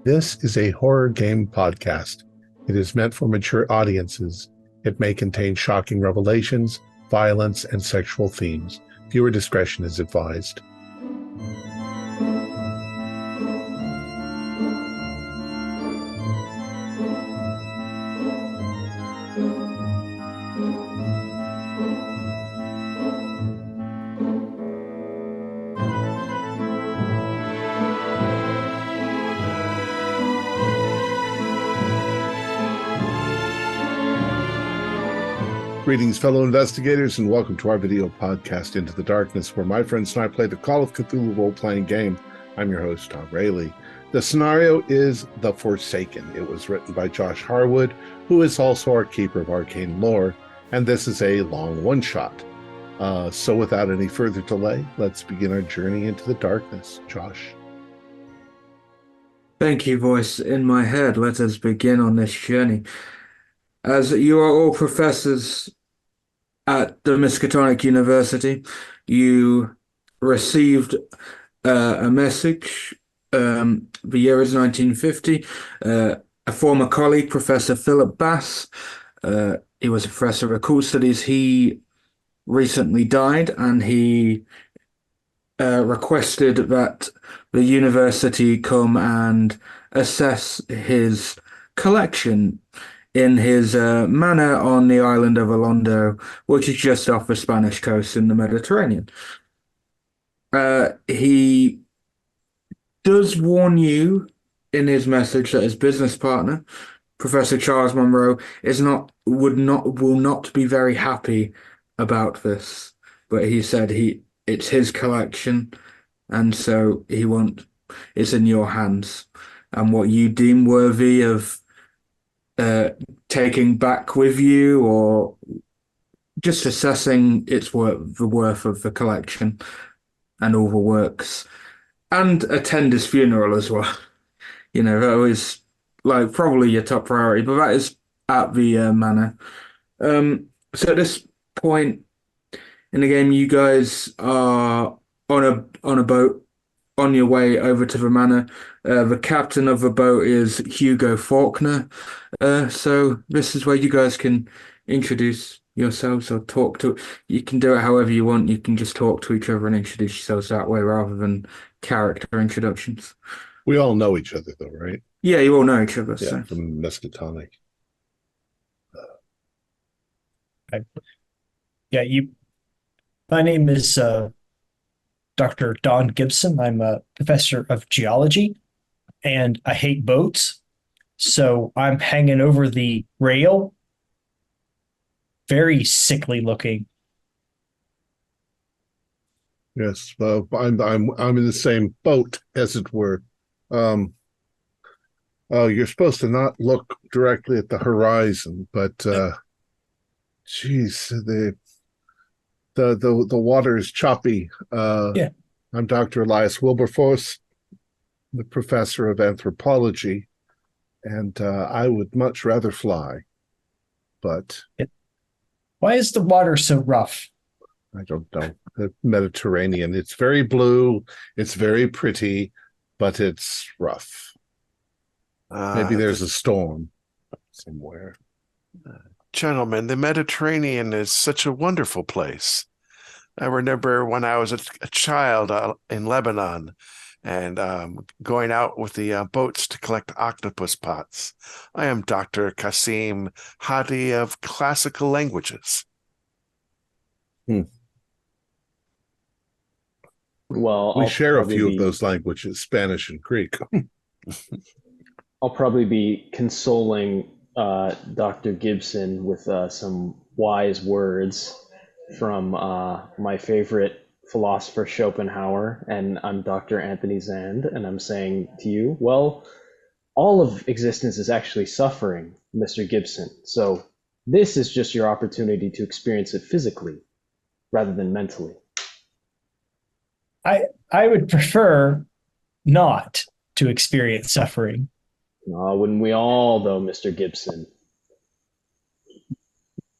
This is a horror game podcast. It is meant for mature audiences. It may contain shocking revelations, violence, and sexual themes. Viewer discretion is advised. Greetings, fellow investigators, and welcome to our video podcast, Into the Darkness, where my friends and I play the Call of Cthulhu role-playing game. I'm your host, Thom Raley. The scenario is The Forsaken. It was written by Josh Harwood, who is also our keeper of arcane lore, and this is a long one-shot. So without any further delay, let's begin our journey into the darkness. Josh. Thank you, voice in my head. Let us begin on this journey. As you are all professors at the Miskatonic University, you received a message. The year is 1950. A former colleague, Professor Philip Bass, he was a professor of occult studies. He recently died, and he requested that the university come and assess his collection in his manor on the island of Alondo, which is just off the Spanish coast in the Mediterranean. He does warn you in his message that his business partner, Professor Charles Monroe, will not be very happy about this. But he said it's his collection, and so it's in your hands. And what you deem worthy of taking back with you, or just assessing the worth of the collection and all the works, and attend his funeral as well. You know, that was like probably your top priority, but that is at the manor. So at this point in the game, you guys are on a boat on your way over to the manor. The captain of the boat is Hugo Faulkner. So this is where you guys can introduce yourselves or talk to. You can do it however you want. You can just talk to each other and introduce yourselves that way rather than character introductions. We all know each other, though, right? Yeah, you all know each other. Yeah, So from Miskatonic. Yeah, My name is Dr. Don Gibson. I'm a professor of geology, and I hate boats. So I'm hanging over the rail. Very sickly looking. Yes, I'm in the same boat, as it were. You're supposed to not look directly at the horizon, but geez, the water is choppy. Yeah. I'm Dr. Elias Wilberforce, the professor of anthropology, and I would much rather fly, but Why is the water so rough? I don't know. The Mediterranean, it's very blue, it's very pretty, but it's rough. Maybe there's a storm somewhere. Gentlemen, the Mediterranean is such a wonderful place. I remember when I was a child in Lebanon and going out with the boats to collect octopus pots. I am Dr. Kasim Hadi of classical languages. Well, We share a few of those languages, Spanish and Greek. I'll probably be consoling Dr. Gibson with some wise words from my favorite philosopher Schopenhauer, and I'm Dr. Anthony Zand, and I'm saying to you, well, all of existence is actually suffering, Mr. Gibson. So this is just your opportunity to experience it physically rather than mentally. I would prefer not to experience suffering. Wouldn't we all, though, Mr. Gibson?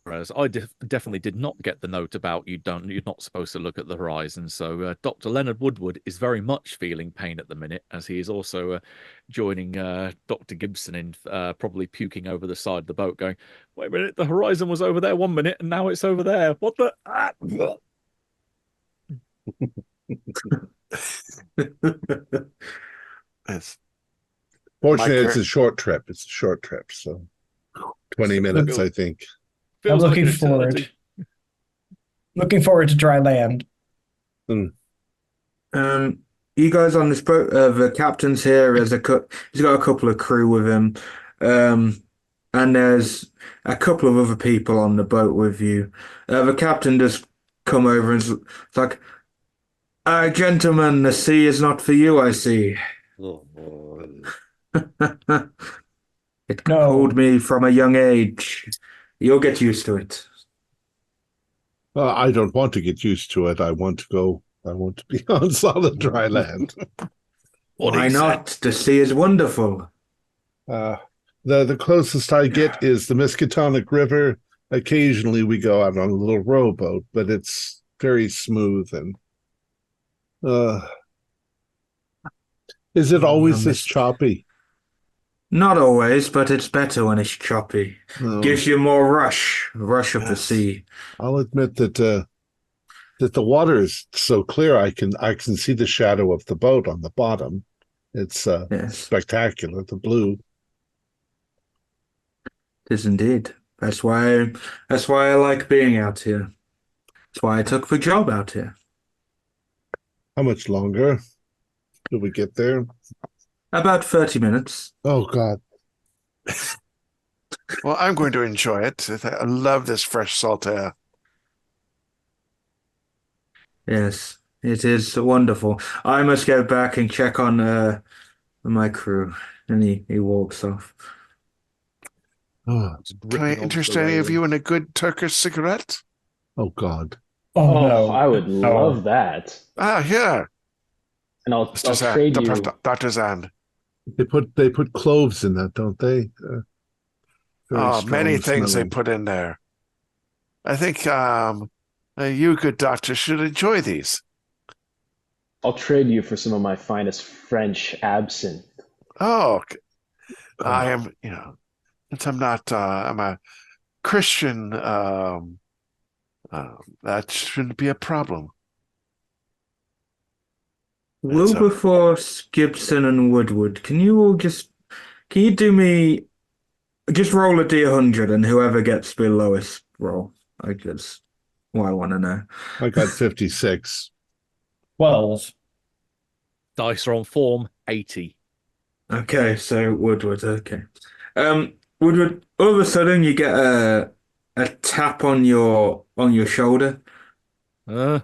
Whereas I definitely did not get the note about you're not supposed to look at the horizon. So Dr. Leonard Woodward is very much feeling pain at the minute, as he is also joining Dr. Gibson in probably puking over the side of the boat, going, "Wait a minute, the horizon was over there 1 minute, and now it's over there. What the?" It's Fortunately, it's cur- a short trip. It's a short trip, so 20 minutes, I think. I'm Feels like looking an forward. eternity. Looking forward to dry land. You guys on this boat, the captain's here. He's got a couple of crew with him, and there's a couple of other people on the boat with you. The captain just come over and it's like, gentlemen, the sea is not for you, I see. It No. called me from a young age. You'll get used to it. I don't want to get used to it. I want to go. I want to be on solid dry land. Why not? The sea is wonderful. The closest I get is the Miskatonic River. Occasionally we go out on a little rowboat, but it's very smooth and is it always this choppy? Not always, but it's better when it's choppy. Gives you more rush of the sea. I'll admit that that the water is so clear. I can see the shadow of the boat on the bottom. It's Yes, spectacular. The blue. it is indeed. That's why I like being out here. That's why I took the job out here. How much longer do we get there? About 30 minutes. Oh God. Well, I'm going to enjoy it. I love this fresh salt air. Yes, it is wonderful. I must go back and check on my crew. And he walks off. Oh, Can I interest any of you in a good Turkish cigarette? oh God. Oh, no. I would No. love that. Here. And I'll Mr. Zand, trade you. Dr. Zand. They put cloves in that, don't they? Very Many strong things smelling. they put in there. I think you, good doctor, should enjoy these. I'll trade you for some of my finest French absinthe. I am, since I'm not, I'm a Christian, that shouldn't be a problem. Wilberforce, Gibson, and Woodward, can you do me, just roll a D100 and whoever gets the lowest roll, I guess, what I want to know. I got 56. 12. Dice are on form 80. Okay, so Woodward, okay. Woodward, all of a sudden you get a tap on your shoulder. Well.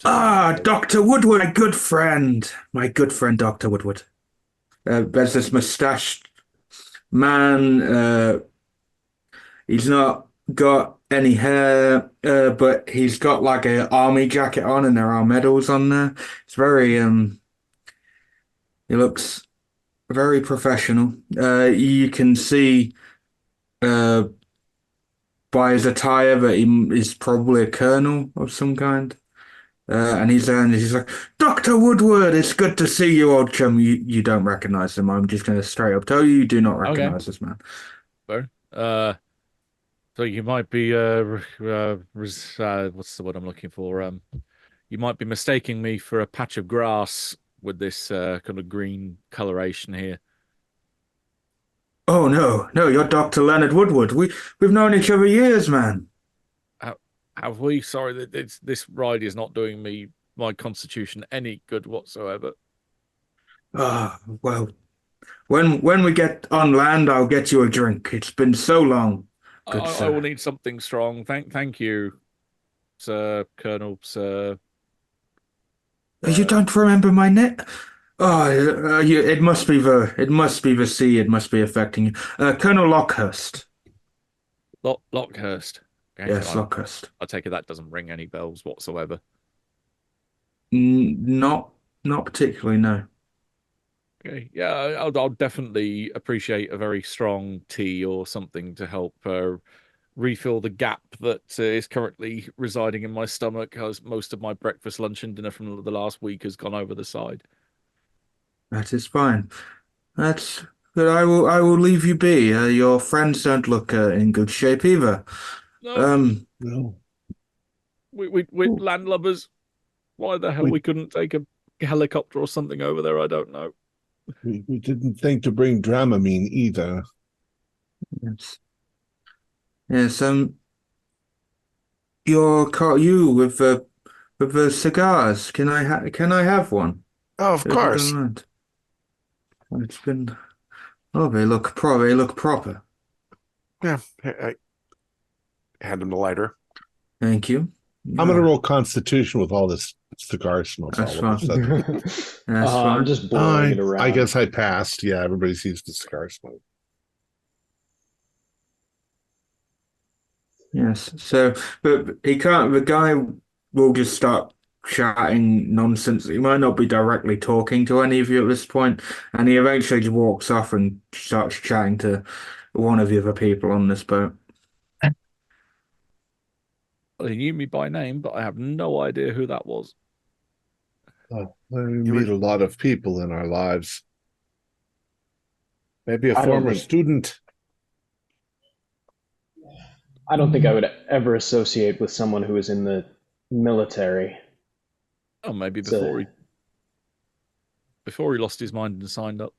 Dr. Woodward, my good friend, Dr. Woodward. There's this mustached man. He's not got any hair, but he's got like an army jacket on, and there are medals on there. It's very he looks very professional. You can see by his attire that he is probably a colonel of some kind. And he's there and he's like, Dr. Woodward, it's good to see you, old chum. You don't recognize him. I'm just going to straight up tell you do not recognize this man. So you might be what's the word I'm looking for? You might be mistaking me for a patch of grass with this kind of green coloration here. Oh no, you're Dr. Leonard Woodward. We've known each other years, man. Have we? Sorry, that this ride is not doing my constitution any good whatsoever. Well, when we get on land, I'll get you a drink. It's been so long. Good I sir. will need something strong. Thank you, Sir Colonel, Sir. You don't remember my name? It must be the sea. It must be affecting you. Colonel Lockhurst. Lockhurst. Okay, Yes, Lockhurst. I take it that doesn't ring any bells whatsoever. Not particularly, no. Okay. Yeah, I'll definitely appreciate a very strong tea or something to help refill the gap that is currently residing in my stomach, as most of my breakfast, lunch, and dinner from the last week has gone over the side. That is fine. That's good. I will leave you be. Your friends don't look in good shape either. No, Um, No, we landlubbers. Why the hell we we couldn't take a helicopter or something over there? I don't know. we didn't think to bring Dramamine either. yes, yes. You with the cigars. Can I have one? Oh, of If you don't course. mind. It's been. Oh, they look proper. Yeah, I hand him the lighter. Thank you. I'm gonna Ah, roll Constitution with all this cigar smoke that's all of a fine. sudden. That's I'm fine. just blowing it I around. guess I passed. Yeah, everybody sees the cigar smoke. Yes. So, but he can't. The guy will just start chatting nonsense. He might not be directly talking to any of you at this point, and he eventually just walks off and starts chatting to one of the other people on this boat. Well, he knew me by name, but I have no idea who that was. We You meet would, a lot of people in our lives. Maybe a I don't former think student. I don't think I would ever associate with someone who is in the military. Oh, maybe So, before he lost his mind and signed up.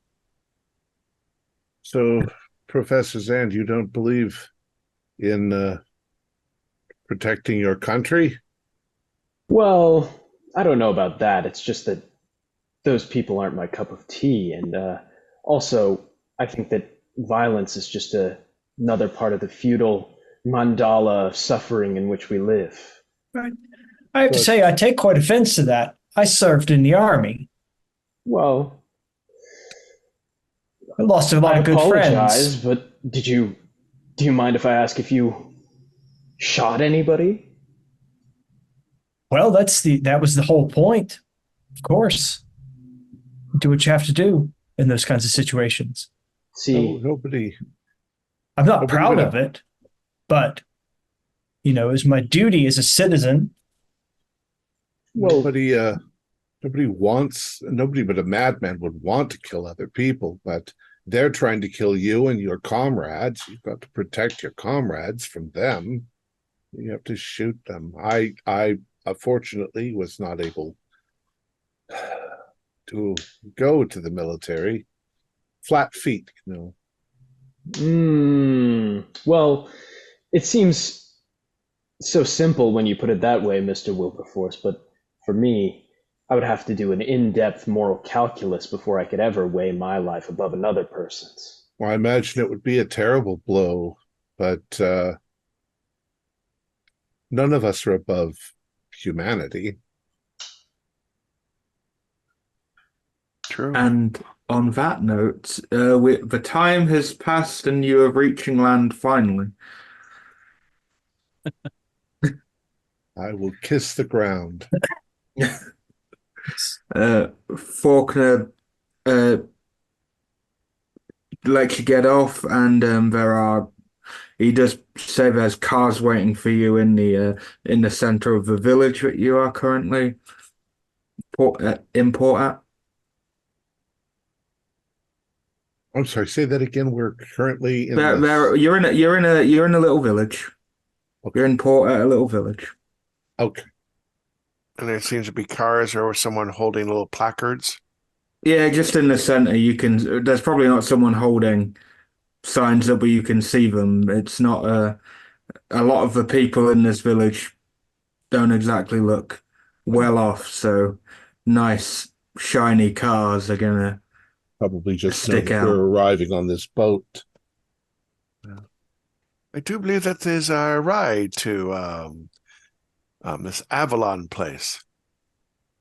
So, Professor Zand, you don't believe in protecting your country? well, I don't know about that. It's just that those people aren't my cup of tea, and also I think that violence is just another part of the feudal mandala of suffering in which we live. Right. I have to But say, I take quite offense to that. I served in the army. Well, I lost a I lot of good apologize, friends. but do you mind if I ask if you shot anybody? Well, that was the whole point. Of course, do what you have to do in those kinds of situations. no, See, I'm not nobody proud would. of it, but it's my duty as a citizen. well, Nobody. Nobody but a madman would want to kill other people, but they're trying to kill you and your comrades. You've got to protect your comrades from them. You have to shoot them. I unfortunately was not able to go to the military. Flat feet, well, it seems so simple when you put it that way, Mr. Wilberforce, but for me, I would have to do an in-depth moral calculus before I could ever weigh my life above another person's. Well, I imagine it would be a terrible blow, but none of us are above humanity. true. And on that note, the time has passed and you are reaching land finally. I will kiss the ground. Faulkner lets you get off, and he does say there's cars waiting for you in the center of the village that you are currently in port at. I'm sorry, say that again. We're currently in You're in a little village. Okay. You're in port at a little village. Okay. And there seems to be cars or someone holding little placards. Yeah, just in the center, you can. There's probably not someone holding signs up, but you can see them. It's not a lot of the people in this village don't exactly look well off, so nice shiny cars are gonna Probably just know stick that we're out. arriving on this boat. I do believe that is our ride to this Avalon place.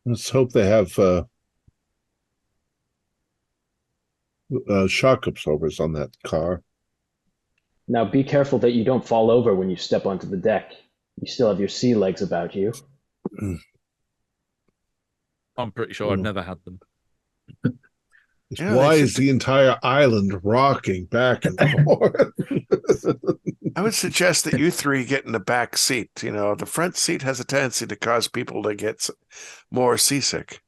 Let's hope they have shock absorbers on that car. Now be careful that you don't fall over when you step onto the deck. You still have your sea legs about you. I'm pretty sure I've never had them. Yeah, Why they is the entire island rocking back and forth? I would suggest that you three get in the back seat. The front seat has a tendency to cause people to get more seasick.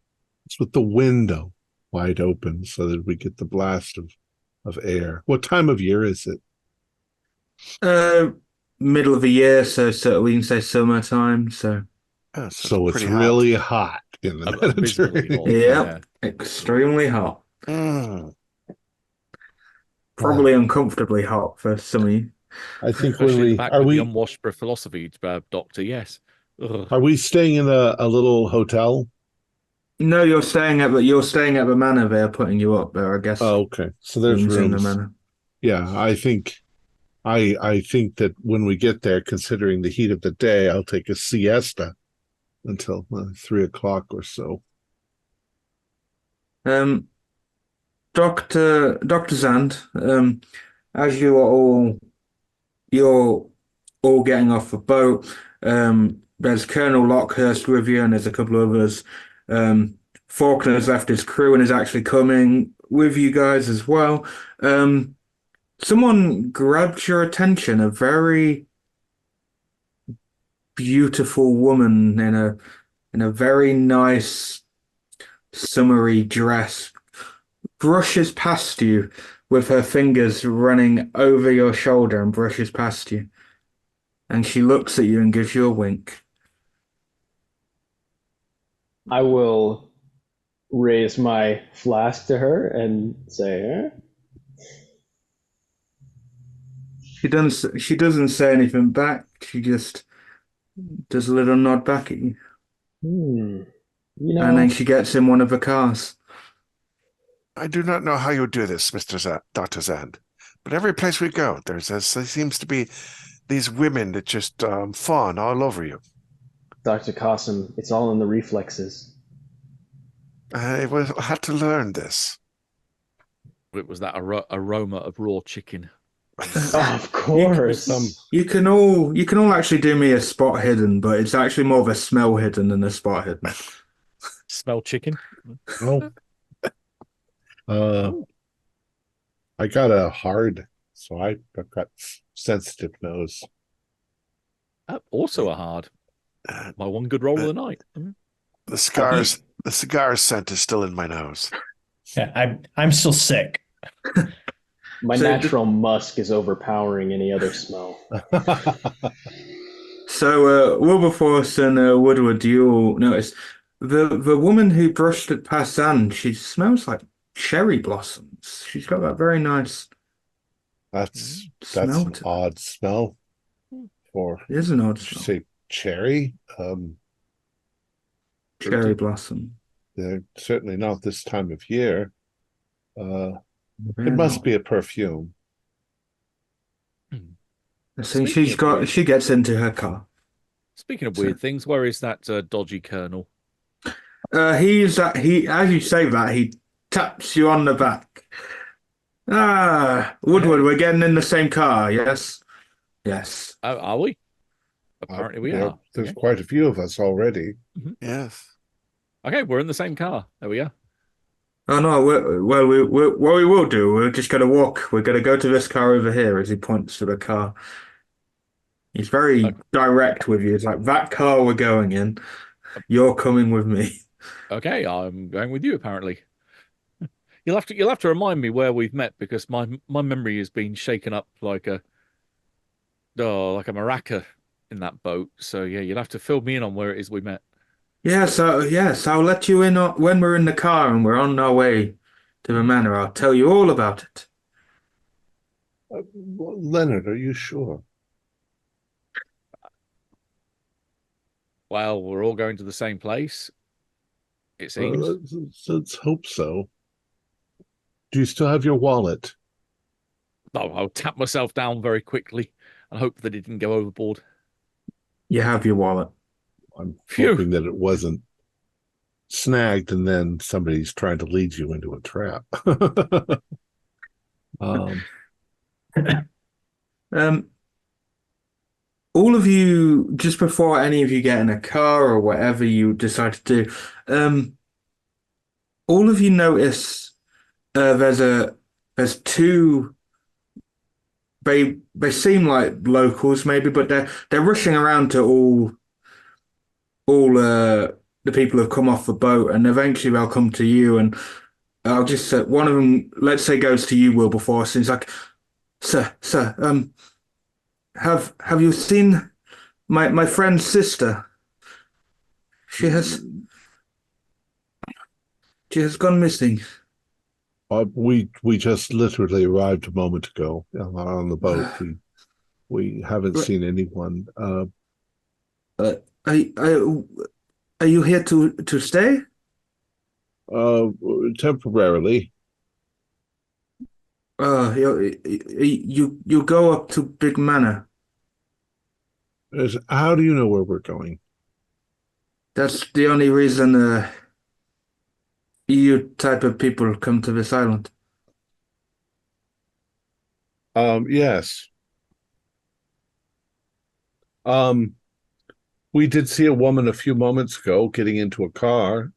It's with the window wide open so that we get the blast of air. What time of year is it? Middle of the year, so we can say summertime. So Oh, So it's pretty really hot in the Abysmally hot. Mediterranean. yeah, extremely hot. hot. Probably uncomfortably hot for some of you. I think when Especially in the we back are with the we unwashed philosophy doctor, yes. Ugh. are we staying in a little hotel? No, you're staying at the manor. They're putting you up there, I guess. Oh, okay. So there's Rooms in the rooms. manor. Yeah, I think that when we get there, considering the heat of the day, I'll take a siesta until 3 o'clock or so. Um, Doctor Zand, as you're all getting off the boat. There's Colonel Lockhurst with you, and there's a couple of others. Faulkner's left his crew and is actually coming with you guys as well. Someone grabbed your attention, a very beautiful woman in a very nice summery dress, brushes past you with her fingers running over your shoulder and brushes past you. And she looks at you and gives you a wink. I will raise my flask to her and say, eh? She doesn't say anything back. She just does a little nod back at you. You And then know, she gets in one of the cars. I do not know how you do this, Dr. Zand, but every place we go, there seems to be these women that just fawn all over you. Dr. Cossum, it's all in the reflexes. I had to learn this. It was that aroma of raw chicken. Of course. You can all actually do me a spot hidden, but it's actually more of a smell hidden than a spot hidden. Smell chicken? Oh, I got a hard, so I've got sensitive nose. Also a hard. My one good roll of the night. The cigar scent is still in my nose. Yeah, I'm still sick. My natural musk is overpowering any other smell. So Wilberforce and Woodward, you all notice the woman who brushed it past Anne, she smells like cherry blossoms. She's got that very nice That's smell an to odd smell for. it. It is an odd Did you smell. say cherry? Cherry blossom. They're certainly not this time of year. Very It must nice. be a perfume. So she gets into her car. Speaking of weird things, where is that dodgy colonel? As you say that, he taps you on the back. Woodward, we're getting in the same car, yes? Yes. Are we? Apparently we are. There's Okay. quite a few of us already. Yes. Okay, we're in the same car. There we are. Oh no, what we will do, we're just going to walk. We're going to go to this car over here as he points to the car. He's very direct with you. It's like, that car we're going in. You're coming with me. Okay, I'm going with you. Apparently, you'll have to remind me where we've met because my memory has been shaken up like a maraca in that boat. So yeah, you'll have to fill me in on where it is we met. Yes, I'll let you in when we're in the car and we're on our way to the manor. I'll tell you all about it. Leonard, are you sure? Well, we're all going to the same place. It seems. Let's hope so. Do you still have your wallet? Oh, I'll tap myself down very quickly and hope that it didn't go overboard. You have your wallet. I'm Phew. hoping that it wasn't snagged and then somebody's trying to lead you into a trap. All of you, just before any of you get in a car or whatever you decide to do, all of you notice There's two. They seem like locals maybe, but they're rushing around to all the people who've come off the boat, and eventually they'll come to you. And I'll just one of them, let's say, goes to you, Wilberforce, and he's like, "Sir, have you seen my friend's sister? She has she has gone missing." We just literally arrived a moment ago on the boat. We haven't seen anyone. Are, are, are you here to stay? Uh, Temporarily. You go up to Big Manor. How do you know where we're going? That's the only reason EU type of people come to this island. Yes. We did see a woman a few moments ago getting into a car.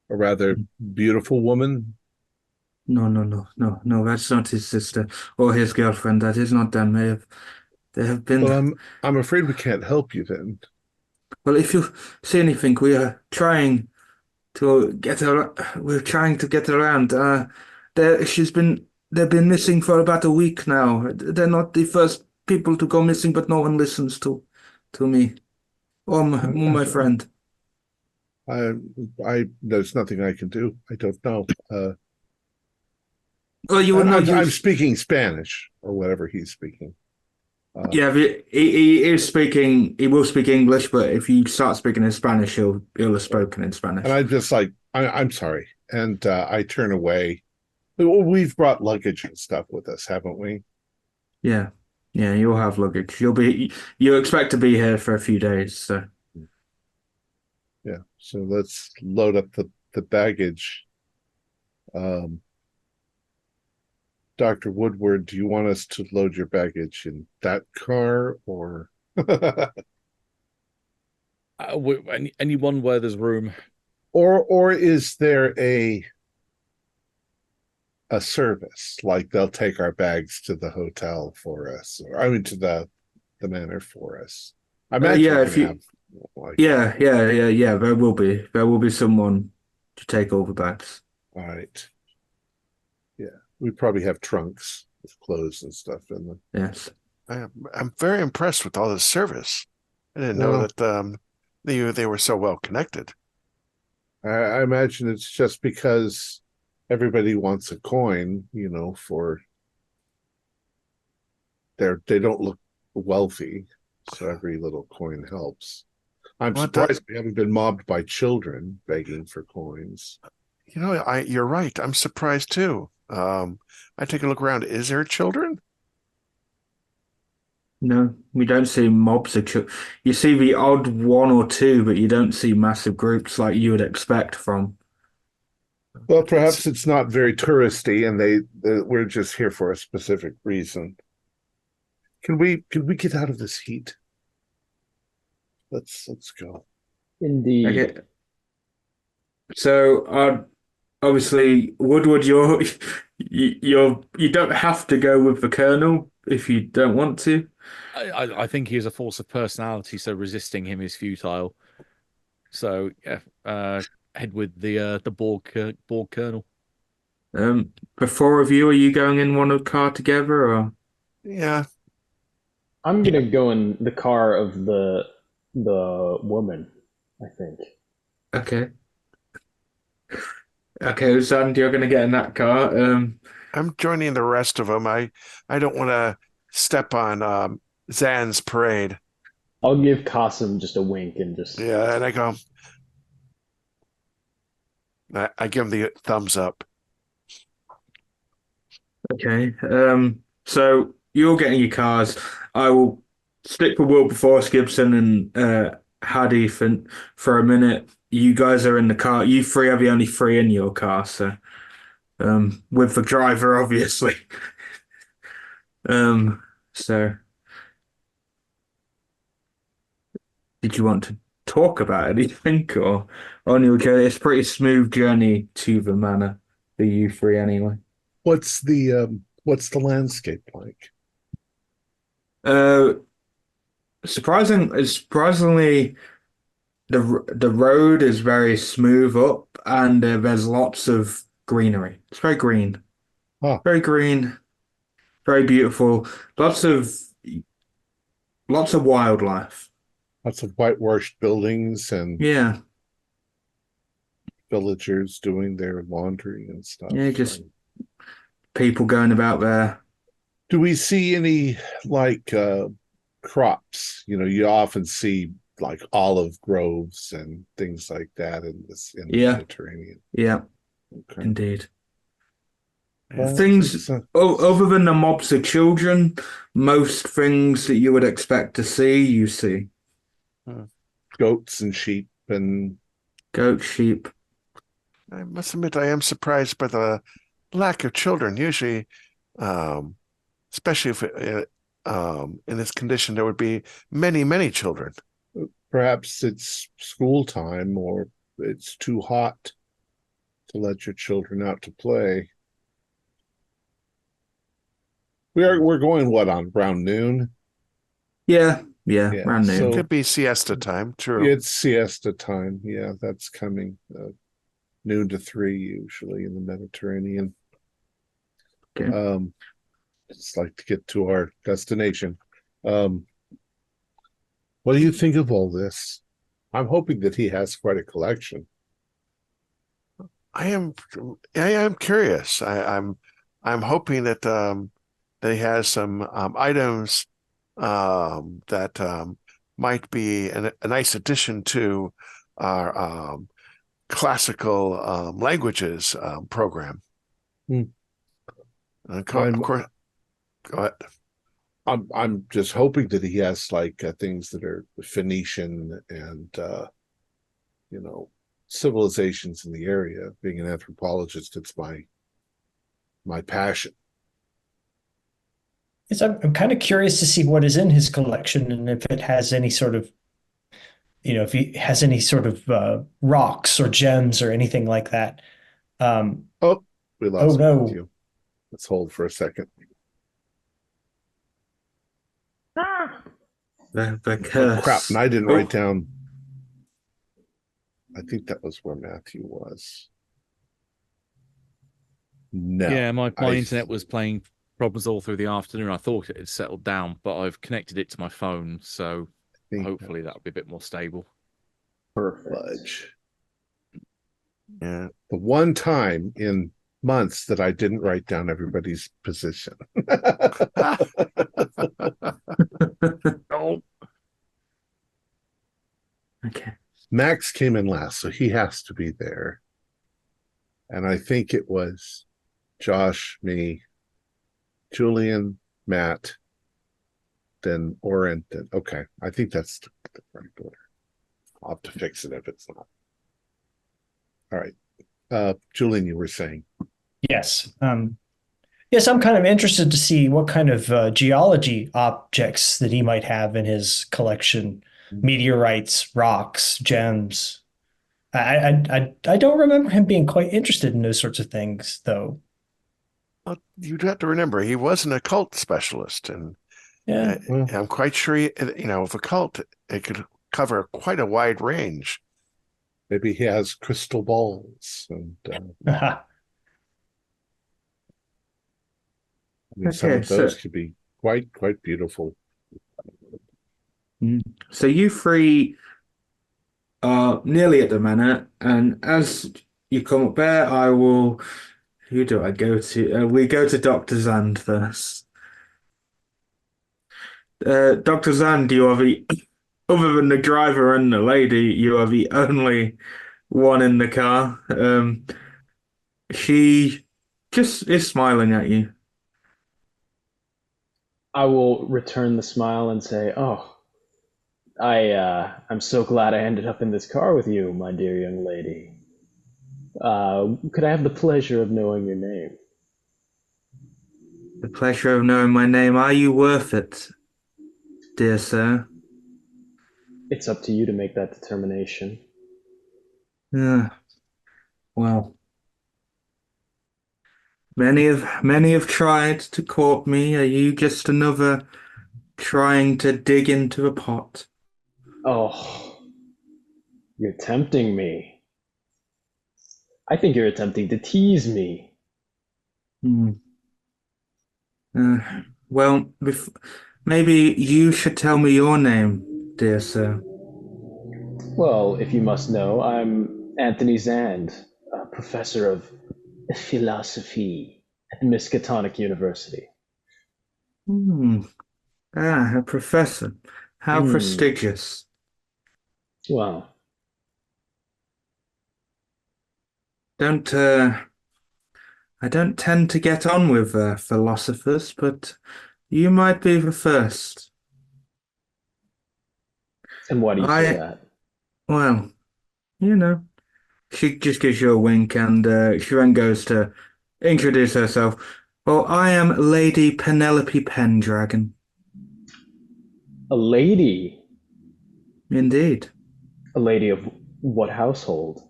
A rather beautiful woman. No. That's not his sister or his girlfriend. That is not them. They have been. Well, I'm afraid we can't help you then. Well, if you see anything, we are trying to get her. We're trying to get around. They've been missing for about a week now. They're not the first people to go missing, but no one listens to me or my friend. There's nothing I can do. I don't know. Oh, you would know. I'm speaking Spanish or whatever he's speaking. Yeah, he is speaking. He will speak English, but if you start speaking in Spanish, he'll have spoken in Spanish. And I'm just like, I'm sorry, and I turn away. We've brought luggage and stuff with us, haven't we? Yeah, you'll have luggage. You expect to be here for a few days, so. Yeah, so let's load up the baggage. Dr. Woodward, do you want us to load your baggage in that car or anyone where there's room? Or is there a service, like they'll take our bags to the hotel for us, or I mean to the manor for us? I imagine yeah, there will be someone to take all the bags. All right. Yeah, we probably have trunks with clothes and stuff in them. Yes. I'm very impressed with all this service. I didn't know that they were so well connected. I imagine it's just because everybody wants a coin, for they don't look wealthy, so every little coin helps. I'm surprised we haven't been mobbed by children begging for coins. You're right. I'm surprised too. I take a look around. Is there children? No, we don't see mobs of children. You see the odd one or two, but you don't see massive groups like you would expect from. Well, perhaps it's not very touristy, and we're just here for a specific reason. Can we get out of this heat? Let's go. Indeed. Okay. So, obviously, Woodward, you don't have to go with the Colonel if you don't want to. I think he is a force of personality, so resisting him is futile. So yeah, head with the Borg Colonel. The four of you, are you going in one car together, or? Yeah, I'm gonna go in the car of the woman, I think. Okay. Okay, Zand, you're gonna get in that car. I'm joining the rest of them. I don't want to step on Zan's parade. I'll give Qasim just a wink and just and I go. I give him the thumbs up. Okay. So you're getting your cars. I will stick with Wilberforce, Gibson, and Haddy for a minute. You guys are in the car. You three are the only three in your car, so with the driver, obviously. So did you want to talk about anything, or only okay? It's a pretty smooth journey to the manor. for you three anyway. What's the landscape like? Uh, surprisingly, the road is very smooth up, and there's lots of greenery. It's very green, Oh, very green, very beautiful. Lots of wildlife. lots of whitewashed buildings and Yeah, villagers doing their laundry and stuff. yeah, just people going about there. Do we see any like crops? You often see like olive groves and things like that in the Yeah, Mediterranean. yeah, Okay. indeed. Well, Things other than the mobs of children, most things that you would expect to see, you see. goats and sheep and Goat, sheep. I must admit, I am surprised by the lack of children. Usually, especially if in this condition, there would be many, many children. perhaps it's school time or it's too hot to let your children out to play. We're going what on around noon? Yeah, Yeah, around noon. so Could be siesta time. True. it's siesta time. Yeah, that's coming noon to 3 usually in the Mediterranean. Okay. Just like to get to our destination. What do you think of all this? I'm hoping that he has quite a collection. I am curious. I'm hoping that that he has some items that might be a nice addition to our classical languages program. Of course, go ahead. I'm just hoping that he has like things that are Phoenician and civilizations in the area. Being an anthropologist, it's my passion. Yes, I'm kind of curious to see what is in his collection and if it has any sort of, if he has any sort of rocks or gems or anything like that. Oh, we lost no. Matthew. Let's hold for a second. The curse. Oh, crap, and I didn't write down. I think that was where Matthew was. No. Yeah, my internet was playing problems all through the afternoon. I thought it had settled down, but I've connected it to my phone, so hopefully that'll be a bit more stable. Fudge. Yeah. The one time in months that I didn't write down everybody's position. Oh. Okay. Max came in last, so he has to be there. And I think it was Josh, me, Julian, Matt, then Oren. Okay, I think that's the right order. I'll have to fix it if it's not. All right. Julian, you were saying. Yes. Yes, I'm kind of interested to see what kind of geology objects that he might have in his collection. Meteorites, rocks, gems. I don't remember him being quite interested in those sorts of things, though. Well, you'd have to remember he was an occult specialist, and Yeah. I'm quite sure if occult, it could cover quite a wide range. Maybe he has crystal balls and some of those could be quite beautiful. So you three are nearly at the manor, and as you come up there, who do I go to? We go to Dr. Zand first. Dr. Zand, other than the driver and the lady, you are the only one in the car. She just is smiling at you. I will return the smile and say, "Oh, I'm so glad I ended up in this car with you, my dear young lady. Could I have the pleasure of knowing your name?" The pleasure of knowing my name. Are you worth it, dear sir? It's up to you to make that determination. Yeah. Well, Many have tried to court me. Are you just another trying to dig into a pot? Oh, you're tempting me. I think you're attempting to tease me. Hmm. Uh, well, maybe you should tell me your name, dear sir. Well, if you must know, I'm Anthony Zand, a professor of philosophy at Miskatonic University. Hmm. Ah, a professor. How Hmm. prestigious. Well, Don't I don't tend to get on with philosophers, but you might be the first. and why do you say I, that? well, you know, she just gives you a wink and she then goes to introduce herself. Well, I am Lady Penelope Pendragon. A lady. Indeed. A lady of what household?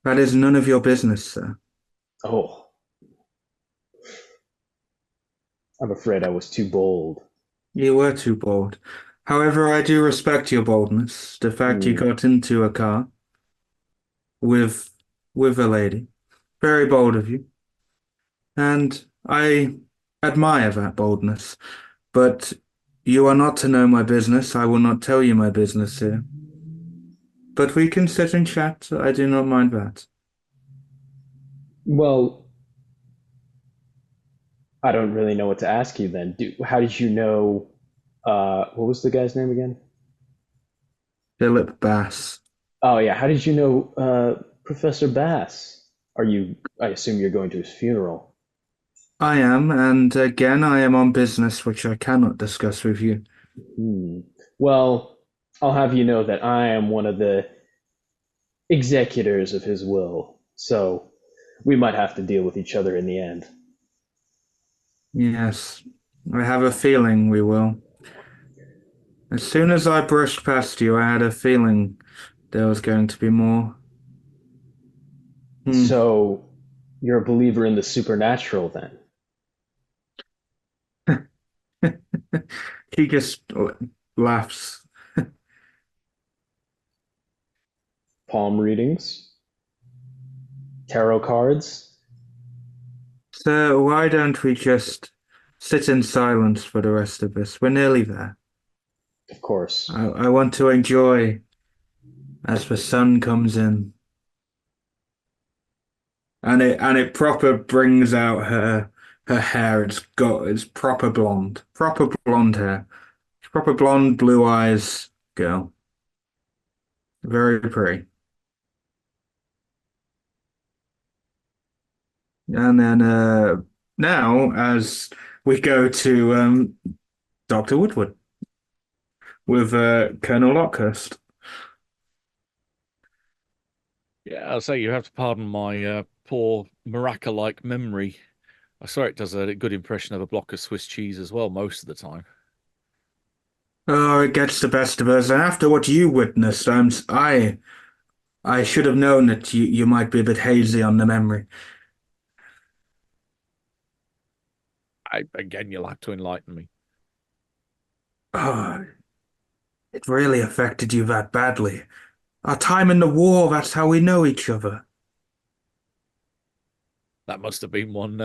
That is none of your business, sir. Oh, I'm afraid I was too bold. You were too bold. However, I do respect your boldness. The fact you Hmm. got into a car with a lady. Very bold of you. And I admire that boldness. But you are not to know my business. I will not tell you my business here. But we can sit and chat. I do not mind that. Well, I don't really know what to ask you then. How did you know? What was the guy's name again? Philip Bass. Oh yeah, how did you know Professor Bass? I assume you're going to his funeral. I am, and again, I am on business which I cannot discuss with you. Hmm. Well, I'll have you know that I am one of the executors of his will, so we might have to deal with each other in the end. Yes, I have a feeling we will. As soon as I brushed past you, I had a feeling there was going to be more. Hmm. So you're a believer in the supernatural then? He just laughs. Palm readings? Tarot cards? So why don't we just sit in silence for the rest of us? We're nearly there. Of course. I want to enjoy as the sun comes in. And it proper brings out her hair. It's proper blonde hair, proper blonde, blue eyes girl, very pretty. And then now as we go to Dr. Woodward with Colonel Lockhurst. Yeah, I'll say you have to pardon my poor Maraca-like memory. I swear it does a good impression of a block of Swiss cheese as well most of the time. Oh, it gets the best of us. And after what you witnessed, I should have known that you might be a bit hazy on the memory. Again, you'll have to enlighten me. Oh, it really affected you that badly. Our time in the war, that's how we know each other. That must have been one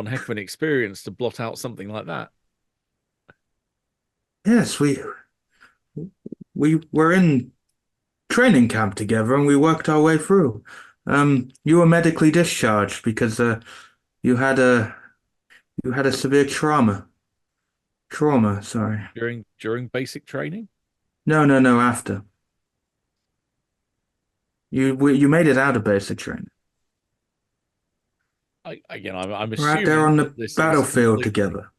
heck of an experience to blot out something like that. Yes, we were in training camp together and we worked our way through. You were medically discharged because you had a you had a severe trauma. Trauma, sorry. During basic training. No, after. You made it out of basic training. I'm We're out there assuming on that the battlefield together.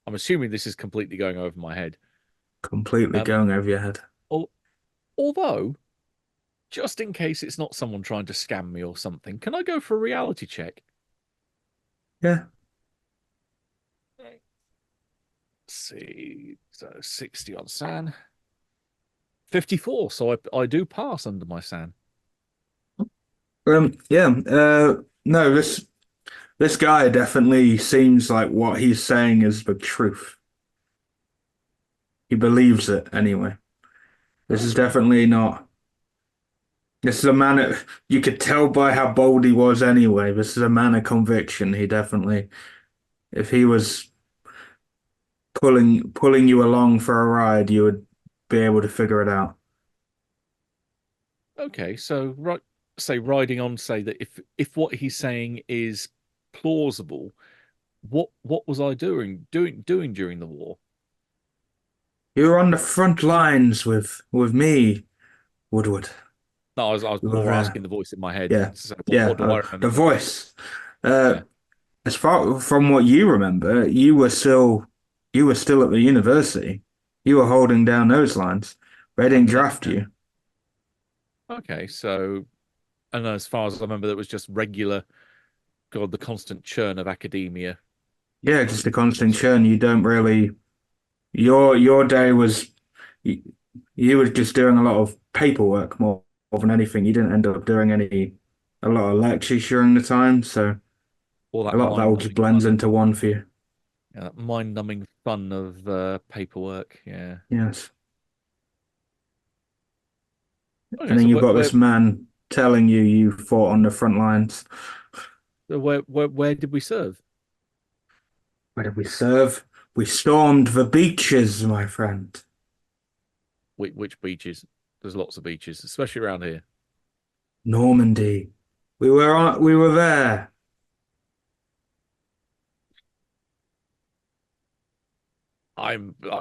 I'm assuming this is completely going over my head. Completely Um, going over your head. Although, just in case it's not someone trying to scam me or something, can I go for a reality check? Yeah. Let's see, so 60 on SAN, 54. So I do pass under my SAN. Yeah. No, This guy definitely seems like what he's saying is the truth. He believes it anyway. This is Okay. definitely not. This is a man you could tell by how bold he was anyway. This is a man of conviction. He definitely, if he was pulling you along for a ride, you would be able to figure it out. Okay, so right, say riding on, say that if what he's saying is plausible, what was I doing during the war? You were on the front lines with me, Woodward. No, I was We were more there. asking the voice in my head. Yeah, So yeah. what do I The remember? voice. Uh, Yeah. as far from what you remember, you were still at the university. You were holding down those lines. They didn't draft you. Okay, so and as far as I remember, that was just regular, God, the constant churn of academia. Yeah, just a constant Sort of churn. thing. You don't really your day was you, you were just doing a lot of paperwork more than anything. You didn't end up doing a lot of lectures during the time, so All a that lot of that all just mind-numbing blends fun. into one for you. Yeah, that mind-numbing fun of paperwork. Yeah. Yes. Okay, And then so you've got this man telling you fought on the front lines. where did we serve? Where did we serve? We stormed the beaches, my friend. Which beaches? There's lots of beaches, especially around here. Normandy. We were there. I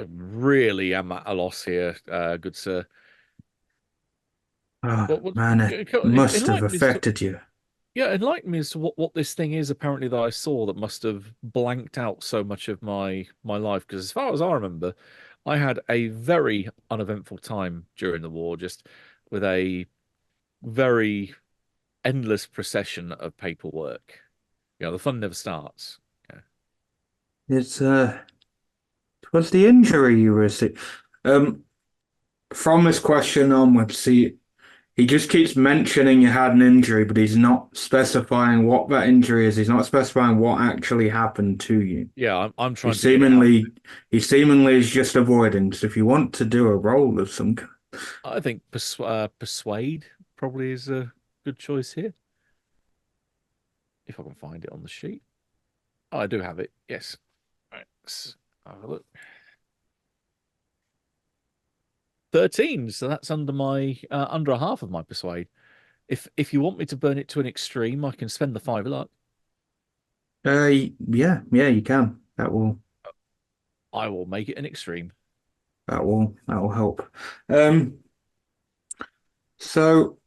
really am at a loss here, good sir. Oh, What man, it must have enlighten me as to, affected you. yeah, enlighten me as to what this thing is apparently that I saw that must have blanked out so much of my life. Because as far as I remember, I had a very uneventful time during the war, just with a very endless procession of paperwork. The fun never starts. Yeah. It's it was the injury you received. Um, from this question onwards, he just keeps mentioning you had an injury, but he's not specifying what that injury is. He's not specifying what actually happened to you. Yeah, I'm He trying to get it out. seemingly he seemingly is just avoiding. So if you want to do a role of some kind, I think persuade probably is a good choice here. If I can find it on the sheet. Oh, I do have it. Yes. Right. Let's have a look. 13. So that's under my under a half of my persuade. If you want me to burn it to an extreme, I can spend the 5 luck. yeah, you can. I will make it an extreme. That will help. Um, so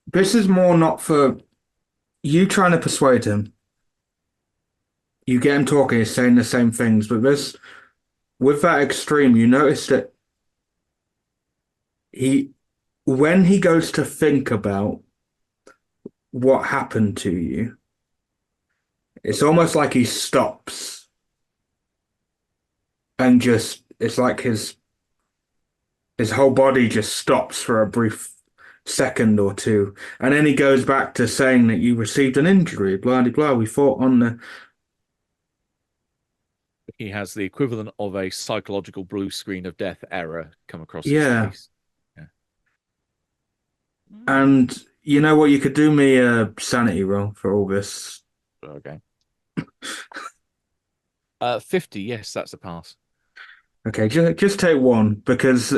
this is more not for you trying to persuade him. You get him talking, he's saying the same things, but this with that extreme, you notice that he when he goes to think about what happened to you, it's almost like he stops and just it's like his whole body just stops for a brief second or two, and then he goes back to saying that you received an injury, blah blah blah. We fought on the He has the equivalent of a psychological blue screen of death error come across his yeah, face. Yeah. and you know what? You could do me a sanity roll for all this. Okay. 50. Yes, that's a pass. Okay, just take one because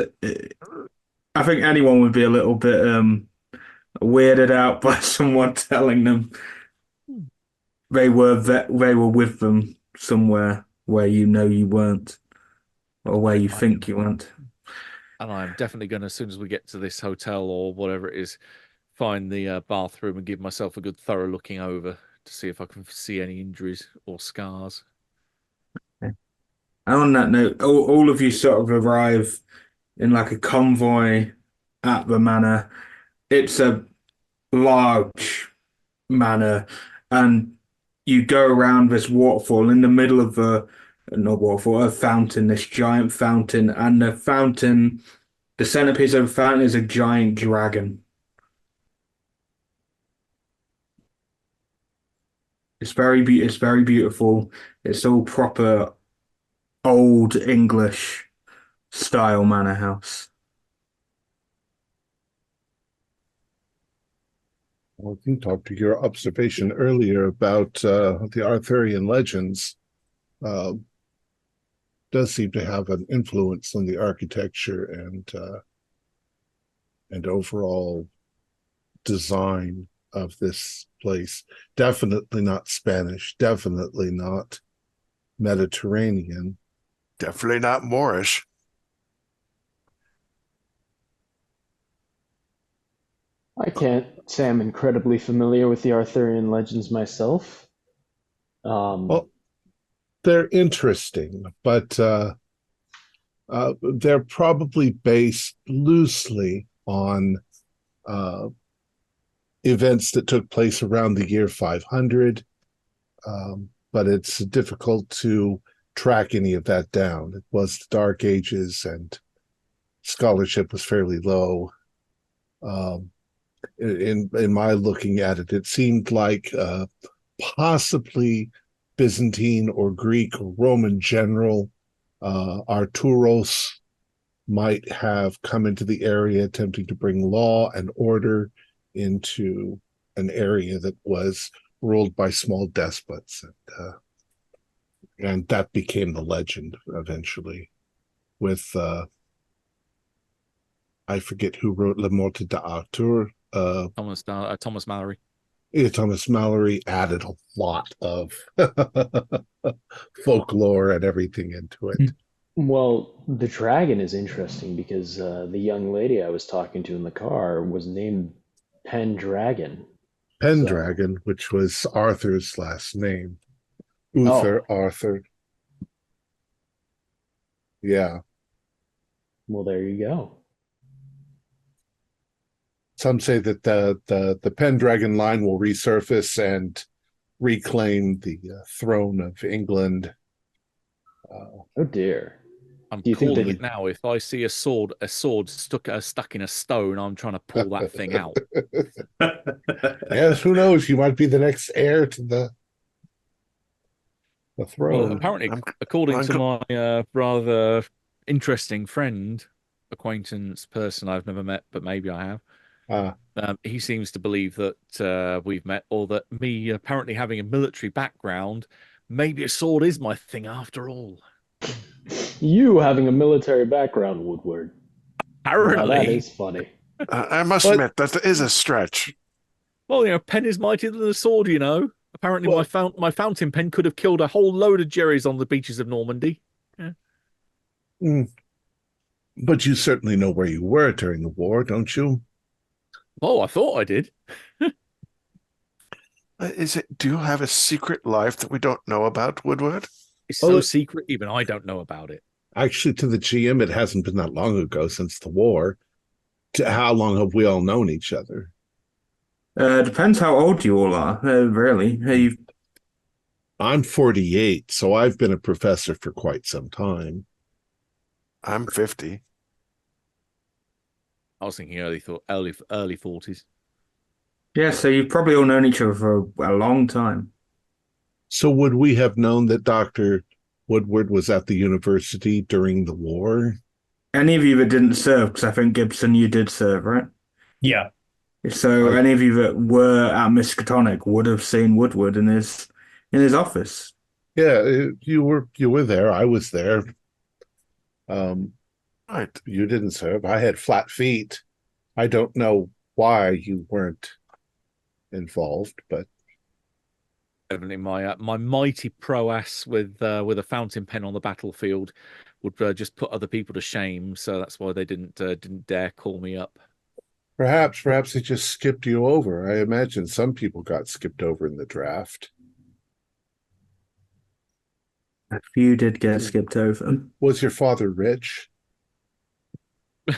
I think anyone would be a little bit weirded out by someone telling them they were with them somewhere where you know you weren't or where you I think you weren't. and I'm definitely going to, as soon as we get to this hotel or whatever it is, find the bathroom and give myself a good thorough looking over to see if I can see any injuries or scars. Okay. And on that note, all of you sort of arrive in like a convoy at the manor. It's a large manor, and you go around this waterfall in the middle of a not waterfall, a fountain, this giant fountain, and the centerpiece of the fountain is a giant dragon. It's very beautiful. It's all proper old English style manor house. Well, I think, Doctor, your observation earlier about the Arthurian legends uh, does seem to have an influence on the architecture and overall design of this place. Definitely not Spanish, definitely not Mediterranean. Definitely not Moorish. I can't say I'm incredibly familiar with the Arthurian legends myself. Well, they're interesting, but they're probably based loosely on uh, events that took place around the year 500, but it's difficult to track any of that down. It was the Dark Ages, and scholarship was fairly low. In my looking at it, it seemed like possibly Byzantine or Greek or Roman general Arturos might have come into the area attempting to bring law and order into an area that was ruled by small despots. And that became the legend eventually with, I forget who wrote Le Morte d'Arthur. Thomas Mallory. Yeah, Thomas Mallory added a lot of folklore and everything into it. Well, the dragon is interesting because the young lady I was talking to in the car was named Pendragon. Pendragon, which was Arthur's last name. Uther, Arthur. Yeah. Well, there you go. Some say that the Pendragon line will resurface and reclaim the throne of England. Oh dear. I'm calling it now. If I see a sword stuck in a stone, I'm trying to pull that thing out. Yes, who knows? You might be the next heir to the throne. Well, apparently, according to my rather interesting friend, acquaintance, person I've never met, but maybe I have. He seems to believe that we've met, or that me apparently having a military background, maybe a sword is my thing after all. You having a military background, Woodward. Apparently. Now that is funny. I must admit, that is a stretch. Well, pen is mightier than a sword, Apparently, my fountain pen could have killed a whole load of Jerrys on the beaches of Normandy. Yeah. But you certainly know where you were during the war, don't you? Oh, I thought I did. Do you have a secret life that we don't know about, Woodward? It's so secret, even I don't know about it. Actually, to the GM, it hasn't been that long ago since the war. How long have we all known each other? Depends how old you all are, really. I'm 48, so I've been a professor for quite some time. I'm 50. I was thinking early 40s. Yeah, so you've probably all known each other for a long time. So would we have known that Dr. Woodward was at the university during the war? Any of you that didn't serve, because I think Gibson, you did serve, right? Yeah. So any of you that were at Miskatonic would have seen Woodward in his office. Yeah, you were there. I was there. Right. You didn't serve. I had flat feet. I don't know why you weren't involved, but evidently my mighty prowess with a fountain pen on the battlefield would just put other people to shame. So that's why they didn't dare call me up. Perhaps they just skipped you over. I imagine some people got skipped over in the draft. A few did get skipped over. Was your father rich?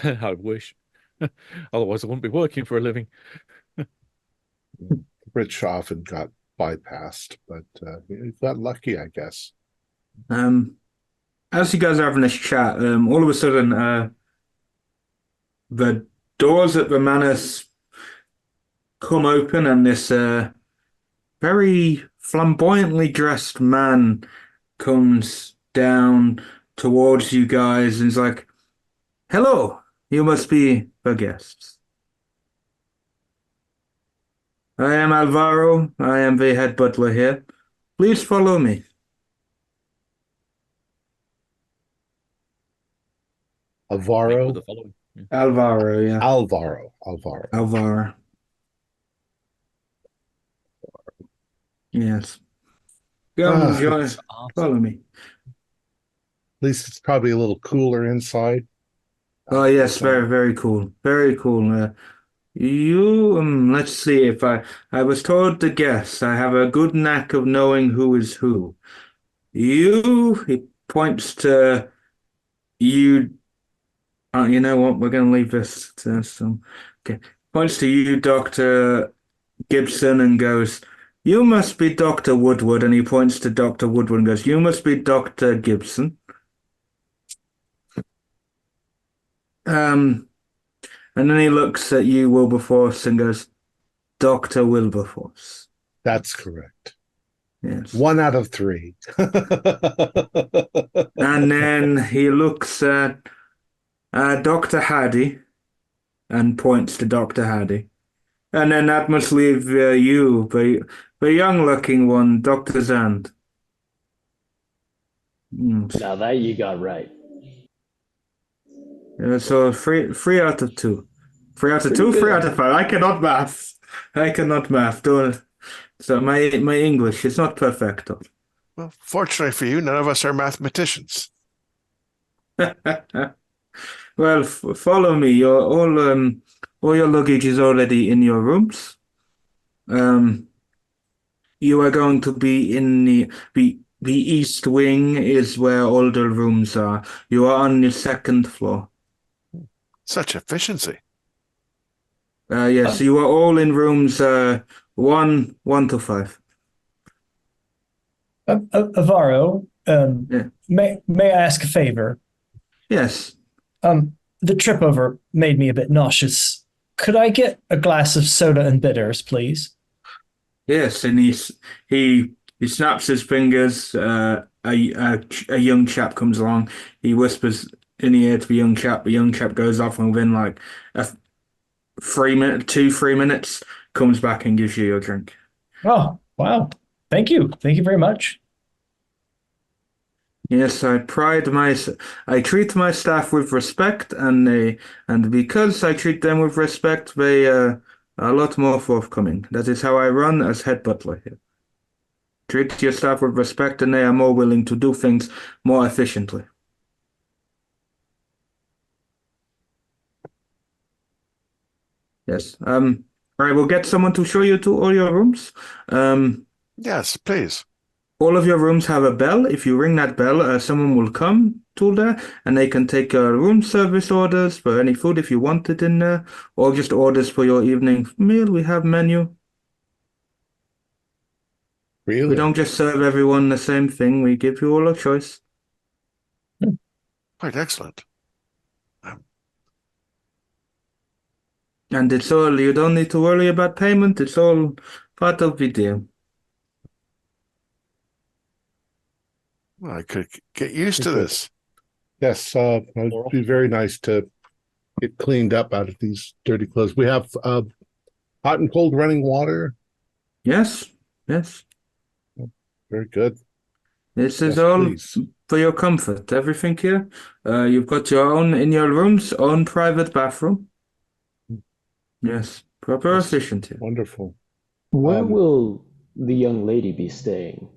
I wish. Otherwise, I wouldn't be working for a living. Rich often got bypassed, but you got lucky, I guess. As you guys are having this chat, all of a sudden, the doors at the manor come open, and this very flamboyantly dressed man comes down towards you guys and is like, "Hello, you must be the guests. I am Alvaro. I am the head butler here. Please follow me." With Alvaro. the following. Yeah. Alvaro, yeah. Alvaro. Alvaro. Yes. Come, join. It's Follow me. At least it's probably a little cooler inside. Oh, yes, very, very cool. Very cool. Let's see if I was told to guess. I have a good knack of knowing who is who. He points to you. You know what? We're going to leave this to some. Okay. Points to you, Dr. Gibson, and goes, "You must be Dr. Woodward." And he points to Dr. Woodward and goes, "You must be Dr. Gibson." And then he looks at you, Wilberforce, and goes, "Dr. Wilberforce." That's correct. Yes. 1 out of 3. And then he looks at Dr. Haddy and points to Dr. Haddy. And then that must leave you, the young-looking one, Dr. Zand. Now that you got right. So three out of 2. 3 out of 2, 3 out of 5. I cannot math. So my English is not perfecto. Well, fortunately for you, none of us are mathematicians. Well, follow me. All your luggage is already in your rooms. You are going to be in the east wing is where all the rooms are. You are on the 2nd floor. Such efficiency. Yes, you are all in rooms 1 to 5. Avaro, Yeah. may I ask a favor? Yes. The trip over made me a bit nauseous. Could I get a glass of soda and bitters, please? Yes, and he snaps his fingers. A young chap comes along. He whispers in the ear to the young chap. The young chap goes off, and within like 3 minutes, comes back and gives you your drink. Oh, wow. Thank you. Thank you very much. Yes, I treat my staff with respect, and because I treat them with respect, they are a lot more forthcoming. That is how I run as head butler here. Treat your staff with respect, and they are more willing to do things more efficiently. Yes. I will get someone to show you to all your rooms. Yes, please. All of your rooms have a bell. If you ring that bell, someone will come to there, and they can take room service orders for any food if you want it in there, or just orders for your evening meal. We have menu. Really? We don't just serve everyone the same thing. We give you all a choice. Quite excellent. And you don't need to worry about payment. It's all part of the deal. Well, I could get used to this. Yes, it'd be very nice to get cleaned up out of these dirty clothes. We have hot and cold running water. Yes. Very good. This is Yes, all please. for your comfort. Everything here. You've got your own in your rooms, own private bathroom. Yes, proper Yes. efficient here. Wonderful. Where will the young lady be staying?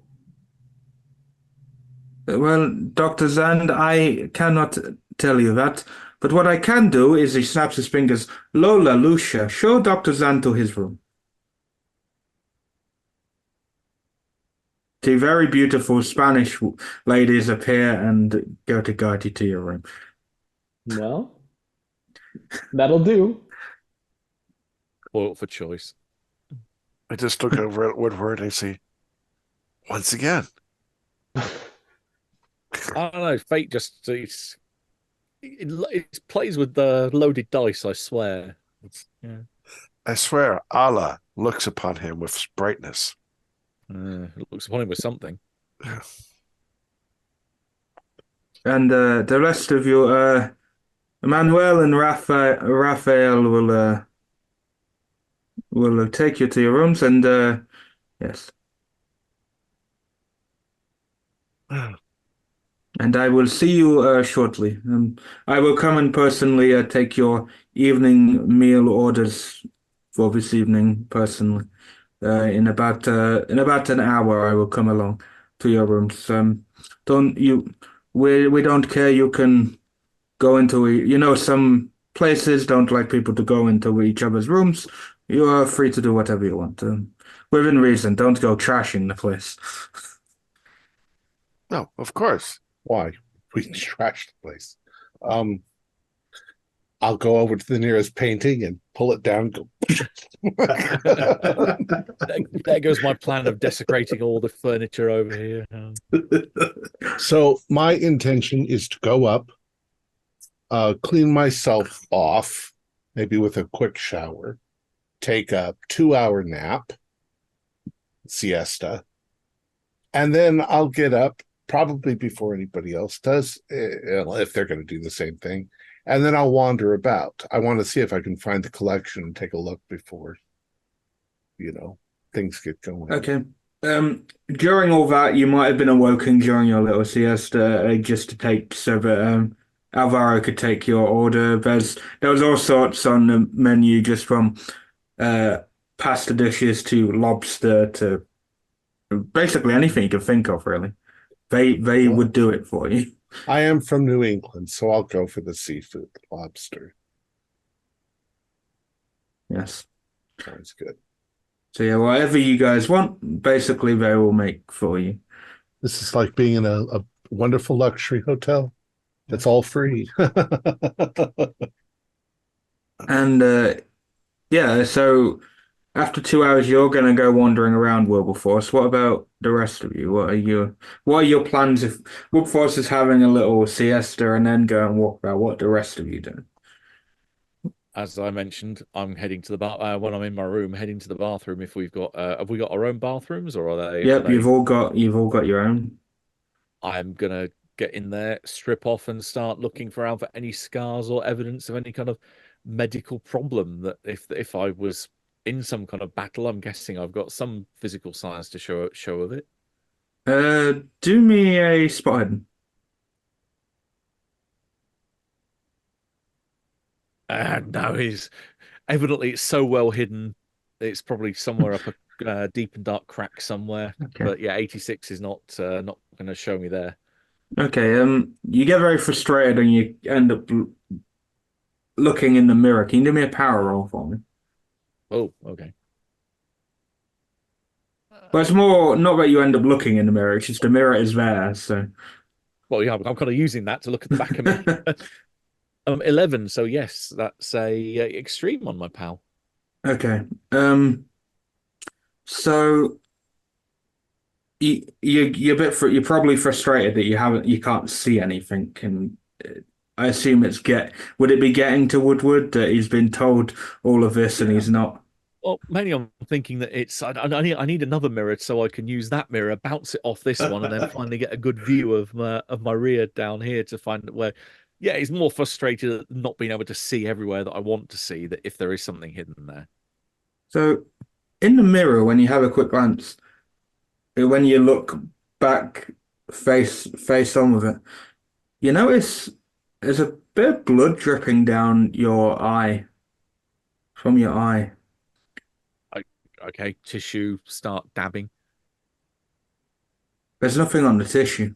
Well, Dr. Zand, I cannot tell you that. But what I can do is he snaps his fingers. Lola, Lucia, show Dr. Zand to his room. The very beautiful Spanish ladies appear and go to guide you to your room. Well, that'll do. Spoiled for choice. I just look over at Woodward and see, once again. I don't know. Fate just it plays with the loaded dice. I swear. Yeah. I swear, Allah looks upon him with brightness. Looks upon him with something. And the rest of you, Manuel and Raphael will take you to your rooms, and yes, and I will see you shortly. I will come and personally take your evening meal orders for this evening personally. In about an hour, I will come along to your rooms. Don't you? We don't care. You can go into some places don't like people to go into each other's rooms. You are free to do whatever you want. Within reason. Don't go trashing the place. No, of course. Why? We trashed the place. I'll go over to the nearest painting and pull it down. Go. There goes my plan of desecrating all the furniture over here. So my intention is to go up, clean myself off, maybe with a quick shower, take a 2-hour nap, siesta, and then I'll get up probably before anybody else does, if they're going to do the same thing. And then I'll wander about. I want to see if I can find the collection and take a look before, things get going. Okay. During all that, you might have been awoken during your little siesta, just to take so that Alvaro could take your order. There was all sorts on the menu, just from pasta dishes to lobster to basically anything you could think of, really. They would do it for you. I am from New England, so I'll go for the seafood, the lobster. Yes. Sounds good. So yeah, whatever you guys want, basically they will make for you. This is like being in a wonderful luxury hotel. It's all free. And yeah, so after 2 hours, you're gonna go wandering around Wilberforce. What about the rest of you? What are your plans if Wilberforce is having a little siesta and then go and walk about? What the rest of you do? As I mentioned, I'm heading to the bar when I'm in my room, heading to the bathroom. If we've got, have we got our own bathrooms, or are they? Yep, you've all got your own. I'm gonna get in there, strip off, and start looking for any scars or evidence of any kind of medical problem. That if I was in some kind of battle, I'm guessing I've got some physical signs to show of it. Do me a spot hidden. No, he's evidently it's so well hidden. It's probably somewhere up a deep and dark crack somewhere. Okay. But yeah, 86 is not going to show me there. Okay. You get very frustrated and you end up looking in the mirror. Can you do me a power roll for me? Oh, okay. But it's more not that you end up looking in the mirror. It's just the mirror is there. So. Well, yeah, I'm kind of using that to look at the back of me. 11. So yes, that's a extreme on my pal. Okay. So you're you're probably frustrated that you can't see anything, and I assume would it be getting to Woodward that he's been told all of this and he's not? Well, mainly I'm thinking that I need another mirror so I can use that mirror, bounce it off this one, and then finally get a good view of my rear down here to find where. Yeah, he's more frustrated at not being able to see everywhere that I want to see, that if there is something hidden there. So, in the mirror, when you have a quick glance, when you look back face on with it, you notice there's a bit of blood dripping down your eye, from your eye. Okay, tissue, start dabbing. There's nothing on the tissue.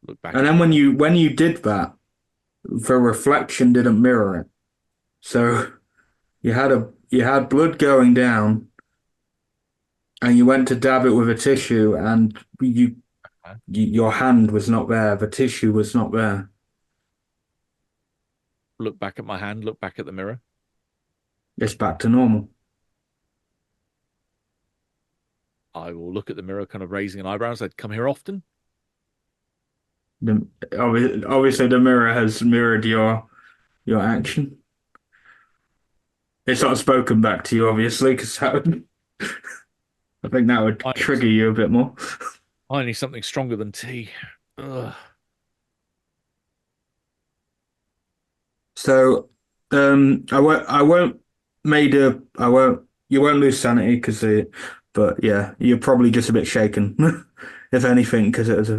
Look back. And then when you did that, the reflection didn't mirror it. So you had blood going down, and you went to dab it with a tissue, and your hand was not there. The tissue was not there. Look back at my hand. Look back at the mirror. It's back to normal. I will look at the mirror, kind of raising an eyebrow, and say, "Come here often." Obviously, the mirror has mirrored your action. It's not spoken back to you, obviously, because I think that would I trigger you a bit more. I need something stronger than tea. Ugh. So, I won't, you won't lose sanity but yeah, you're probably just a bit shaken, if anything, because it was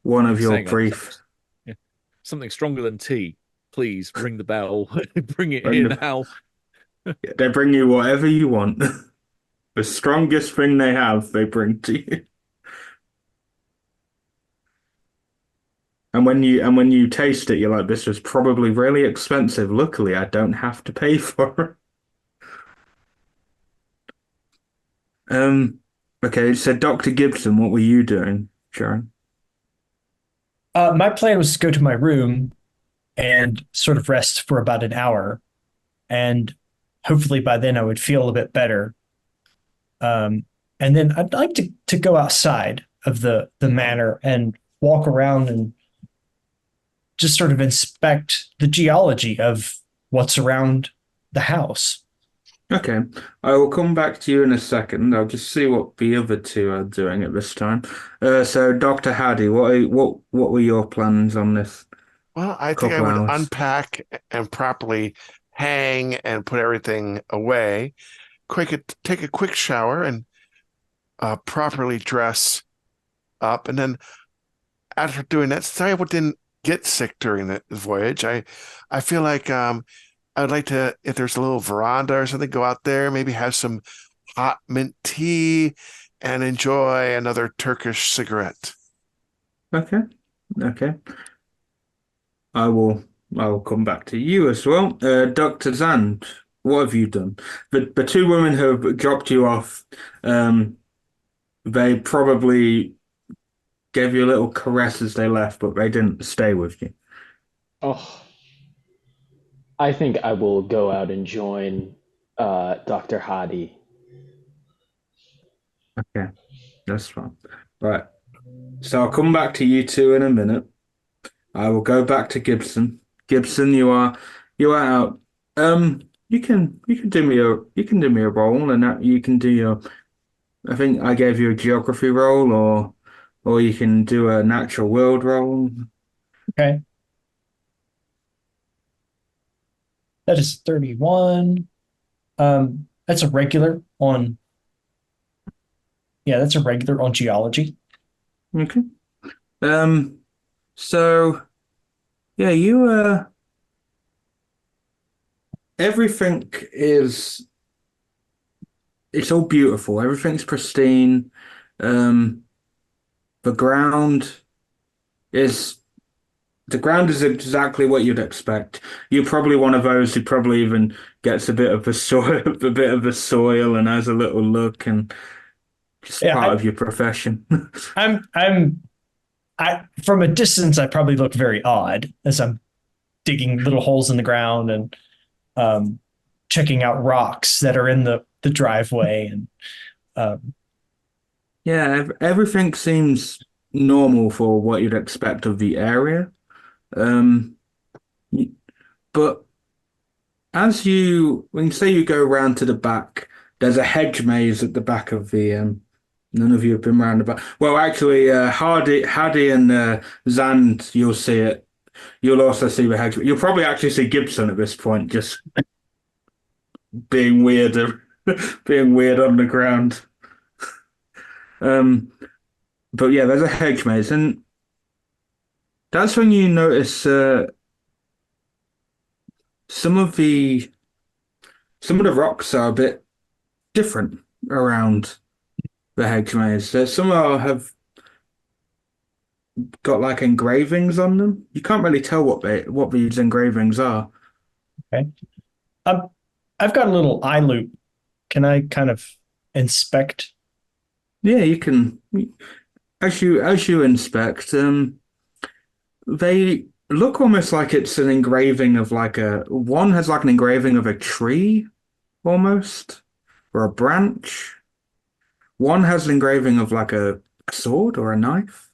one of your Saying brief. yeah, something stronger than tea. Please ring the bell. Bring it Bring here the, now. they bring you whatever you want. The strongest thing they have, they bring to you. And when you taste it, you're like, this was probably really expensive. Luckily, I don't have to pay for it. Um, okay, so Dr. Gibson, what were you doing, Sharon? My plan was to go to my room and sort of rest for about an hour, and hopefully by then I would feel a bit better. And then I'd like to go outside of the manor and walk around and just sort of inspect the geology of what's around the house. Okay, I will come back to you in a second. I'll just see what the other two are doing at this time. So, Dr. Haddy, what were your plans on this Well, I think I couple would hours? unpack and properly hang and put everything away. Take a quick shower and properly dress up. And then after doing that, sorry I didn't get sick during the voyage. I feel like I would like to, if there's a little veranda or something, go out there, maybe have some hot mint tea and enjoy another Turkish cigarette. Okay, okay. I will I will come back to you as well. Dr. Zand, what have you done? The two women who have dropped you off, um, they probably gave you a little caress as they left, but they didn't stay with you. Oh, I think I will go out and join Dr. Hadi. Okay, that's fine. Right. So I'll come back to you two in a minute. I will go back to Gibson. Gibson, you are out. You can do me a roll, and that you can do your. I think I gave you a geography roll, or you can do a natural world roll. Okay. That is 31. That's a regular on, yeah, that's a regular on geology. Okay. Um. So yeah, you everything is it's all beautiful. Everything's pristine. Um. The ground is The ground is exactly what you'd expect. You're probably one of those who probably even gets a bit of the soil, a bit of the soil, and has a little look, and just Yeah, part of your profession. I from a distance I probably look very odd as I'm digging little holes in the ground and um, checking out rocks that are in the driveway and um, Yeah, everything seems normal for what you'd expect of the area. Um, y- but when you say you go around to the back, there's a hedge maze at the back of the. None of you have been round the back. Well, actually, Hardy, and Zand, you'll see it. You'll also see the hedge. You'll probably actually see Gibson at this point, just being weird, being weird on the ground. Um, but yeah, there's a hedge maze, and that's when you notice some of the some of the rocks are a bit different around the hedge maze. Some have got like engravings on them. You can't really tell what these engravings are. okay. Um, I've got a little eye loop. Can I kind of inspect? Yeah, you can as you inspect, they look almost like it's an engraving of like a one has like an engraving of a tree almost or a branch. One has an engraving of like a sword or a knife.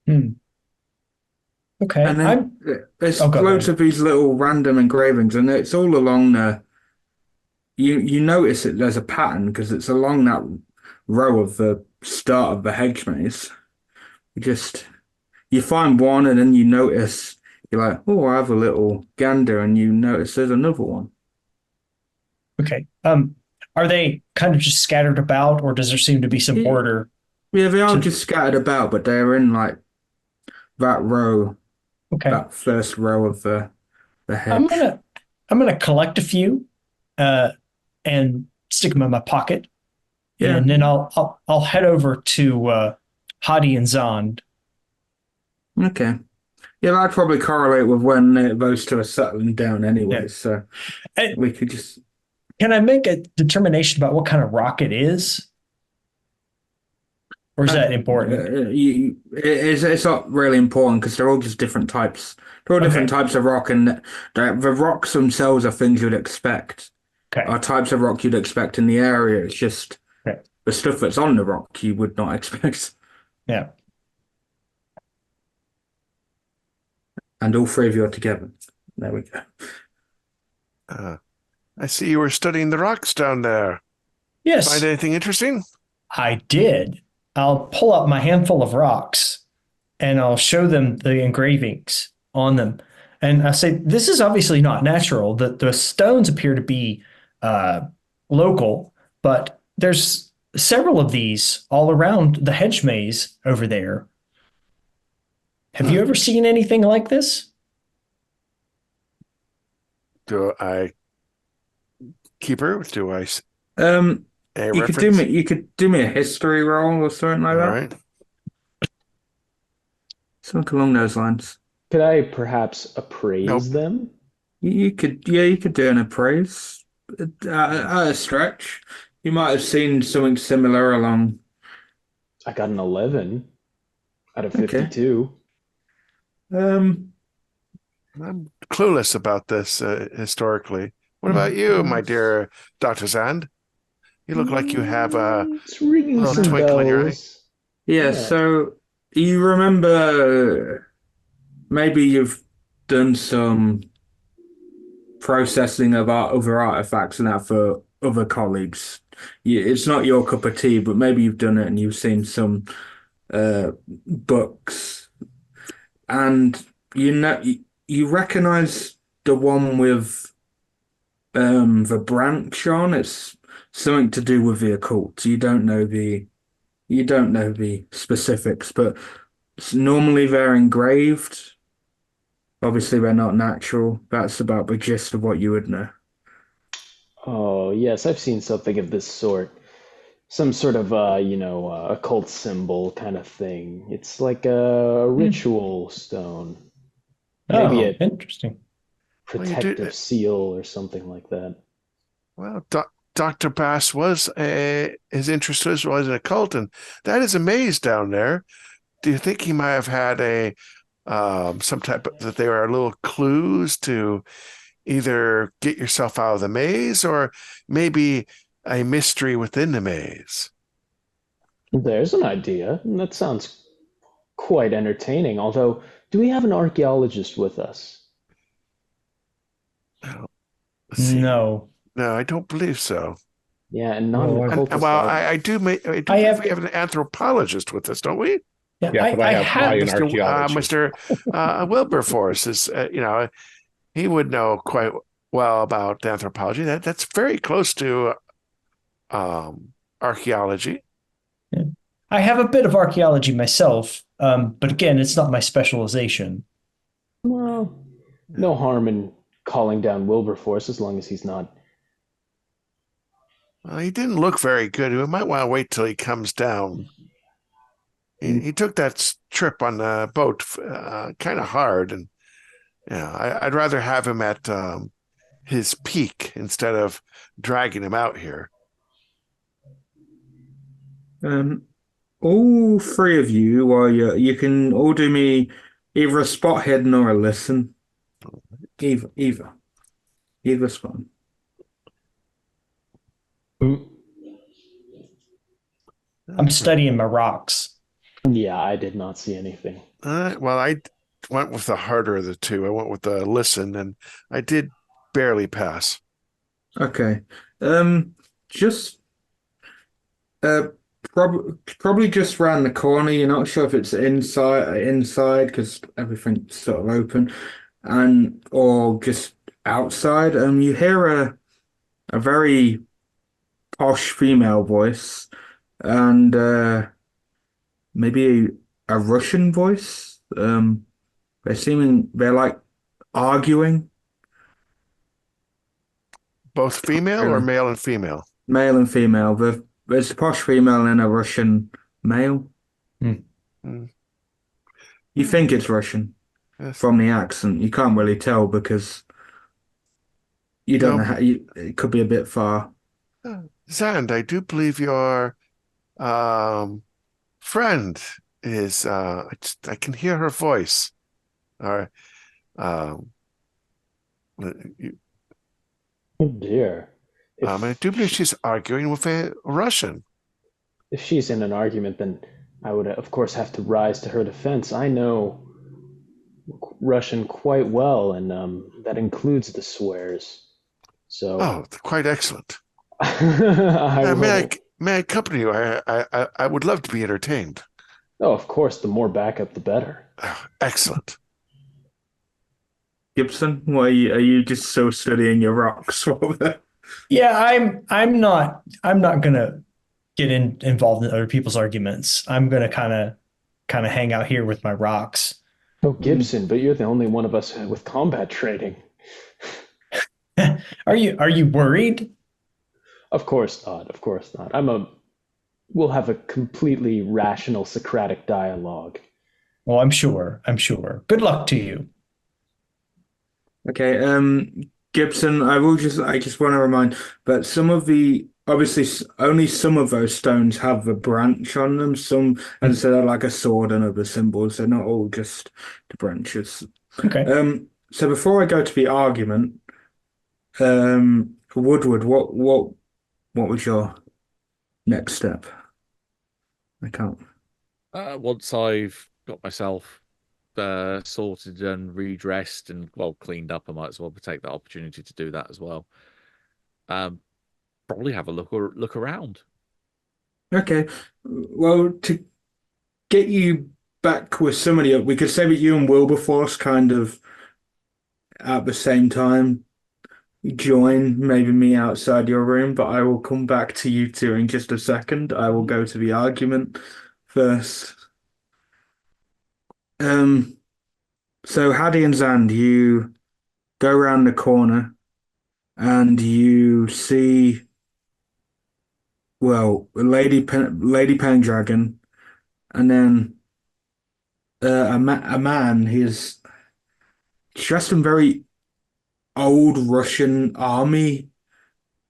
Hmm. Okay. And then Oh, there's go loads ahead. of these little random engravings, and it's all along you notice that there's a pattern because it's along that row of the start of the hedge maze. You find one and then you notice you're like, oh, I have a little gander, and you notice there's another one. Okay. Are they kind of just scattered about, or does there seem to be some Yeah, order yeah, they aren't to? just scattered about, but they're in like that row, Okay. that first row of the I'm hedge. gonna I'm gonna collect a few, uh, and stick them in my pocket, Yeah, and then I'll head over to Hadi and Zond. okay. Yeah, that'd probably correlate with when those two are settling down Yeah. anyway. So And we could just. can I make a determination about what kind of rock it is, or is that important? It's not really important because they're all just different types. They're all different Okay. types of rock, and the rocks themselves are things you'd expect, Okay. are types of rock you'd expect in the area. It's just Okay. the stuff that's on the rock you would not expect. Yeah. And all three of you are together. There we go. I see you were studying the rocks down there. Yes, Find anything interesting? I did. I'll pull out my handful of rocks and I'll show them the engravings on them. And I say, this is obviously not natural. The stones appear to be uh, local, but there's several of these all around the hedge maze over there. Have you ever seen anything like this? Do I keeper? Do I Um, a you could do reference? me. You could do me a history roll or something like All that. right. Something along those lines. Could I perhaps appraise Nope. them? You could, yeah, you could do an appraise at a stretch. You might have seen something similar along. I got an 11 out of Okay. 52. Um, I'm clueless about this historically. What about you, my dear Dr. Zand? You look like you have a It's ringing little some twinkle in your eye. bells. yeah. Yeah. So you remember maybe you've done some processing of other artifacts and that for other colleagues. It's not your cup of tea, but maybe you've done it and you've seen some books, and you recognize the one with the branch on. It's something to do with the occult. You don't know the specifics, but normally they're engraved. Obviously, they're not natural. That's about the gist of what you would know. Oh, yes, I've seen something of this sort. Some sort of, occult symbol kind of thing. It's like a ritual stone. Maybe Oh, a interesting. Well, you do. protective seal or something like that. Well, Dr. Bass his interest was in occult, and that is a maze down there. Do you think he might have had some type of, that they were little clues to either get yourself out of the maze or maybe a mystery within the maze? There's an idea. That sounds quite entertaining. Although, do we have an archaeologist with us? Let's see. No. No, I don't believe so. Yeah, and not an Well, occultist. Well, I do I believe have we have an anthropologist with us, don't we? yeah, Yeah, but I have high in archaeology. Mr. Wilberforce is, he would know quite well about anthropology. That's very close to archaeology. I have a bit of archaeology myself, but again, it's not my specialization. Well, no harm in calling down Wilberforce as long as he's not. Well, he didn't look very good. We might want to wait till he comes down. He took that trip on the boat kind of hard, and I'd rather have him at his peak instead of dragging him out here. All three of you, while you can all do me either a spot hidden or a listen. Either's fine. I'm studying my rocks. Yeah, I did not see anything. Well, I went with the harder of the two. I went with the listen, and I did barely pass. Okay. Just uh, probably just round the corner. You're not sure if it's inside because everything's sort of open, and or just outside. You hear a very posh female voice, and maybe a Russian voice. They're like arguing, Both female or really. male and female? Male and female. There's a posh female and a Russian male. Mm, You think it's Russian yes. from the accent. You can't really tell because you don't No. know it could be a bit far. Zand, I do believe your friend is I can hear her voice. Or you- Oh dear. I do believe she's arguing with a Russian. If she's in an argument, then I would, of course, have to rise to her defense. I know Russian quite well, and that includes the swears. So Oh, quite excellent. I will. May I accompany you? I would love to be entertained. Oh, of course, the more backup, the better. Oh, excellent. Gibson, why are you just so studying your rocks? Yeah, I'm not gonna get involved in other people's arguments. I'm gonna kind of hang out here with my rocks. Oh, Gibson, but you're the only one of us with combat training. Are you worried? Of course not. Of course not. We'll have a completely rational Socratic dialogue. Well, I'm sure. I'm sure. Good luck to you. Okay, Gibson, I just want to remind that obviously only some of those stones have a branch on them. Some, as I said, are like a sword and other symbols. They're not all just the branches. Okay. So before I go to the argument, Woodward, what was your next step? I can't. Once I've got myself sorted and redressed and well cleaned up, I might as well take that opportunity to do that as well. Probably have a look around. Okay. Well, to get you back with somebody, we could say that you and Wilberforce kind of at the same time join maybe me outside your room, but I will come back to you two in just a second. I will go to the argument first. So Hattie and Zand, you go around the corner and you see, well, Lady Pendragon, and then a man. He's dressed in very old Russian army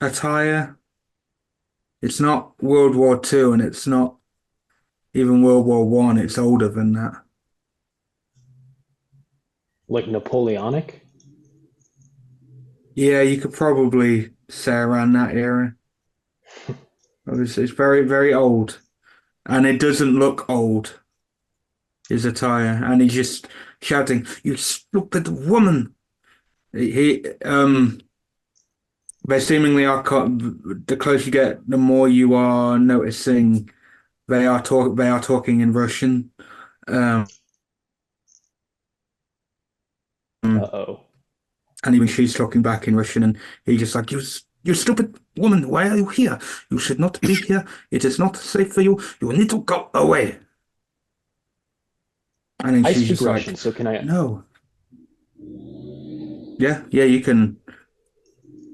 attire. It's not World War II, and it's not even World War One. It's older than that. Like Napoleonic? Yeah, you could probably say around that era. It's very, very old, and it doesn't look old. His attire, and he's just shouting, "You stupid woman!" They seemingly are. The closer you get, the more you are noticing They are talking in Russian. Um, Uh-oh. and even she's talking back in Russian, and he's just like, you stupid woman, why are you here? You should not be here. It is not safe for you. You need to go away." And then I she's speak just Russian, like, so can I? "No, yeah, you can,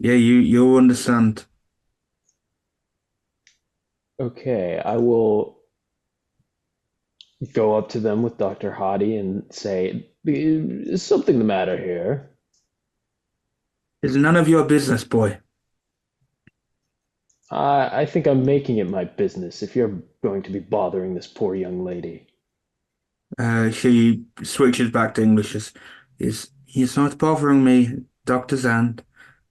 yeah, you'll understand." Okay, I will go up to them with Dr. Hadi and say, "Is something the matter here?" It's none of your business, boy. I think I'm making it my business if you're going to be bothering this poor young lady. She switches back to English. He's not bothering me, Dr. Zand.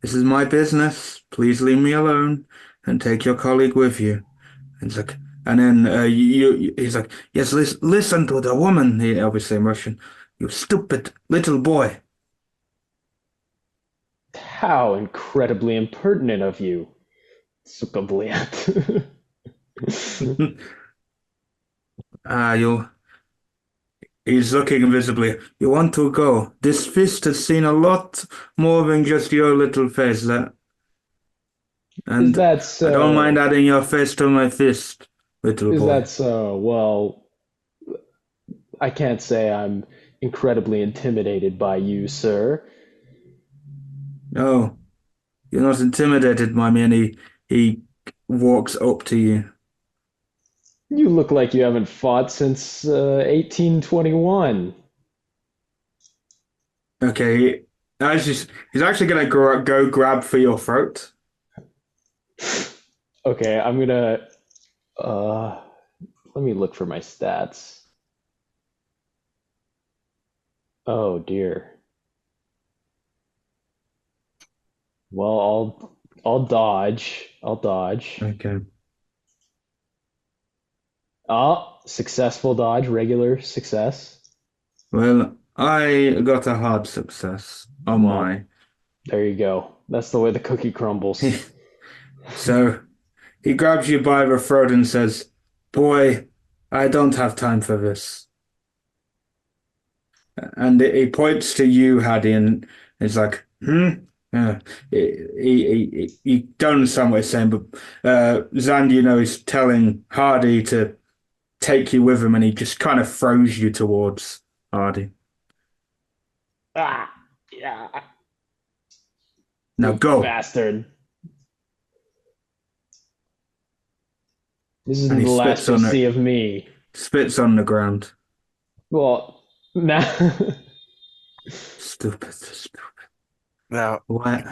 This is my business. Please leave me alone and take your colleague with you. And it's like, and then he's like, yes, listen to the woman. He obviously in Russian. You stupid little boy. How incredibly impertinent of you. Suka bliat. You. He's looking invisibly. You want to go? This fist has seen a lot more than just your little face. Is And that I don't mind so? adding your face to my fist, little Is boy. that so? Well, I can't say I'm incredibly intimidated by you, sir. Oh, you're not intimidated by me, and he walks up to you. You look like you haven't fought since 1821. Okay, he's actually gonna go grab for your throat. Okay, I'm gonna uh let me look for my stats. Oh dear. Well, I'll dodge. I'll dodge. Okay. Oh, successful dodge, regular success. Well, I got a hard success on Well, my. there you go. That's the way the cookie crumbles. So he grabs you by the throat and says, "Boy, I don't have time for this." And he points to you, Haddy, and it's like, hmm? Yeah. He don't understand what he's saying, but Zand, is telling Hardy to take you with him, and he just kind of throws you towards Hardy. Ah, yeah, Now you go. bastard. This is And the he last you'll see of me. spits on the ground. Well, now. Stupid. Now, What?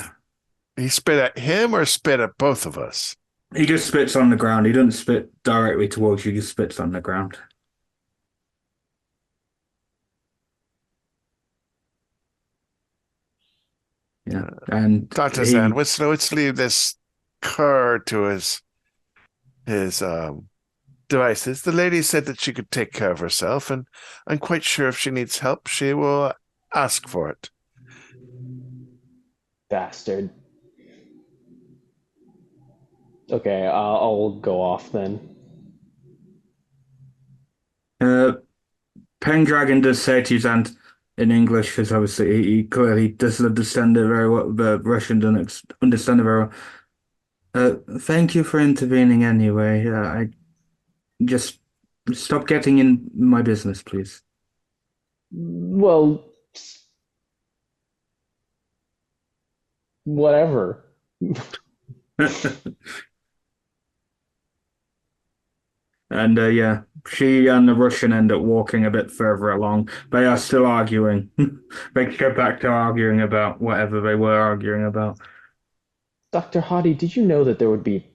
he spit at him or spit at both of us? He just spits on the ground. He doesn't spit directly towards you, he just spits on the ground. Yeah. And Dr. Zan, let's leave this cur to his devices. The lady said that she could take care of herself, and I'm quite sure if she needs help, she will ask for it. Bastard. Okay, I'll go off then. Pendragon does say to you, and in English, because obviously he clearly doesn't understand it very well, the Russian doesn't understand it very well. Thank you for intervening anyway. I just stop getting in my business, please. Well, whatever. And yeah, she and the Russian end up walking a bit further along. They are still arguing. They go back to arguing about whatever they were arguing about. Dr. Hadi, did you know that there would be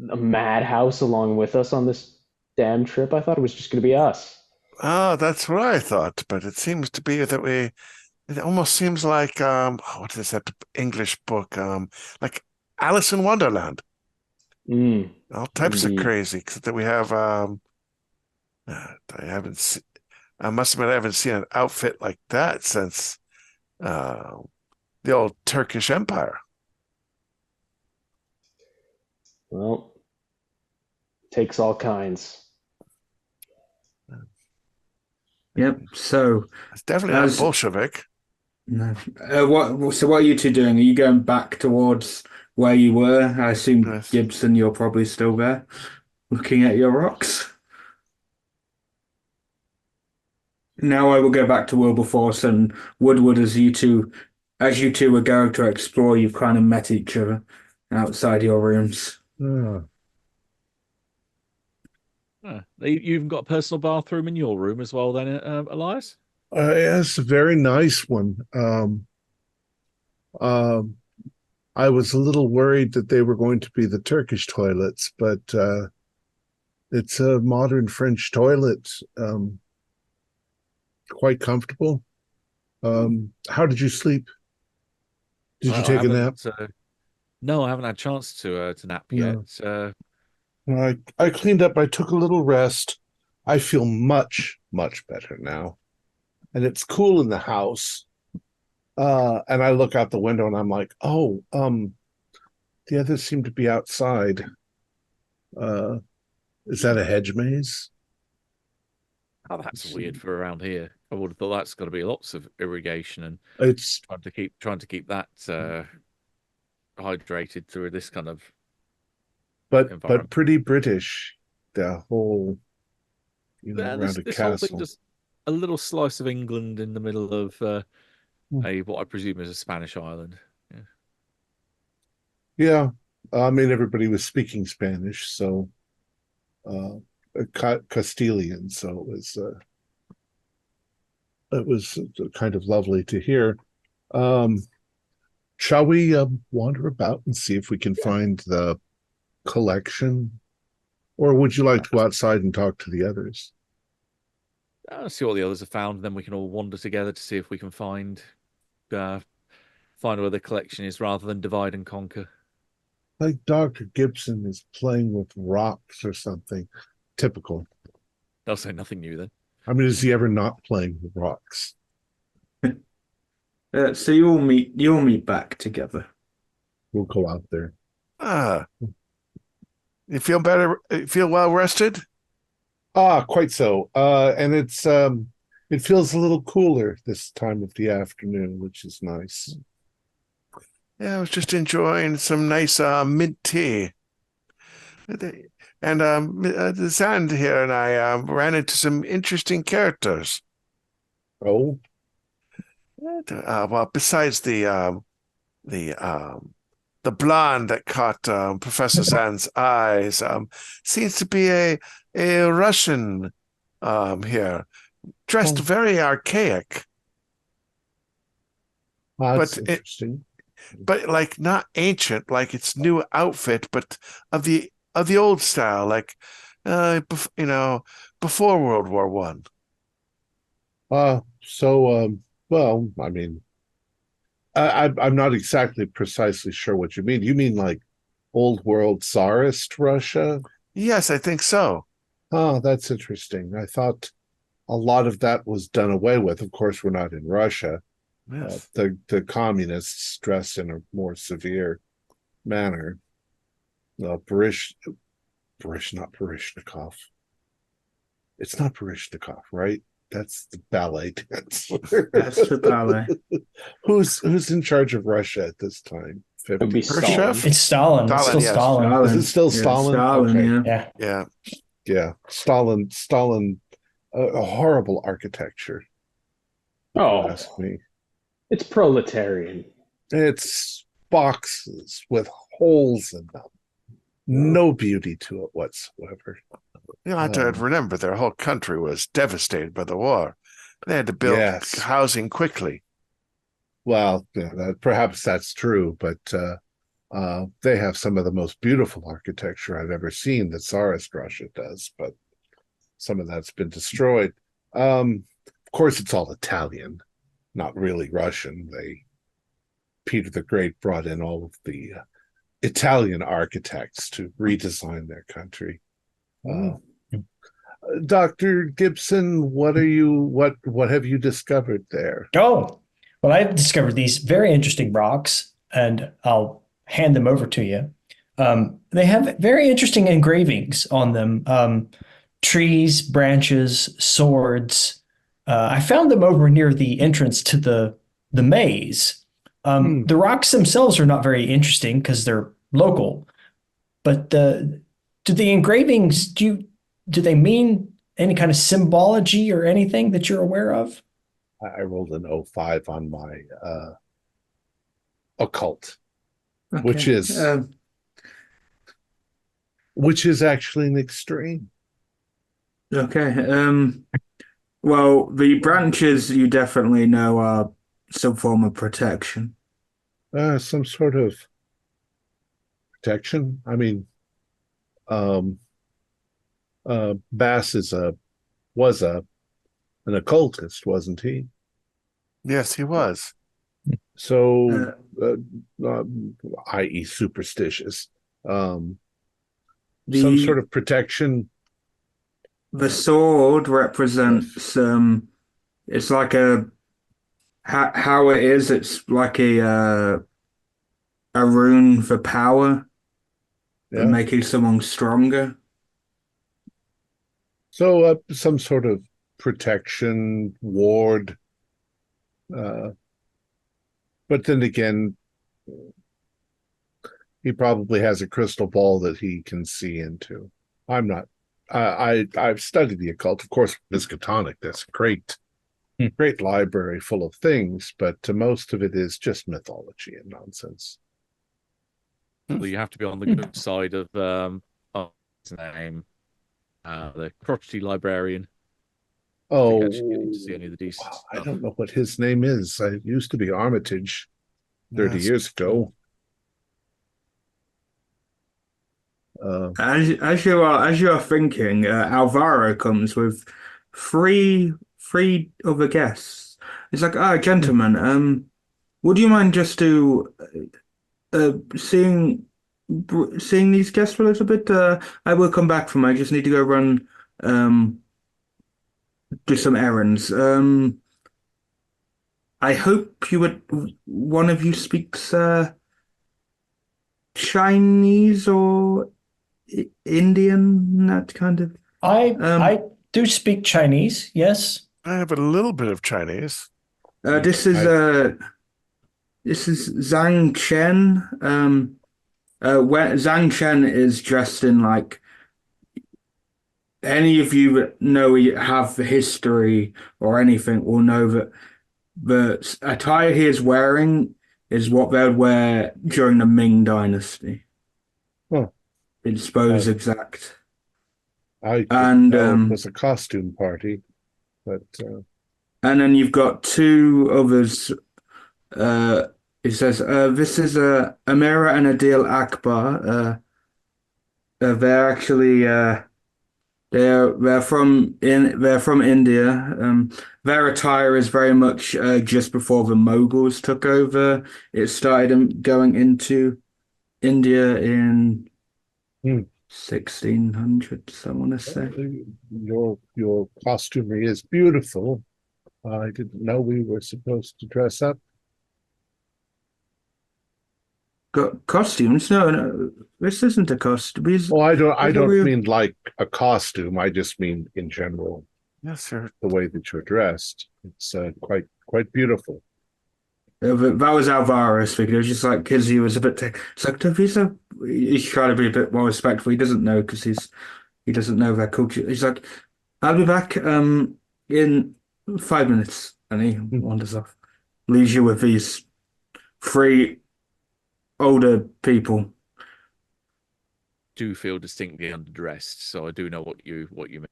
a madhouse along with us on this damn trip? I thought it was just going to be us. Ah, that's what I thought, but it seems to be that it almost seems like what is that English book? Like Alice in Wonderland. Mm, All types of indeed. crazy that we have. I must admit, I haven't seen an outfit like that since uh, the old Turkish Empire. Well, takes all kinds. Yep. So, It's definitely not as Bolshevik. no, what are you two doing? Are you going back towards where you were? I assume Yes. Gibson, you're probably still there, looking at your rocks. Now I will go back to Wilberforce and Woodward as you two were going to explore, you've kind of met each other outside your rooms. Ah, You even got a personal bathroom in your room as well, then, Elias? it's a very nice one. Um, I was a little worried that they were going to be the Turkish toilets, but it's a modern French toilet, quite comfortable. How did you sleep? Did you take a nap? No, I haven't had a chance to nap No. yet. I cleaned up. I took a little rest. I feel much, much better now. And it's cool in the house. And I look out the window and I'm like, oh, The others seem to be outside. Is that a hedge maze? Oh, that's weird for around here. I would have thought that's got to be lots of irrigation and It's trying to keep that hydrated through this kind of but environment. pretty British. The whole, around a This whole thing castle. just a little slice of England in the middle of what I presume is a Spanish island. Yeah, I mean everybody was speaking Spanish, so Castilian. So it was kind of lovely to hear. Shall we wander about and see if we can find the collection, or would you like to go outside and talk to the others? See what the others have found, and then we can all wander together to see if we can find where the collection is, rather than divide and conquer. Like Dr. Gibson is playing with rocks or something. Typical. They'll say nothing new then. I mean, is he ever not playing with rocks? So you all meet back together. We'll go out there. You feel better? You feel well rested? Quite so. And it feels a little cooler this time of the afternoon, which is nice. Yeah, I was just enjoying some nice mint tea. And the Zand here and I ran into some interesting characters. Oh, Well, besides the blonde that caught Professor Zand's eyes, seems to be a Russian here, dressed very archaic. that's But interesting. but like not ancient, like its new outfit, but of the old style, like before World War One. Well, I mean, I'm not exactly precisely sure what you mean. You mean like old world Tsarist Russia? Yes, I think so. Oh, that's interesting. I thought a lot of that was done away with. Of course, we're not in Russia. Yes. The communists dress in a more severe manner. Not Barishnikov. It's not Barishnikov, right? That's the ballet dancer. That's the ballet. Who's in charge of Russia at this time? It would be Khrushchev? Stalin. It's Stalin. It's Stalin, still yes. Stalin. Stalin. Is it still Yeah, Stalin? Stalin, Okay. yeah. Yeah. Yeah. Stalin, a horrible architecture. if you Oh, ask me. it's proletarian. It's boxes with holes in them. No beauty to it whatsoever. You have to remember their whole country was devastated by the war. They had to build Yes. housing quickly. Well, perhaps that's true, but they have some of the most beautiful architecture I've ever seen that Tsarist Russia does, but some of that's been destroyed. Of course, it's all Italian, not really Russian. Peter the Great brought in all of the Italian architects to redesign their country. Dr. Gibson, what have you discovered there? Oh, well, I've discovered these very interesting rocks, and I'll hand them over to you. They have very interesting engravings on them. Trees, branches, swords. I found them over near the entrance to the maze. The rocks themselves are not very interesting because they're local, but do the engravings do they mean any kind of symbology or anything that you're aware of? I rolled an 05 on my occult, Okay. which is actually an extreme. Okay. Well, the branches you definitely know are some form of protection. Some sort of protection. I mean, Bass was an occultist, wasn't he? Yes, he was. So, i.e., superstitious. Some sort of protection. The sword represents it's like how it is. It's like a a rune for power, for Yeah. making someone stronger. So some sort of protection ward. But then again, he probably has a crystal ball that he can see into. I'm not. I've studied the occult, of course, Miskatonic. That's great, great library full of things, but most of it is just mythology and nonsense. Well, you have to be on the good side of his name, the crotchety librarian. Oh, To actually get in to see any of the decent I stuff. don't know what his name is. I used to be Armitage 30 years ago. As you are thinking, Alvaro comes with three other guests. It's like, gentlemen, would you mind just to seeing these guests for a little bit? I will come back from. I just need to go run do some errands. I hope one of you speaks Chinese or Indian, that kind of. I do speak Chinese, yes. I have a little bit of Chinese. This is Zhang Chen. Where Zhang Chen is dressed in like any of you have history or anything will know that the attire he is wearing is what they would wear during the Ming Dynasty. Huh. It's Bo's exact. I didn't know it was a costume party, but and then you've got two others. It says this is Amira and Adil Akbar. They're actually they're from India. Their attire is very much just before the Mughals took over. It started going into India in 1600s, I want to say. Your costumery is beautiful. I didn't know we were supposed to dress up. Costumes? No, this isn't a costume. Oh, I don't mean like a costume. I just mean in general. Yes, sir. The way that you're dressed, it's quite beautiful. That was Alvaro speaking. It was just like because he was a bit. It's like he's trying to be a bit more respectful. He doesn't know because he doesn't know their culture. He's like, I'll be back in 5 minutes, and he wanders off. Leaves you with these three older people. Do feel distinctly underdressed, so I do know what you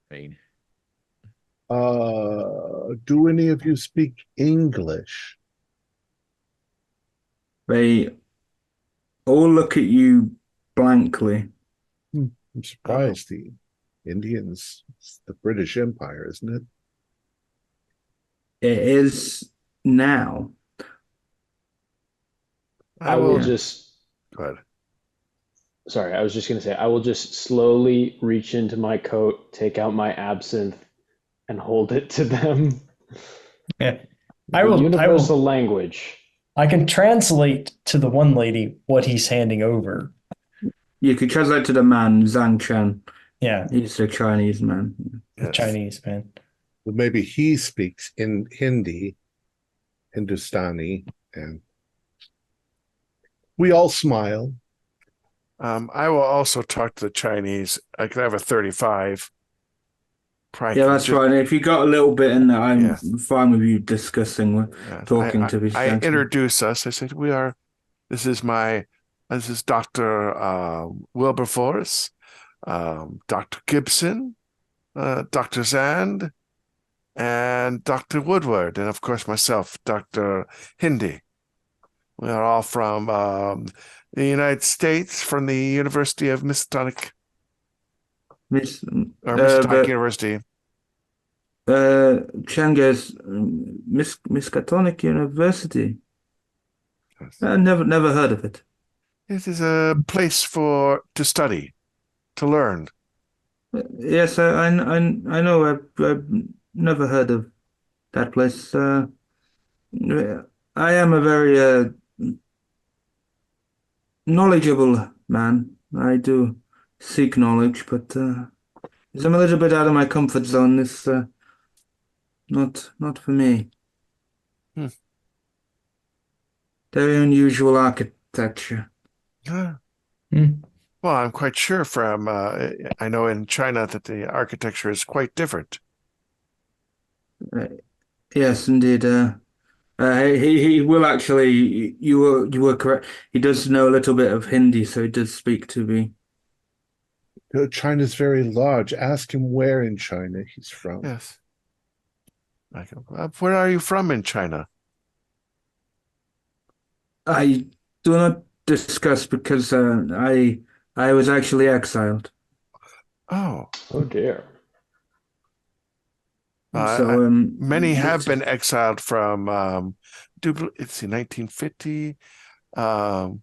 mean. Do any of you speak English? They all look at you blankly. I'm surprised. The Indians, it's the British Empire, isn't it? It is now. I will just. Go ahead. Sorry, I was just going to say, I will just slowly reach into my coat, take out my absinthe, and hold it to them. Yeah. Universal language. I can translate to the one lady what he's handing over. You could translate to the man, Zhang Chen. Yeah. He's the Chinese man. The Chinese man. Well, maybe he speaks in Hindi, Hindustani, and we all smile. I will also talk to the Chinese. I could have a 35. Yeah, that's right. If you got a little bit in there, I'm fine with you discussing, talking to these gentlemen. I introduce us. I said, this is Dr. Wilberforce, Dr. Gibson, Dr. Zand, and Dr. Woodward, and of course myself, Dr. Hindi. We are all from the United States, from the University of Miskatonic. Miskatonic University. Changa's Miskatonic University. Yes. I never heard of it. It is a place to study, to learn. Yes, I know. I've never heard of that place. I am a very knowledgeable man. I do seek knowledge, but as I'm a little bit out of my comfort zone, this not for me. Hmm. Very unusual architecture. Yeah. Hmm. Well, I'm quite sure from I know in China that the architecture is quite different. Uh, yes, indeed. He will actually. You were correct. He does know a little bit of Hindi, so he does speak to me. China's very large. Ask him where in China he's from. Yes. Where are you from in China? I do not discuss because I was actually exiled. Oh, Oh dear. So many have been exiled from let's see, 1950. Wouldn't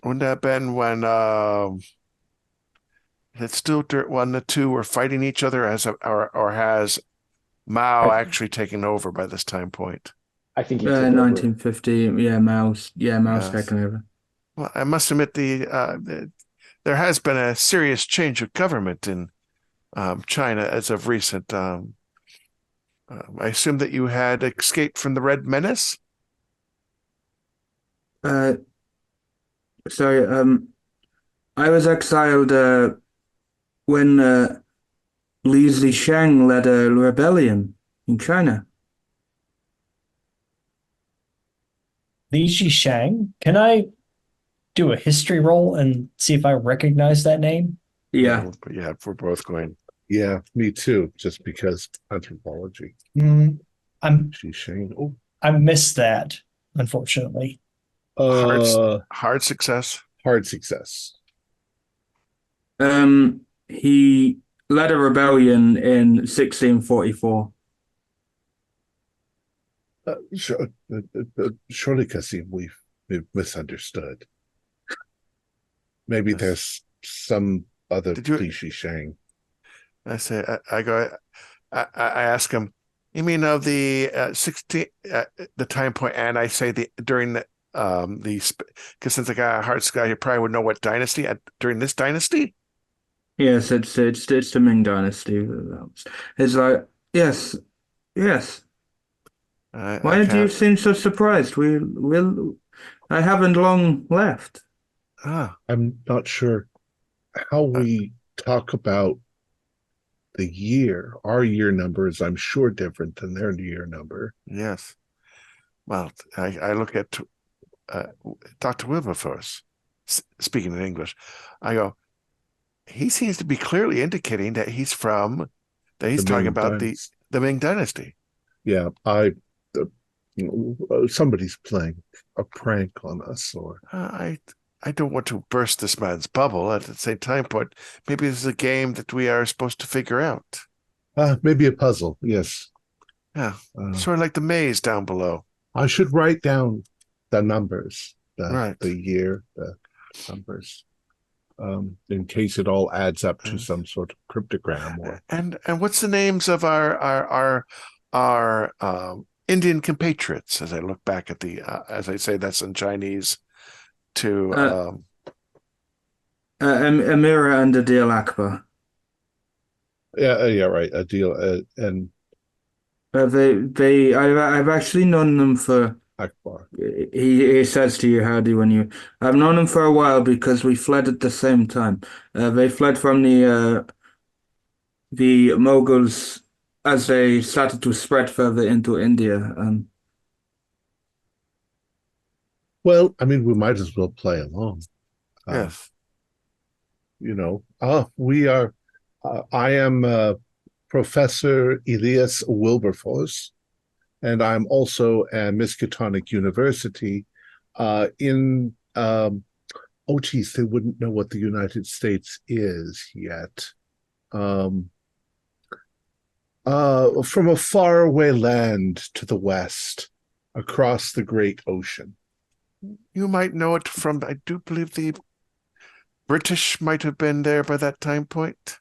that have been when it's still when the two were fighting each other or has Mao actually taken over by this time point? I think he took over. 1950. Mao's Yes. taken over. Well, I must admit there has been a serious change of government in China as of recent. I assume that you had escaped from the Red Menace. Sorry. I was exiled when Li Zisheng led a rebellion in China. Li Shang. Can I do a history roll and see if I recognize that name? Yeah. Yeah, we're both going. Yeah, me too. Just because anthropology. I'm She's Shane. Oh, I missed that, unfortunately. Hard success. hard success. He led a rebellion in 1644. Surely, Kasim, we've misunderstood. Maybe Yes. there's some other Did you- Li Shang. I say, I ask him, you mean of the 16, the time point, and I say during because since I got a hard sky, you probably would know what dynasty during this dynasty. Yes, it's the Ming Dynasty. It's like yes. Why do you seem so surprised? I haven't long left. I'm not sure how we talk about the year. Our year number is, I'm sure, different than their year number. Yes. Well, I look at Dr. Wilberforce, speaking in English. I go, he seems to be clearly indicating that he's talking about the Ming Dynasty. Yeah, somebody's playing a prank on us, or I don't want to burst this man's bubble. At the same time, but maybe this is a game that we are supposed to figure out. Maybe a puzzle. Yes. Yeah, sort of like the maze down below. I should write down the numbers, Right. the year, the numbers, in case it all adds up to some sort of cryptogram. And what's the names of our Indian compatriots? As I look back at as I say, that's in Chinese. To Amira and Adil Akbar. Yeah, right. Adil and I've actually known them for Akbar. He says to you, "Howdy," when you. I've known them for a while because we fled at the same time. They fled from the Mughals as they started to spread further into India. Well, I mean, we might as well play along. Yes. We are. I am Professor Elias Wilberforce, and I'm also at Miskatonic University. They wouldn't know what the United States is yet. From a faraway land to the west, across the great ocean. You might know it from, I do believe the British might have been there by that time point.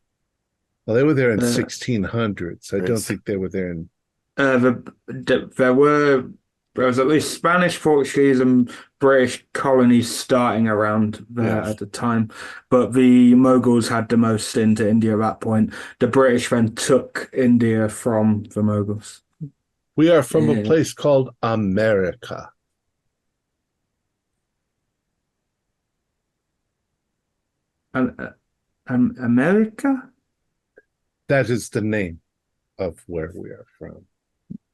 Well, they were there in 1600s. I don't think they were there in. There were there was at least Spanish, Portuguese, and British colonies starting around there Yes. at the time. But the Mughals had the most into India at that point. The British then took India from the Mughals. We are from a Yeah. place called America. America? That is the name of where we are from.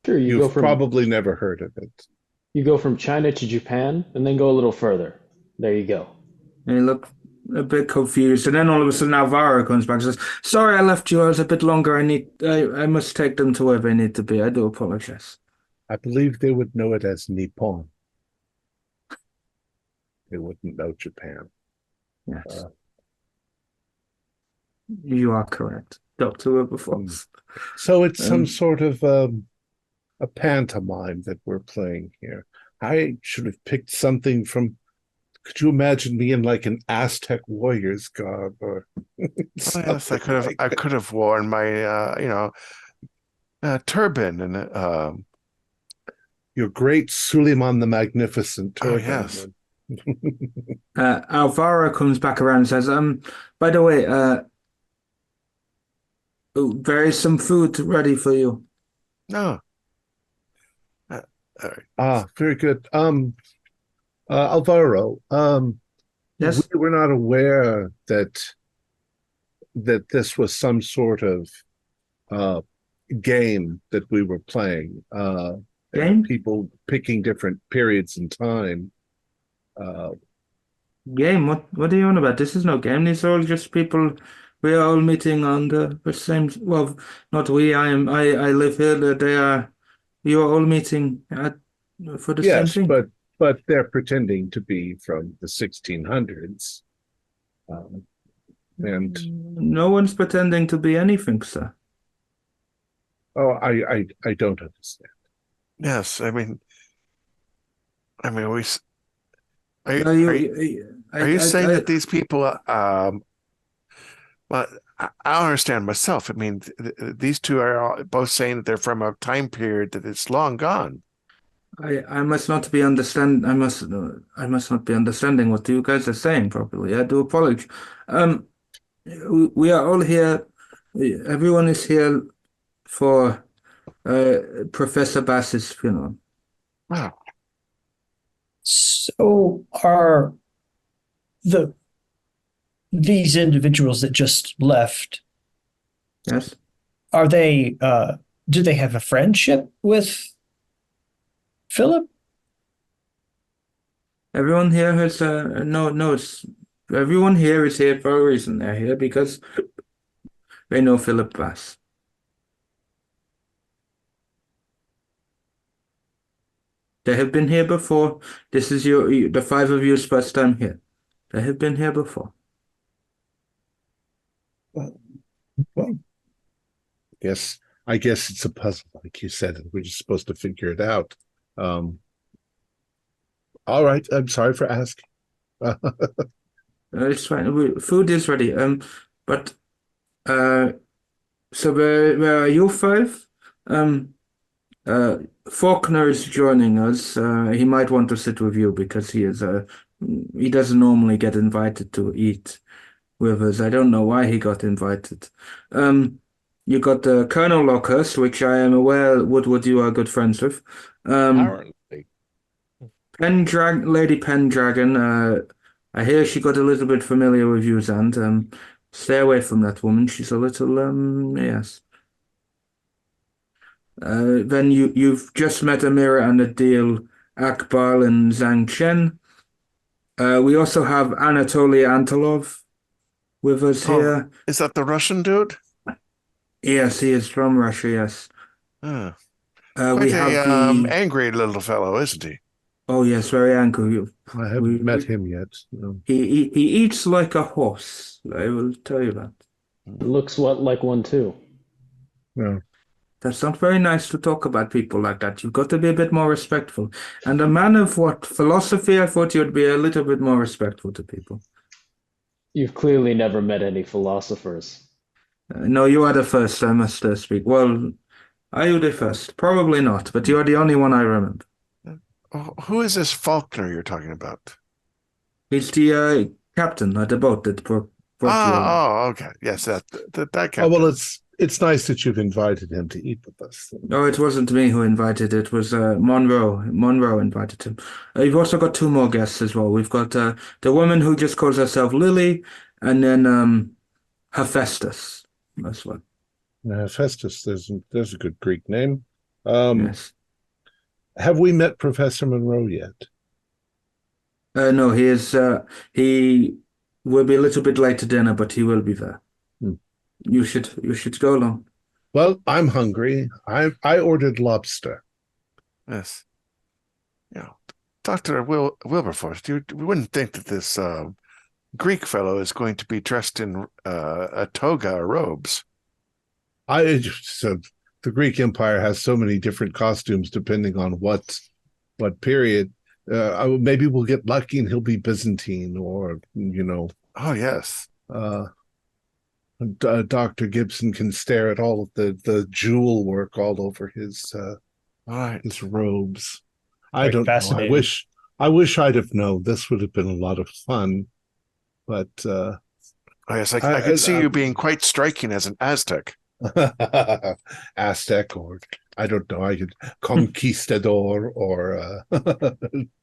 Sure, You've probably never heard of it. You go from China to Japan and then go a little further. There you go. They look a bit confused, and then all of a sudden Alvaro comes back and says, "Sorry, I left yours a bit longer. I must take them to where they need to be. I do apologize." I believe they would know it as Nippon. They wouldn't know Japan. Yes, you are correct, Dr. Wilberforce. So it's some sort of a pantomime that we're playing here. I should have picked something from. Could you imagine me in like an Aztec warrior's garb or? Yes, I could have worn my turban and your great Suleiman the Magnificent turban. yes. Alvaro comes back around and says, by the way, there is some food ready for you." No. All right. Very good. Alvaro, Yes. we were not aware that this was some sort of game that we were playing. Game? People picking different periods in time. Game? What are you on about? This is no game. These are all just people. We are all meeting on the same. Well, not we. I live here. They are. You are all meeting for the same Yes, thing. but they're pretending to be from the 1600s. And no one's pretending to be anything, sir. I don't understand. Yes, I mean, we. Are you saying that these people? Well, I don't understand myself. I mean, these two are both saying that they're from a time period that is long gone. I must not be understand. I must not be understanding what you guys are saying properly. I do apologize. We are all here. Everyone is here for Professor Bass's funeral. Wow. So are these individuals that just left, Yes. are they do they have a friendship with Philip? Everyone here has everyone here is here for a reason. They're here because they know Philip Bass. They have been here before. This is the five of you's first time here. They have been here before. Well, I guess it's a puzzle, like you said, and we're just supposed to figure it out. All right, I'm sorry for asking. It's fine. Food is ready. But so where are you five? Faulkner is joining us. He might want to sit with you because he doesn't normally get invited to eat with us. I don't know why he got invited. You got Colonel Lockhurst, which I am aware Woodward you are good friends with. Apparently. Lady Pendragon. I hear she got a little bit familiar with you, and stay away from that woman. She's a little yes. Then you've just met Amira and Adil, Akbal and Zhang Chen. We also have Anatoly Antilov with us here. Is that the Russian dude? Yes, he is from Russia, yes. Quite We have angry little fellow, isn't he? Oh yes, very angry. I haven't met him yet. No. He eats like a horse. I will tell you that. Looks like one too. No. That's not very nice to talk about people like that. You've got to be a bit more respectful. And a man of what philosophy, I thought you'd be a little bit more respectful to people. You've clearly never met any philosophers. No, you are the first, I must speak. Well, are you the first? Probably not, but you are the only one I remember. Who is this Faulkner you're talking about? He's the captain of the boat that brought you along. Oh, okay. Yes, that Oh captain. well, it's nice that you've invited him to eat with us. No, it wasn't me who invited it. It was Monroe. Monroe invited him. You've also got two more guests as well. We've got the woman who just calls herself Lily, and then Hephaestus as well. Festus, there's a good Greek name. Yes. Have we met Professor Monroe yet? No, he is. He will be a little bit late to dinner, but he will be there. Hmm. You should go along. Well, I'm hungry. I ordered lobster. Yes. Dr. Wilberforce, you wouldn't think that this Greek fellow is going to be dressed in a toga or robes. So the Greek Empire has so many different costumes depending on what period. Maybe we'll get lucky and he'll be Byzantine, or Oh, yes. Dr. Gibson can stare at all of the jewel work all over his All right. his robes. I Quite don't know. fascinating. I wish I'd have known. This would have been a lot of fun. But Oh, yes, I could see you being quite striking as an Aztec. Aztec, or I don't know, I could conquistador, or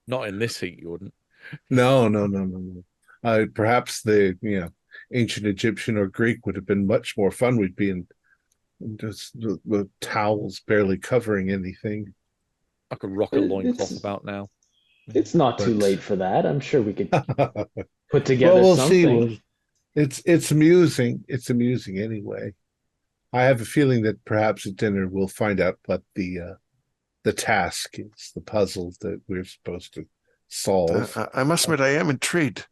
Not in this heat, you wouldn't. no. Perhaps the ancient Egyptian or Greek would have been much more fun. We'd be in just the towels barely covering anything. I could rock a loincloth about now. It's not too But- late for that. I'm sure we could Well, put together we'll something. see. It's amusing. It's amusing anyway. I have a feeling that perhaps at dinner we'll find out what the task is, the puzzle that we're supposed to solve. I must admit, I am intrigued.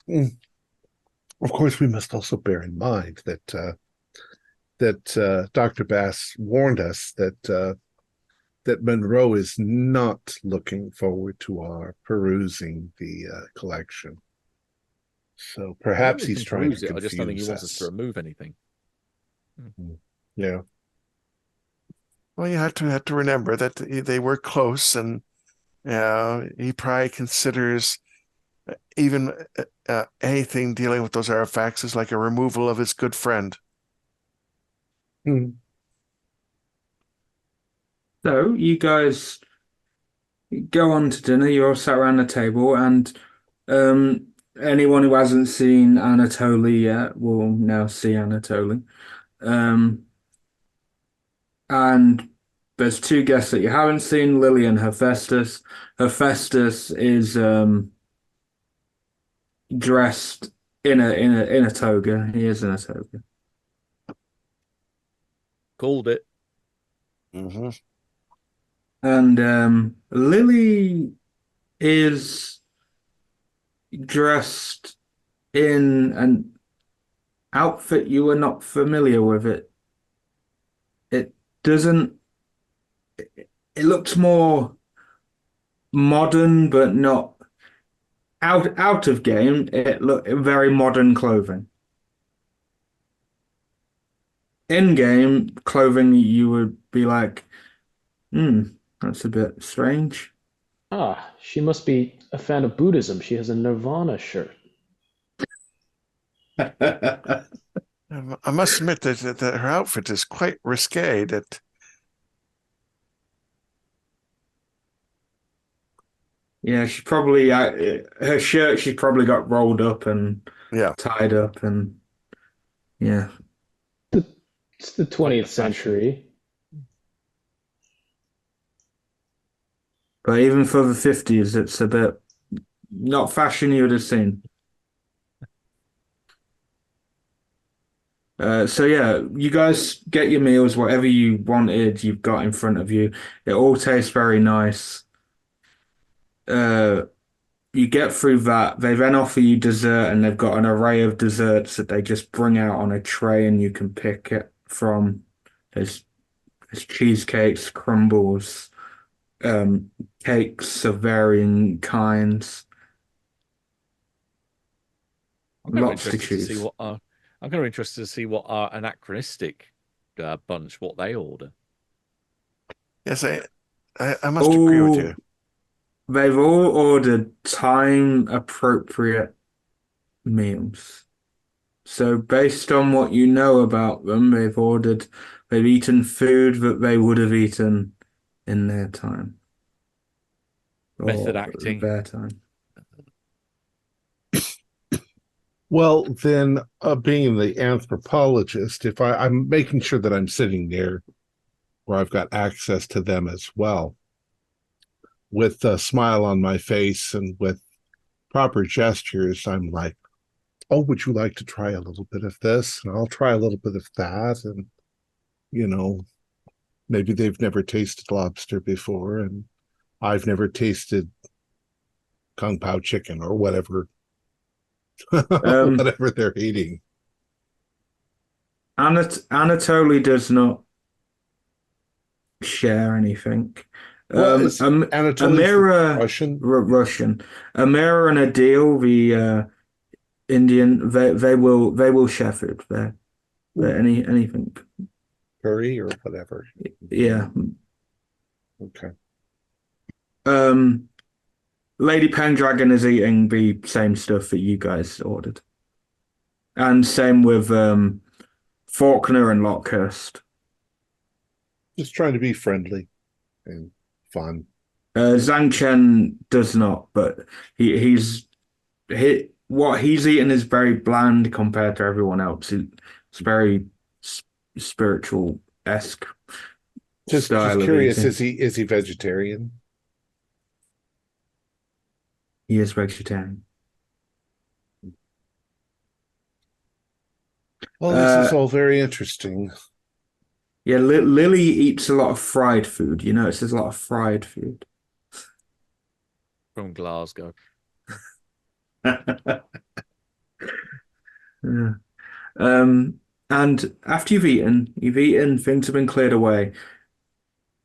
Of course, we must also bear in mind that Dr. Bass warned us that Monroe is not looking forward to our perusing the collection. So perhaps he's trying to confuse I just don't think he wants us us. to remove anything. Yeah. Well, you have to remember that they were close, and he probably considers even anything dealing with those artifacts is like a removal of his good friend. Hmm. So you guys go on to dinner. You're all sat around the table, and anyone who hasn't seen Anatoly yet will now see Anatoly. And there's two guests that you haven't seen, Lily and Hephaestus. Hephaestus is dressed in a toga. He is in a toga. Called it. Mm-hmm. And Lily is dressed in an outfit you are not familiar with. It doesn't. It looks more modern, but not out of game. It look very modern clothing. In game clothing, you would be like, that's a bit strange. Ah, she must be a fan of Buddhism. She has a Nirvana shirt. I must admit that her outfit is quite risque. Yeah, she probably her shirt. She probably got rolled up and tied up, and yeah. It's the 20th century. But even for the 50s, it's a bit not fashion you would have seen. So yeah, you guys get your meals, whatever you wanted, you've got in front of you. It all tastes very nice. You get through that. They then offer you dessert, and they've got an array of desserts that they just bring out on a tray, and you can pick it from. There's cheesecakes, crumbles, cakes of varying kinds. I'm kind of Lots to interested to choose. see what I'm kind of interested to see what our anachronistic bunch what they order. Yes, I must agree with you. They've all ordered time-appropriate meals. So based on what you know about them, they've eaten food that they would have eaten in their time. Method Or acting. their time. Well, then, being the anthropologist, if I'm making sure that I'm sitting there where I've got access to them as well, with a smile on my face and with proper gestures, I'm like, oh, would you like to try a little bit of this? And I'll try a little bit of that. And, you know, maybe they've never tasted lobster before, and I've never tasted Kung Pao chicken or whatever, whatever they're eating. Anatoly does not share anything. Well, is Anatoly's Russian? Russian. Amira and Adil, the Indian, they will share food there. Anything. Curry or whatever. Yeah. Okay. Lady Pendragon is eating the same stuff that you guys ordered. And same with Faulkner and Lockhurst. Just trying to be friendly and fun. Zhang Chen does not, but what he's eating is very bland compared to everyone else. It's very spiritual-esque Just style of curious, eating. is he vegetarian? He is vegetarian. Well, this is all very interesting. Yeah, Lily eats a lot of fried food. You notice there's a lot of fried food. From Glasgow. Yeah. And after you've eaten, things have been cleared away,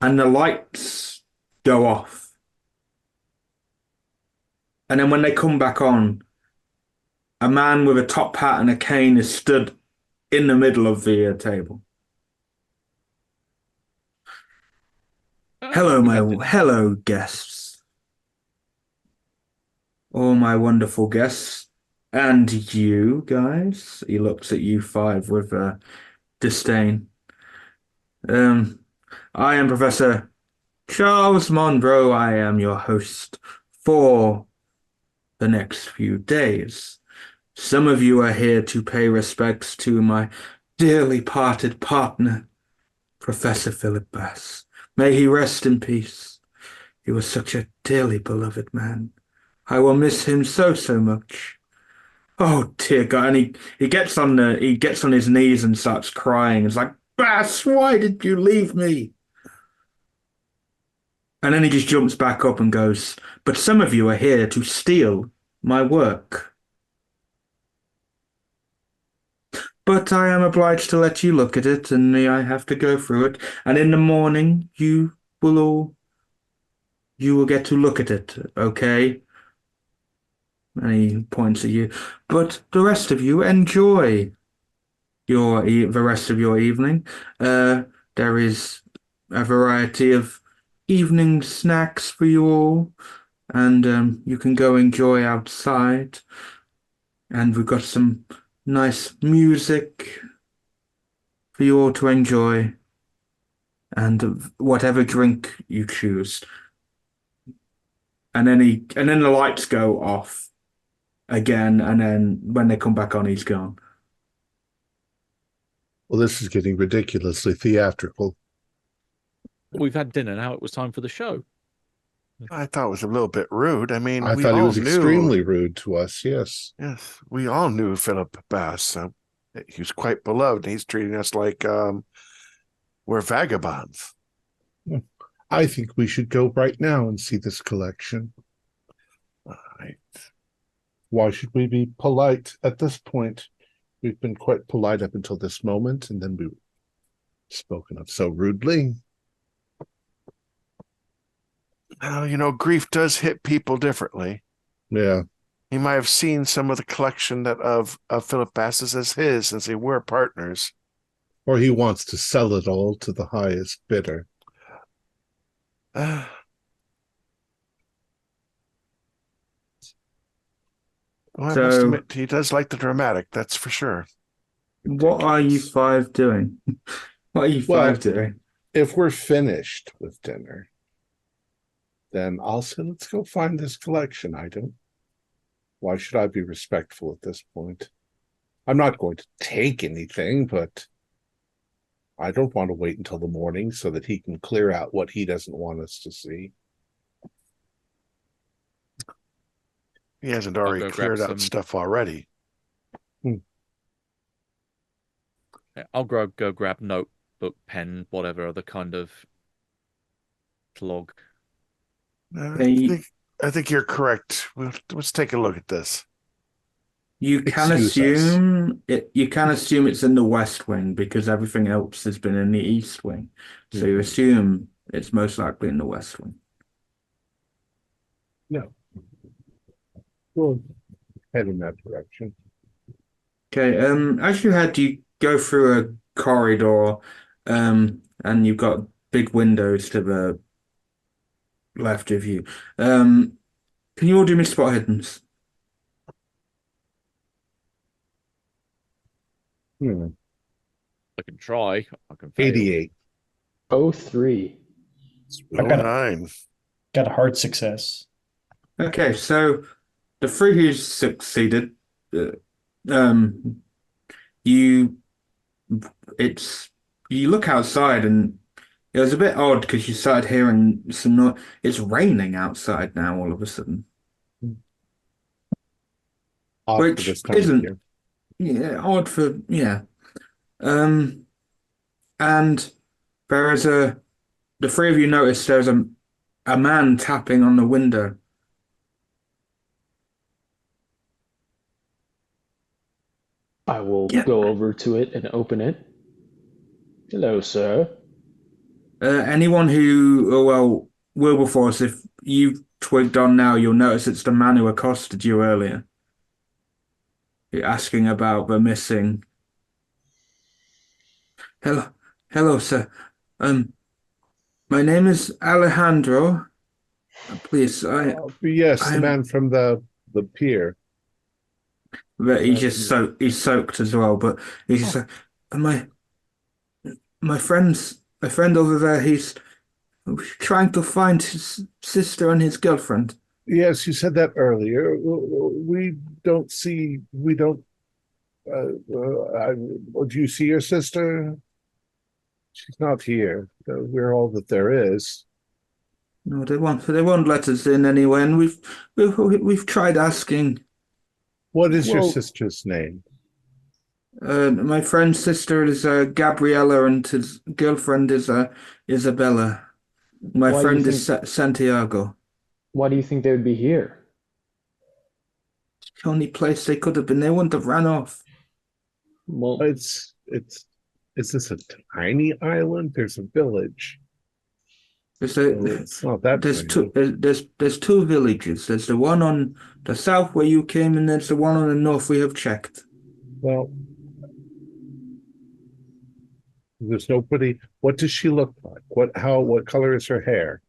and the lights go off. And then when they come back on, a man with a top hat and a cane is stood in the middle of the table. Hello, guests. All my wonderful guests. And you guys. He looks at you five with disdain. I am Professor Charles Monroe. I am your host for the next few days. Some of you are here to pay respects to my dearly parted partner, Professor Philip Bass. May he rest in peace. He was such a dearly beloved man. I will miss him so much. Oh dear God! And he gets on his knees and starts crying. It's like, Bass, why did you leave me? And then he just jumps back up and goes, but some of you are here to steal my work. But I am obliged to let you look at it, and I have to go through it. And in the morning, you will get to look at it, okay? And he points at you. But the rest of you, enjoy the rest of your evening. There is a variety of evening snacks for you all, and you can go enjoy outside. And we've got some nice music for you all to enjoy, and whatever drink you choose. And then the lights go off again, and then when they come back on, he's gone. Well, this is getting ridiculously theatrical. We've had dinner now. It was time for the show. I thought it was a little bit rude. I mean, I thought he was extremely rude to us. Yes. Yes, we all knew Philip Bass. He was quite beloved. He's treating us like we're vagabonds. I think we should go right now and see this collection. All right. Why should we be polite at this point? We've been quite polite up until this moment, and then we were spoken of so rudely. Well, grief does hit people differently. Yeah. He might have seen some of the collection of Philip Bass's as his, since they were partners. Or he wants to sell it all to the highest bidder. Well, I must So, admit, he does like the dramatic, that's for sure. what are you Ridiculous. five doing? What are you Well, five doing? if we're finished with dinner, then I'll say, let's go find this collection item. Why should I be respectful at this point? I'm not going to take anything, but I don't want to wait until the morning so that he can clear out what he doesn't want us to see. He hasn't I'll already go grab cleared out some. stuff already. I'll go grab notebook, pen, whatever other kind of log. Hey, I think you're correct. Let's take a look at this. you can Excuse us. assume it. You can assume it's in the West Wing because everything else has been in the East Wing. So you assume it's most likely in the West Wing. No. We'll head in that direction. Okay. As you head, you go through a corridor, and you've got big windows to the left of you. Can you all do me spot hiddens? I can try. I can fail. 88. 03. I got a, 09. got a hard success. Okay, so the three who succeeded, uh, um, you you look outside and it was a bit odd because you started hearing some noise. It's raining outside now all of a sudden, Odd for which this time of isn't year. odd for Um, and there is the three of you notice there's a man tapping on the window. I will Yeah. go over to it and open it. Hello, sir. Anyone who, Wilberforce, if you've twigged on now, you'll notice it's the man who accosted you earlier. You're asking about the missing. Hello, hello, sir. My name is Alejandro. Please, Yes, the I'm. man from the pier. But he's soaked as well. But he's just like, my friend over there. He's trying to find his sister and his girlfriend. Yes, you said that earlier. We don't, do you see your sister? She's not here. We're all that there is. No, they won't let us in anyway. And we've tried asking. What is your Well- sister's name? My friend's sister is Gabriella, and his girlfriend is Isabella. My Why do you friend is think- Santiago. Why do you think they would be here? It's the only place they could have been. They wouldn't have ran off. Well, Is this a tiny island? There's a village. There's It's not that there's tiny. there's two villages. There's the one on the south where you came, and there's the one on the north we have checked. Well, there's nobody. What does she look like? What color is her hair?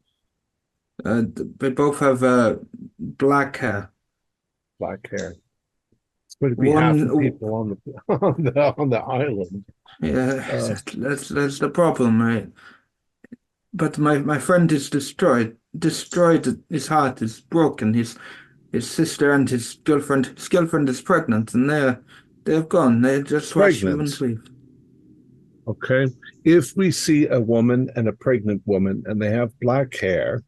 They both have black hair. Black hair. It's going to be half the people on the island. Yeah, that's the problem, right? But my friend is destroyed. Destroyed. His heart is broken. His sister and his girlfriend. His girlfriend is pregnant, and they've gone. They just watched humans leave. Okay. If we see a woman and a pregnant woman and they have black hair,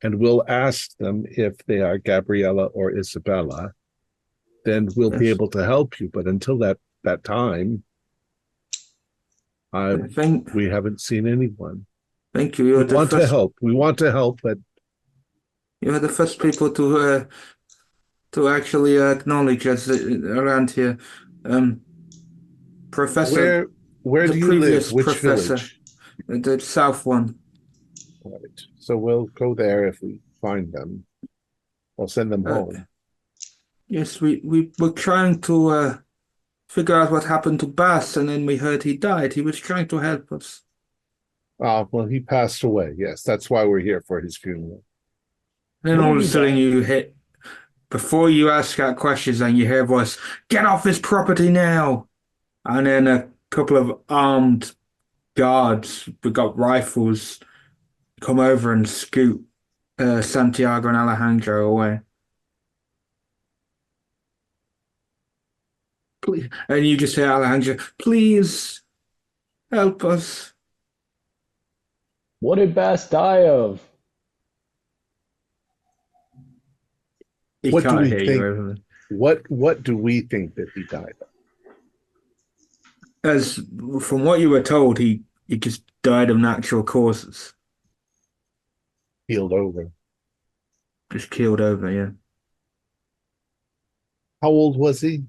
and we'll ask them if they are Gabriella or Isabella, then we'll be able to help you. But until that time, we haven't seen anyone. Thank you. We want to help. We want to help, but you're the first people to actually acknowledge us around here. Professor, where do you live? Which professor, village? the south one. Right. So we'll go there if we find them. I'll send them home. Yes, we were trying to figure out what happened to Bass, and then we heard he died. He was trying to help us. Well, he passed away. Yes, that's why we're here for his funeral. Then all of a sudden you hit before you ask that questions, then you hear a voice, "Get off this property now!" And then a couple of armed guards with got rifles come over and scoot Santiago and Alejandro away. Please. And you just hear Alejandro, "Please help us." What did Bass die of? He What do can't we hear think? you over What do we think that he died of? there. As from what you were told, he just died of natural causes. Healed over. Just keeled over, yeah. How old was he?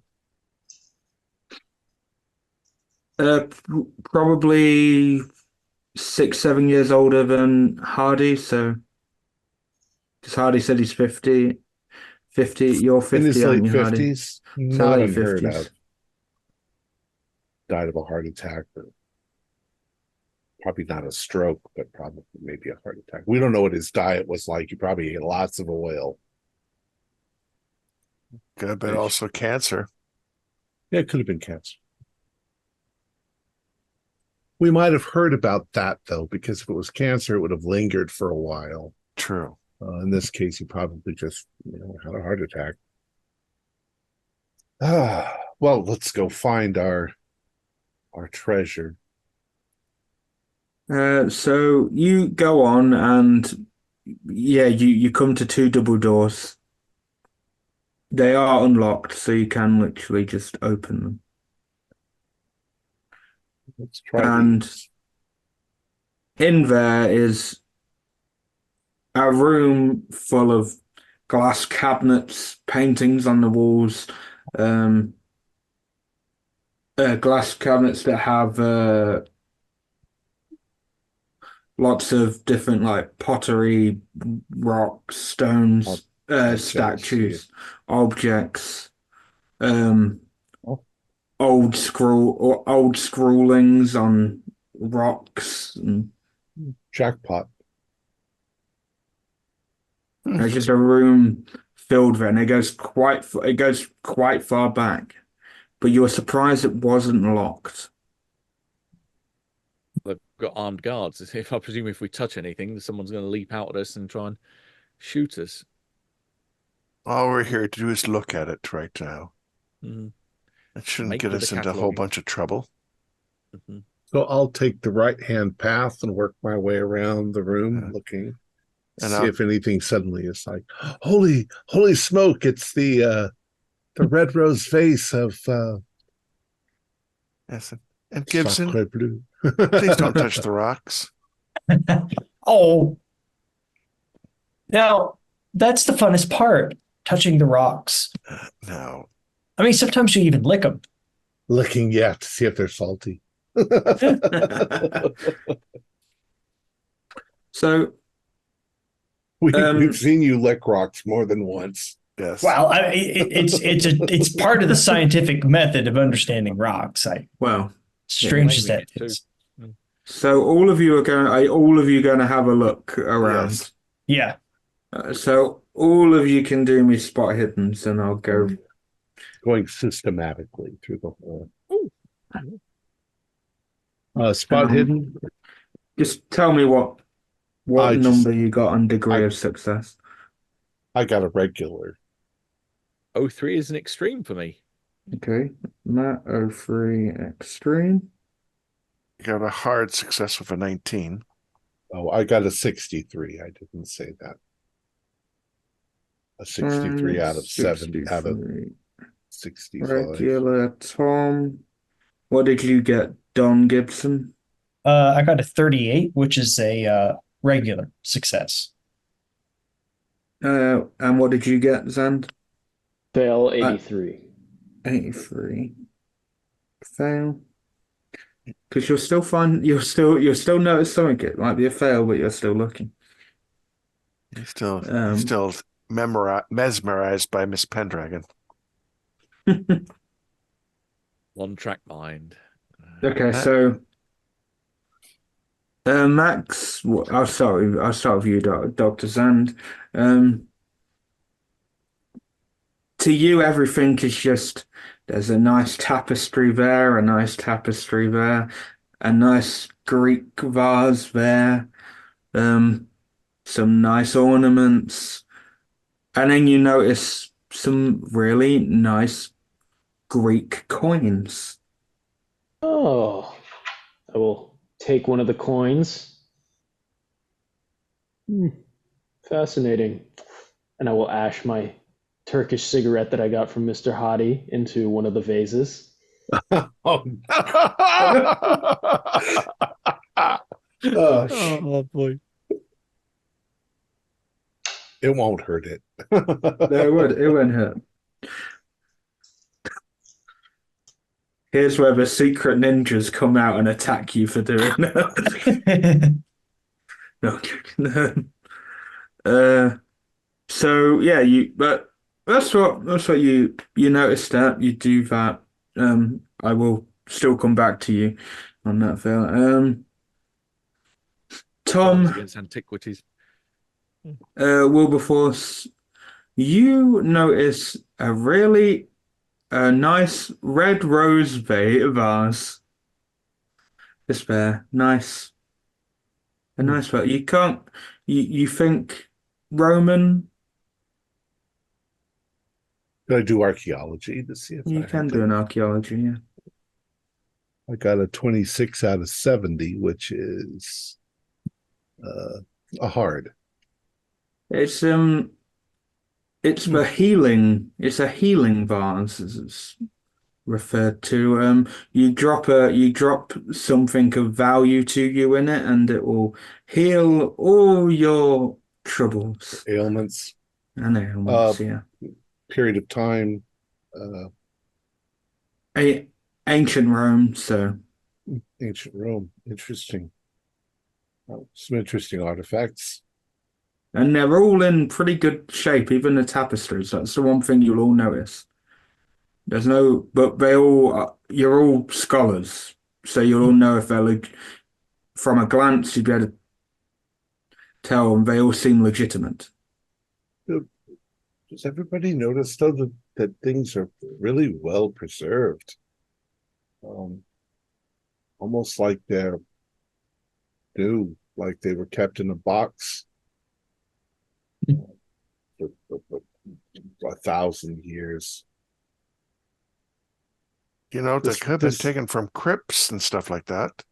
Probably 6, 7 years older than Hardy, so because Hardy said he's 50. 50, you're In 50, his aren't late you, Hardy? 50s. So Not late unheard 50s. of. Died of a heart attack. Or probably not a stroke, but probably maybe a heart attack. We don't know what his diet was like. He probably ate lots of oil. Could have been also cancer. Yeah, it could have been cancer. We might have heard about that, though, because if it was cancer, it would have lingered for a while. True. In this case, he probably just had a heart attack. Well, let's go find our treasure. So you go on and yeah, you come to two double doors. They are unlocked, so you can literally just open them. Let's try And these. in there is a room full of glass cabinets, paintings on the walls, glass cabinets that have lots of different like pottery, rocks, stones, Objects, statues, yeah. objects, Oh. old scrawlings on rocks, and Jackpot. there's just a room filled with it, and it goes quite far back. But you were surprised it wasn't locked. They've got armed guards. If I presume if we touch anything, someone's going to leap out at us and try and shoot us. All we're here to do is look at it right now. Mm-hmm. That shouldn't Make get with us the into a whole cataloging. bunch of trouble. Mm-hmm. So I'll take the right-hand path and work my way around the room, looking, And see I'll- if anything suddenly is like, holy smoke! It's the red rose face of Yes. And Gibson, Sacre Bleu. please don't touch the rocks. Oh, now that's the funnest part, touching the rocks. No. I mean, sometimes you even lick them. Licking, yeah, to see if they're salty. So We've seen you lick rocks more than once. Yes. Well, it's part of the scientific method of understanding rocks. Strange as that Too. is. So all of you are going to have a look around. Yes. Yeah. So all of you can do me spot hiddens, and I'll go. Going systematically through the whole. Spot hidden. Just tell me what number you got on degree of success. I got a regular. 03 is an extreme for me. Okay, Matt 03 extreme. You got a hard success with a 19. Oh, I got a 63. I didn't say that. A 63 out of 7 out of 65. Regular Tom. What did you get, Don Gibson? I got a 38, which is a regular success. And what did you get, Zand? Fail 83. 83. Fail. Because you'll still find you'll still notice something. It might be a fail, but you're still looking. You're still mesmerized by Miss Pendragon. One track mind. Okay, so Max, I'll start with you, Dr. Zand. to you, everything is just there's a nice tapestry there, a nice tapestry there, a nice Greek vase there, some nice ornaments, and then you notice some really nice Greek coins. Oh, I will take one of the coins. Fascinating. And I will ash my Turkish cigarette that I got from Mr. Hadi into one of the vases. Oh, Oh boy. it won't hurt it. It won't hurt. Here's where the secret ninjas come out and attack you for doing that. No, so yeah, but that's what you noticed that you do that. I will still come back to you on that, Phil. Crimes Tom, against antiquities. Wilberforce, you notice a really nice red rose vase. Just there, nice, a nice vase. You can't. You think Roman? Did I do archaeology to see if You I can had do that? an archaeology, yeah. I got a 26 out of 70, which is a hard. It's the healing. It's a healing vase, as it's referred to. You drop something of value to you in it, and it will heal all your troubles Ailments, and ailments. Yeah, period of time. Ancient Rome. So Ancient Rome. Interesting. Some interesting artifacts. and they're all in pretty good shape. Even the tapestries. That's the one thing you'll all notice. There's no, but they all you're all scholars, so you'll all know if they're from a glance, you'd be able to tell them they all seem legitimate. Does everybody notice, though, that things are really well preserved? Almost like they're new, like they were kept in a box for 1,000 years. They could have been This taken from crypts and stuff like that.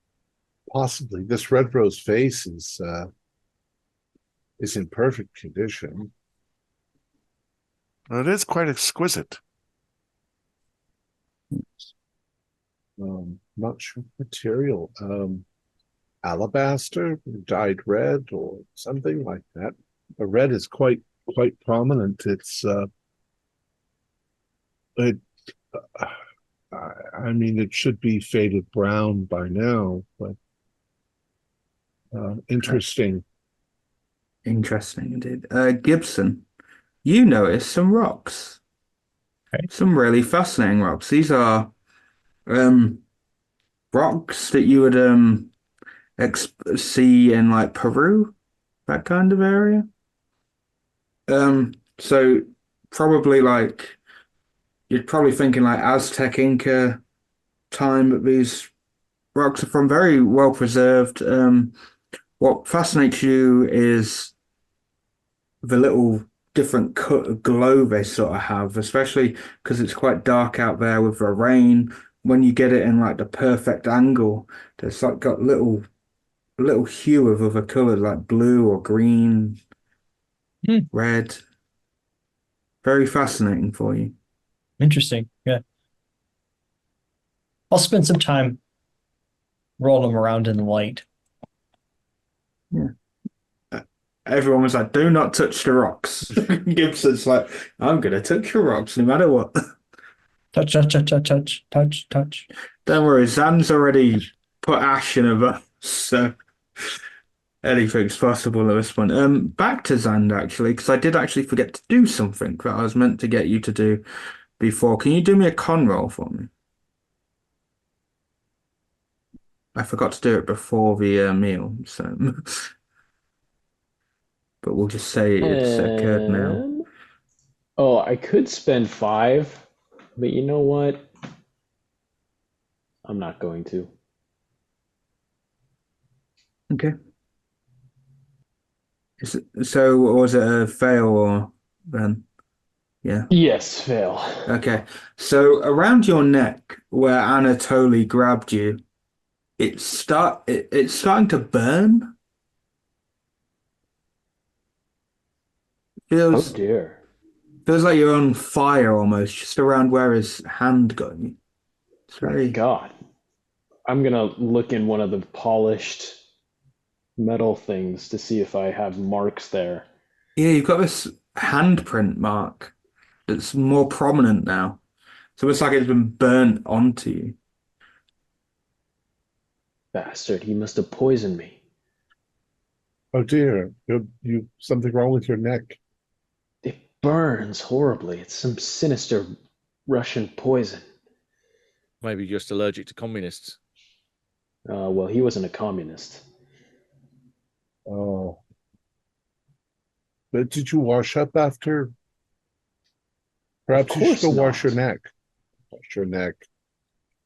possibly this red rose face is in perfect condition. It is quite exquisite. Not sure material. Alabaster, dyed red, or something like that. The red is quite prominent. I mean, it should be faded brown by now, but interesting. Interesting indeed. Gibson, you notice some rocks. Okay. Some really fascinating rocks. These are rocks that you would see in like Peru, that kind of area. So probably like you're probably thinking like Aztec Inca time, but these rocks are from very well preserved. What fascinates you is the little different glow they sort of have, especially because it's quite dark out there with the rain. When you get it in like the perfect angle, there's like got little hue of other colors like blue or green, red. Very fascinating for you. Interesting. Yeah. I'll spend some time rolling them around in the light. Yeah. Everyone was like, do not touch the rocks. Gibson's like, I'm going to touch the rocks no matter what. Touch, touch, touch, touch, touch, touch, touch. Don't worry, Zan's already put ash in a vase, so anything's possible at this point. Back to Zand actually, because I did actually forget to do something that I was meant to get you to do before. Can you do me a con roll for me? I forgot to do it before the meal, so but we'll just say it's occurred now. Oh, I could spend 5, but you know what? I'm not going to. Okay. So was it a fail or then? Yeah. Yes, fail. Okay. So around your neck where Anatoly grabbed you, it's starting to burn. Oh Feels dear. feels like you're on fire almost, just around where his hand got you. It's My very God. I'm gonna look in one of the polished metal things to see if I have marks there. yeah, you've got this handprint mark that's more prominent now. So it's like it's been burnt onto you. Bastard, he must have poisoned me. Oh dear, you something wrong with your neck? It burns horribly. It's some sinister Russian poison. Maybe just allergic to communists. Well, he wasn't a communist. Oh, but did you wash up after? Of Perhaps you should course go wash your not. neck. Wash your neck.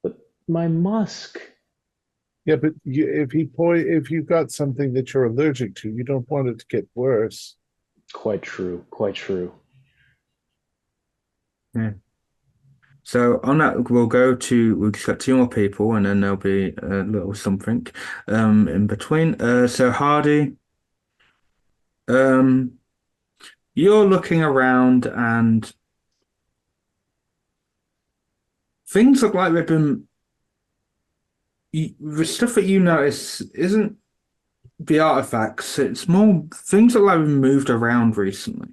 But my musk. Yeah, but if you've got something that you're allergic to, you don't want it to get worse. Quite true. Quite true. Yeah. So on that, we'll just got two more people, and then there'll be a little something in between. So Hardy, um, you're looking around, and things look like they've been. The stuff that you notice isn't the artifacts; it's more things look like they've been moved around recently.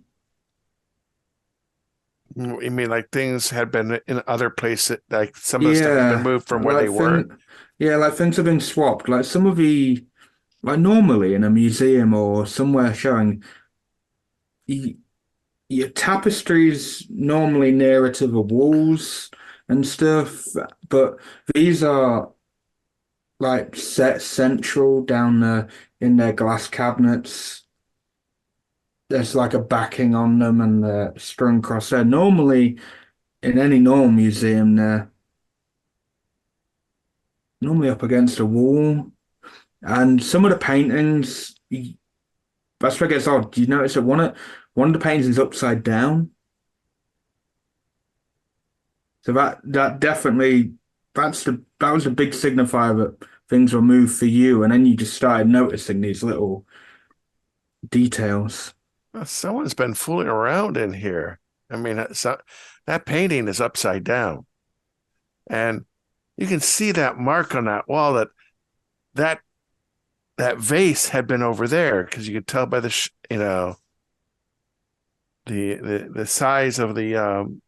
You mean like things had been in other places, like some of the stuff has been Yeah, moved from where they like were? like things have been swapped. Like some of the, like normally in a museum or somewhere showing. Your tapestries normally nearer to the walls and stuff, but these are like set central down in their glass cabinets. There's like a backing on them and they're strung across there. Normally, in any normal museum, they're normally up against a wall. And some of the paintings, that's where it gets odd. Do you notice that one of the paintings is upside down? So that definitely that was a big signifier that things were moved for you, and then you just started noticing these little details. Someone's been fooling around in here. I mean, that painting is upside down, and you can see that mark on that wall that that vase had been over there because you could tell by the size of the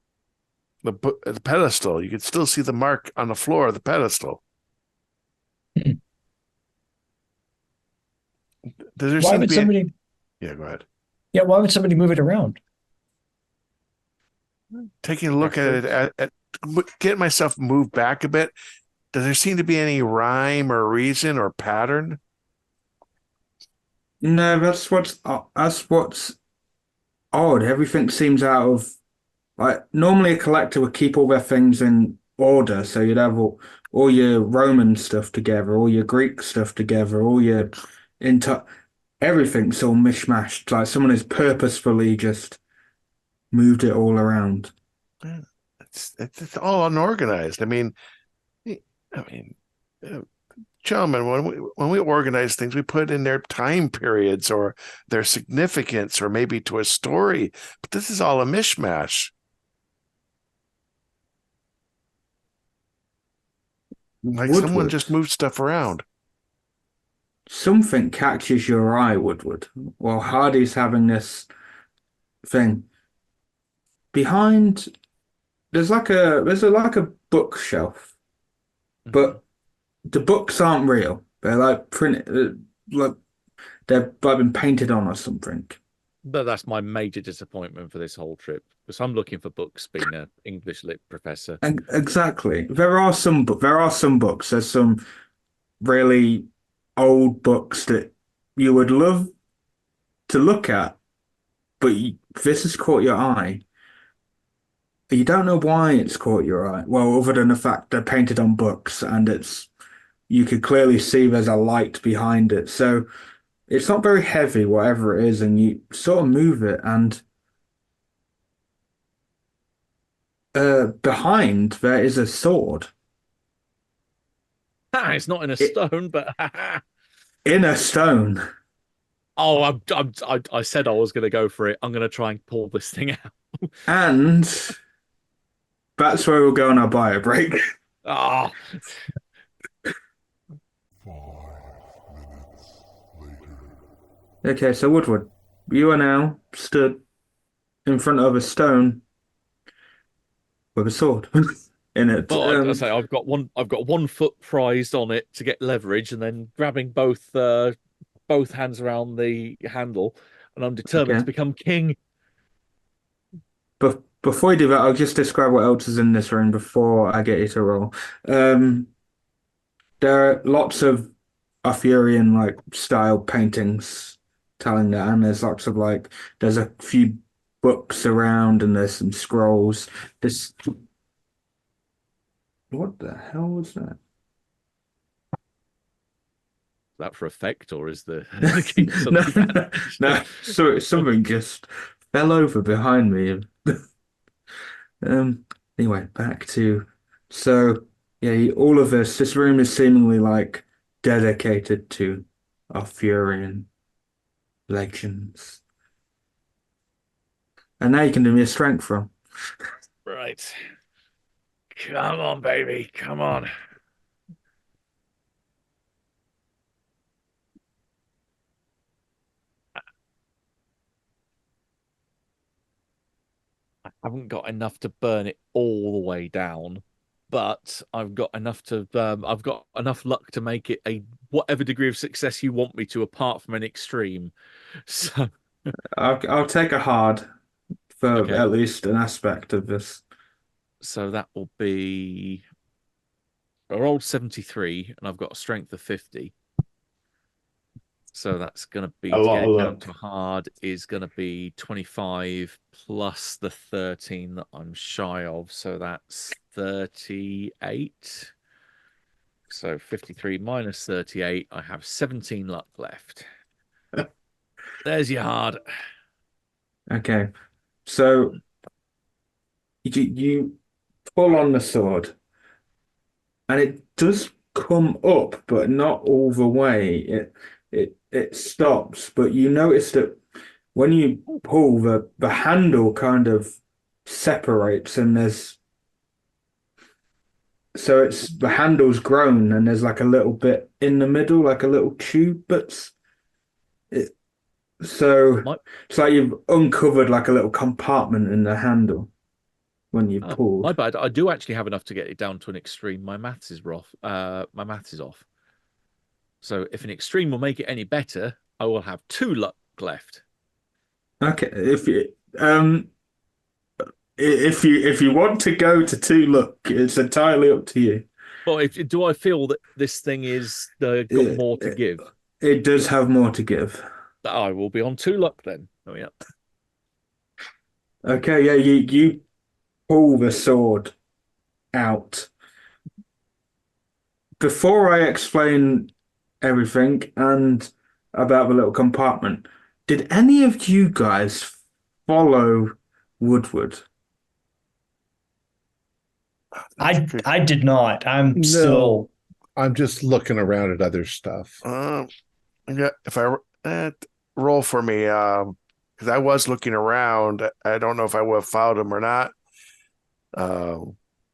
pedestal. You could still see the mark on the floor of the pedestal. Does there Why seem to would be? somebody? Yeah, go ahead. Yeah, why would somebody move it around? Taking a look at it, Experts. get myself moved back a bit. Does there seem to be any rhyme or reason or pattern? No, that's what's odd. Everything seems out of like normally a collector would keep all their things in order, so you'd have all your Roman stuff together, all your Greek stuff together, all your into everything's all mishmashed. Like someone has purposefully just moved it all around. Yeah, it's all unorganized. I mean, uh, gentlemen, when we organize things, we put in their time periods or their significance or maybe to a story. But this is all a mishmash. Like someone Woodward, just moved stuff around. something catches your eye, Woodward, while Hardy's having this thing. Behind, there's like a bookshelf, Mhm. but the books aren't real. They're like printed, like they've like been painted on or something. But that's my major disappointment for this whole trip because I'm looking for books, being an English lit professor. Exactly. There are some books. There's some really old books that you would love to look at, but this has caught your eye. You don't know why it's caught your eye. Well, other than the fact they're painted on books and you could clearly see there's a light behind it. So it's not very heavy, whatever it is, and you sort of move it, and behind there is a sword It's not in a it, stone, but in a stone. oh, I said I was going to go for it. I'm going to try and pull this thing out. And that's where we'll go on our bio break. Ah, Okay, so Woodward, you are now stood in front of a stone with a sword in it. well, I say I've got 1 foot prized on it to get leverage, and then grabbing both hands around the handle, and I'm determined to Okay. become king. But before you do that, I'll just describe what else is in this room before I get you to roll. Um, there are lots of Arthurian like style paintings telling that, and there's a few books around, and there's some scrolls. This What the hell was that? Is that for effect, or is the king No, suddenly no, no. So something just fell over behind me. Um. Anyway, back to so yeah, all of this room is seemingly like dedicated to Arthurian legends. And now you can do me a strength from. Right. Come on, baby. Come on. I haven't got enough to burn it all the way down, but I've got enough luck to make it a whatever degree of success you want me to, apart from an extreme. So I'll take a hard for okay. at least an aspect of this. So that will be I rolled 73 and I've got a strength of 50. So that's going to be A to lot get of it down luck. to hard is going to be 25 plus the 13 that I'm shy of. So that's 38. So 53 minus 38. I have 17 luck left. There's your hard. Okay. So you pull on the sword and it does come up, but not all the way. It stops, but you notice that when you pull the handle kind of separates and there's so it's the handle's grown and there's like a little bit in the middle, like a little tube that's it, so My, it's like you've uncovered like a little compartment in the handle when you my pulled. bad. I do actually have enough to get it down to an extreme. My maths is rough. My maths is off. So if an extreme will make it any better, I will have 2 luck left. Okay, if you want to go to two look, it's entirely up to you. But do I feel that this thing is got It, more to it, give? it does have more to give. I will be on 2 luck then. Oh yeah. Okay, yeah, you pull the sword out. Before I explain everything and about the little compartment, did any of you guys follow Woodward? I did not. I'm No, still. I'm just looking around at other stuff. Yeah, if I roll for me, because I was looking around, I don't know if I would have followed him or not.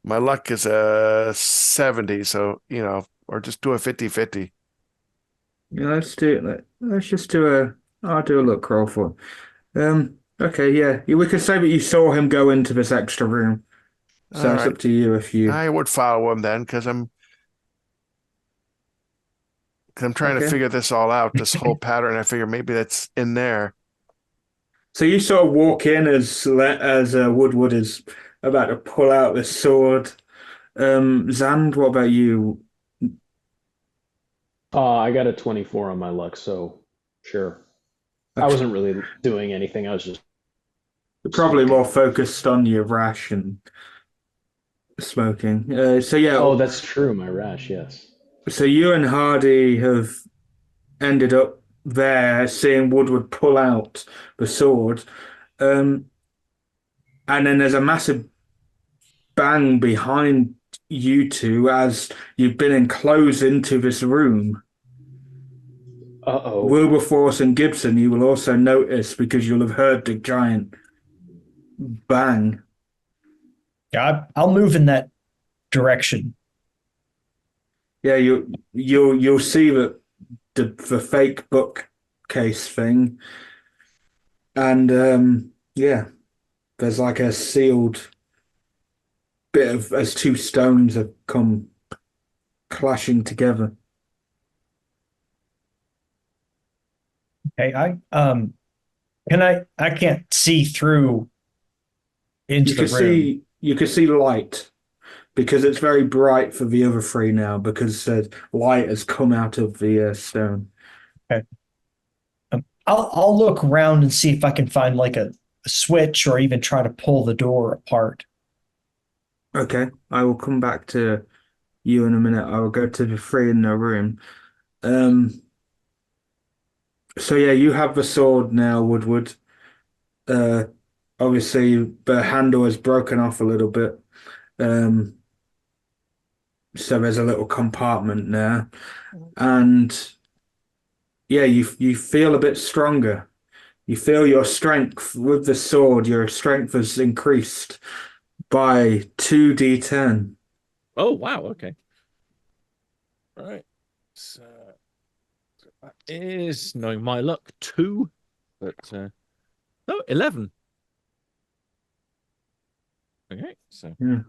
My luck is a 70, so or just do a 50-50. Yeah, let's do it. Let's just do a. I'll do a look roll for. Okay, yeah, we could say that you saw him go into this extra room, All so it's right, up to you if you. I would follow him then because I'm trying to Okay. figure this all out, this whole pattern. I figure maybe that's in there. So you sort of walk in as Woodward is about to pull out the sword. Zand, what about you? I got a 24 on my luck, so sure. I Okay. wasn't really doing anything. I was just Probably more focused on your rash and smoking. So yeah, Oh, that's true. My rash. Yes. so you and Hardy have ended up there, seeing Woodward pull out the sword, um, and then there's a massive bang behind you two as you've been enclosed into this room. Uh-oh. Wilberforce and Gibson, you will also notice because you'll have heard the giant bang. Yeah, I'll move in that direction. Yeah, you'll see that the fake bookcase thing, and yeah, there's like a sealed bit of as two stones have come clashing together. Okay, I can't see through into You the can room. see light because it's very bright for the other three now because light has come out of the stone. Okay. I'll look around and see if I can find like a switch or even try to pull the door apart. Okay, I will come back to you in a minute. I will go to the three in the room. Um, so yeah, you have the sword now, Woodward. Uh, Obviously the handle is broken off a little bit. Um, so there's a little compartment there, and yeah, you feel a bit stronger. You feel your strength with the sword. Your strength has increased by 2d10. Oh, wow. Okay. All right. So that is, knowing my luck, 2, but no, 11. Okay, so Yeah.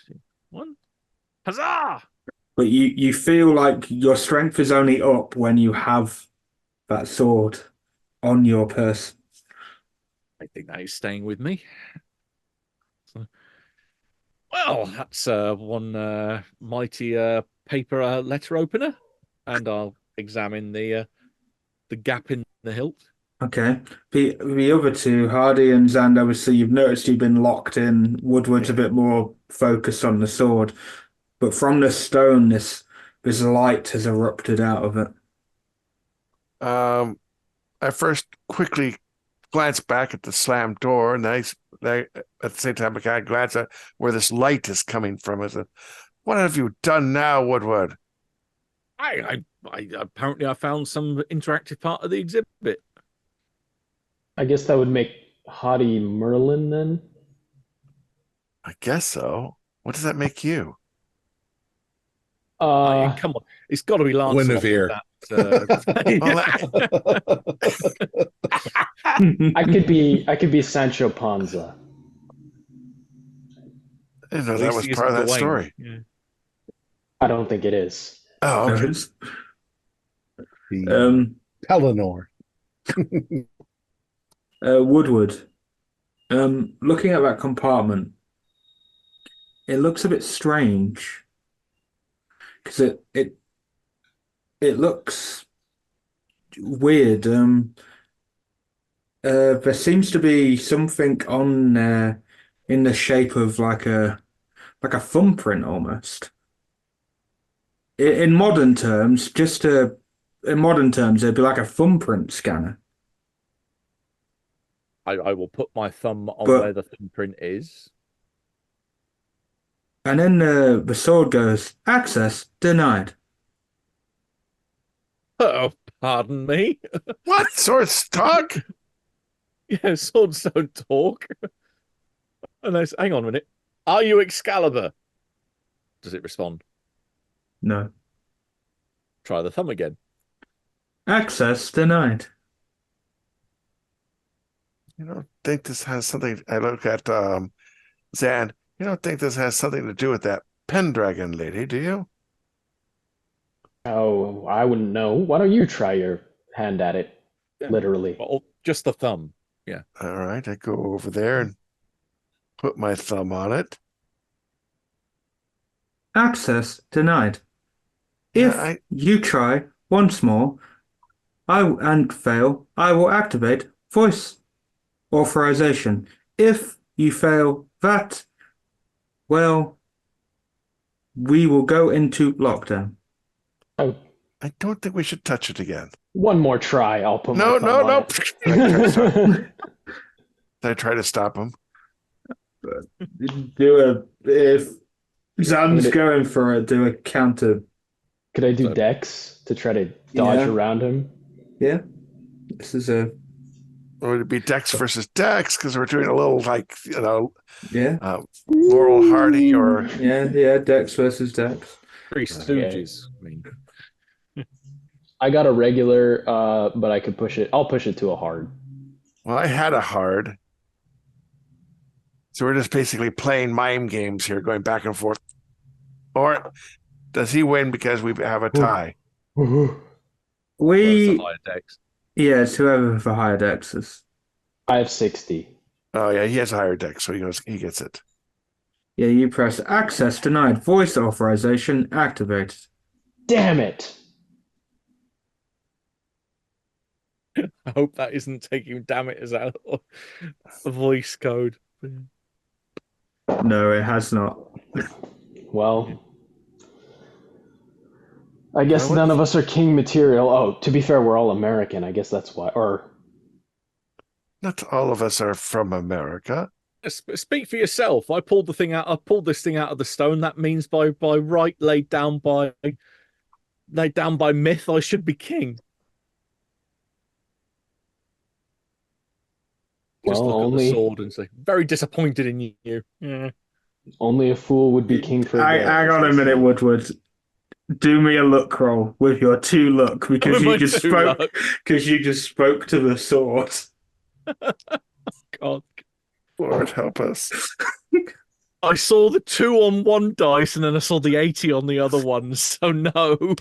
61. Huzzah! But you feel like your strength is only up when you have that sword on your person. I think that is staying with me. So, well, that's one mighty paper letter opener, and I'll examine the gap in the hilt. Okay. The other two, Hardy and Zand, obviously you've noticed you've been locked in. Woodward's a bit more focused on the sword. But from the stone, this light has erupted out of it. I first quickly glanced back at the slammed door, and I at the same time I kind of glance at where this light is coming from. I said, "What have you done now, Woodward?" I apparently I found some interactive part of the exhibit. I guess that would make Hottie Merlin then. I guess so. What does that make you? Come on, it's got to be Lancelot. Guinevere. Well, I could be Sancho Panza. I didn't know At that least was he part of isn't that Gawain. story. Yeah. I don't think it is. Oh, okay. The Um, Pelennor. Woodward. Looking at that compartment, it looks a bit strange because it looks weird. There seems to be something on in the shape of like a thumbprint almost. In modern terms, in modern terms, it'd be like a thumbprint scanner. I will put my thumb on But where the thumbprint is. and then the sword goes, access denied. Oh, pardon me. What? Swords talk? Yeah, swords don't talk. And I say, hang on a minute. Are you Excalibur? Does it respond? No. Try the thumb again. Access denied. You don't think this has something? I look at Zan. You don't think this has something to do with that Pendragon lady, do you? Oh, I wouldn't know. Why don't you try your hand at it? Yeah. Literally. Or just the thumb. Yeah. All right, I go over there and put my thumb on it. Access denied. Yeah, If you try once more, and fail, I will activate voice authorization. If you fail that, well, we will go into lockdown. Oh, I don't think we should touch it again. one more try. I'll put my No, thumb no, on no. it. I try to stop him. If Zan's Would it- going for it, do a counter. Could I do So- Dex to try to dodge Yeah. around him? Yeah. This is a Would it be Dex versus Dex? Because we're doing a little like, yeah. Laurel Hardy or Yeah, Dex versus Dex. Three Stooges. I mean, I got a regular, but I could push it. I'll push it to a hard. well, I had a hard. So we're just basically playing mime games here, going back and forth. Or does he win because we have a tie? well, it's We a higher dex. yeah, it's whoever for higher Dexes. I have 60. Oh yeah, he has a higher deck, so he gets it. Yeah, you press access denied. Voice authorization activated. Damn it! I hope that isn't taking damn it as a voice code. No, it has not. Well, I guess Well, none of us are king material. Oh, to be fair, we're all American. I guess that's why. Or Not all of us are from America. Speak for yourself. I pulled the thing out. I pulled this thing out of the stone. That means by right laid down by myth, I should be king. Just well, look at only the sword and say, very disappointed in you. Yeah. only a fool would be king for a day. Hang on a minute, Woodward. Do me a luck roll with your 2 luck because With my you just 2 spoke luck. because you just spoke to the sword. God. Lord help us. I saw the 2 on one dice and then I saw the 80 on the other one. So no.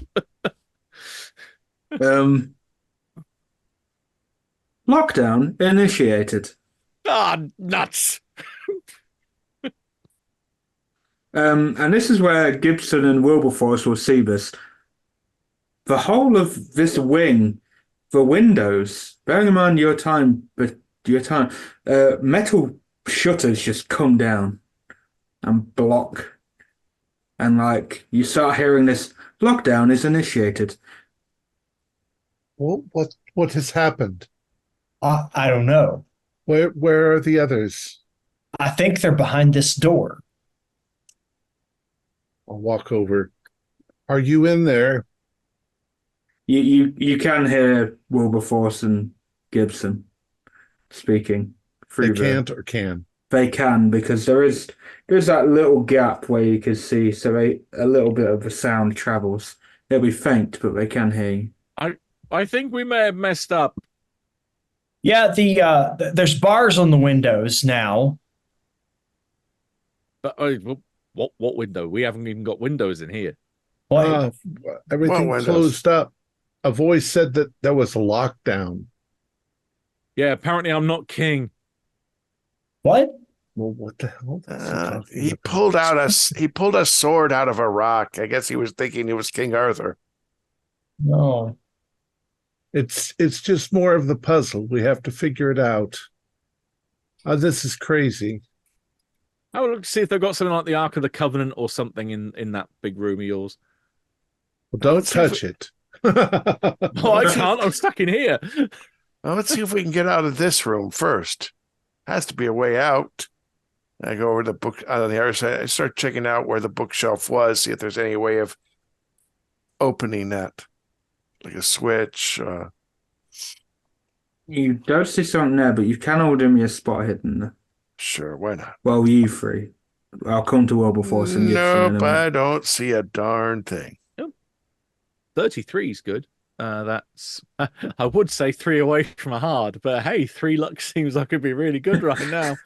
Lockdown initiated. Ah, nuts. And this is where Gibson and Wilberforce will see this. The whole of this wing, the windows, bearing in mind metal shutters just come down and block. And like you start hearing this, lockdown is initiated. Well, what has happened? I don't know. Where are the others? I think they're behind this door. I'll walk over. Are you in there? You can hear Wilberforce and Gibson speaking They through can't or can? They can because there's that little gap where you can see, so a little bit of the sound travels. It'll be faint, but they can hear you. I think we may have messed up. Yeah, there's bars on the windows now. But what window? We haven't even got windows in here. What? Everything What windows? closed up. A voice said that there was a lockdown. Yeah, apparently I'm not king. What? Well, what the hell? is he talking He about? pulled a sword out of a rock. I guess he was thinking he was King Arthur. No. It's just more of the puzzle. We have to figure it out. This is crazy. I will look to see if they've got something like the Ark of the Covenant or something in that big room of yours. Well, don't Let's see if touch it. Oh, I can't. I'm stuck in here. Well, let's see if we can get out of this room first. Has to be a way out. I go over the book on the other side. I start checking out where the bookshelf was, see if there's any way of opening that, like a switch. You don't see something there, but you can all give me a spot hidden there. Sure, why not? Well, you three. I'll come to Wilberforce and Gibson in a Nope, minute. I don't see a darn thing. 33 is good. That's I would say 3 away from a hard, but hey, 3 luck seems like it'd be really good right now.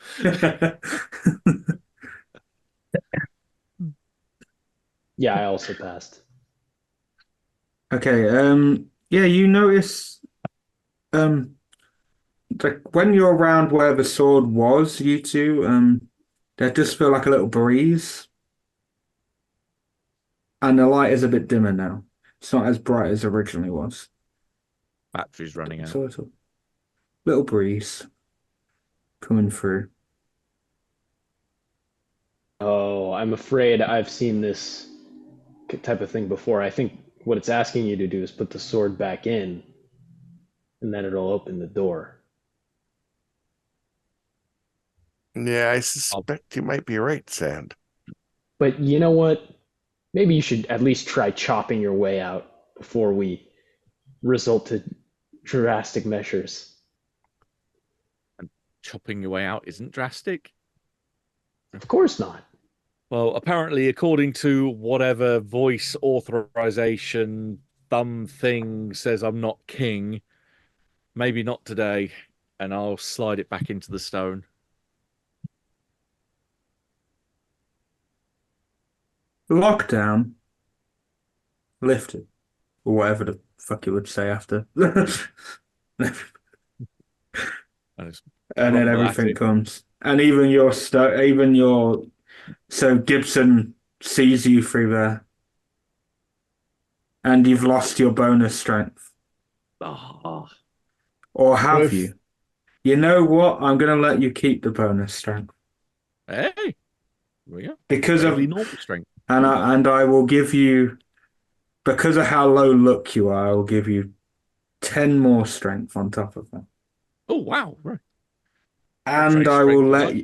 Yeah, I also passed. Okay, yeah, you notice like when you're around where the sword was, you two, there just feel like a little breeze. And the light is a bit dimmer now. It's not as bright as originally was. Battery's running out. Sort of. Little breeze. coming through. Oh, I'm afraid I've seen this type of thing before. I think what it's asking you to do is put the sword back in, and then it'll open the door. Yeah, I suspect you might be right, Sand. But you know what? Maybe you should at least try chopping your way out before we resort to drastic measures. Chopping your way out isn't drastic. Of course not. Well, apparently, according to whatever voice authorization thumb thing says I'm not king, maybe not today, and I'll slide it back into the stone. Lockdown lifted, or whatever the fuck you would say after. And then everything comes. And even your so Gibson sees you through there. And you've lost your bonus strength. Oh. Or have you? You know what? I'm gonna let you keep the bonus strength. Hey. Well, yeah. Because of normal strength. And I will give you, because of how low look you are, I will give you 10 more strength on top of that. Oh wow. Right. And I will let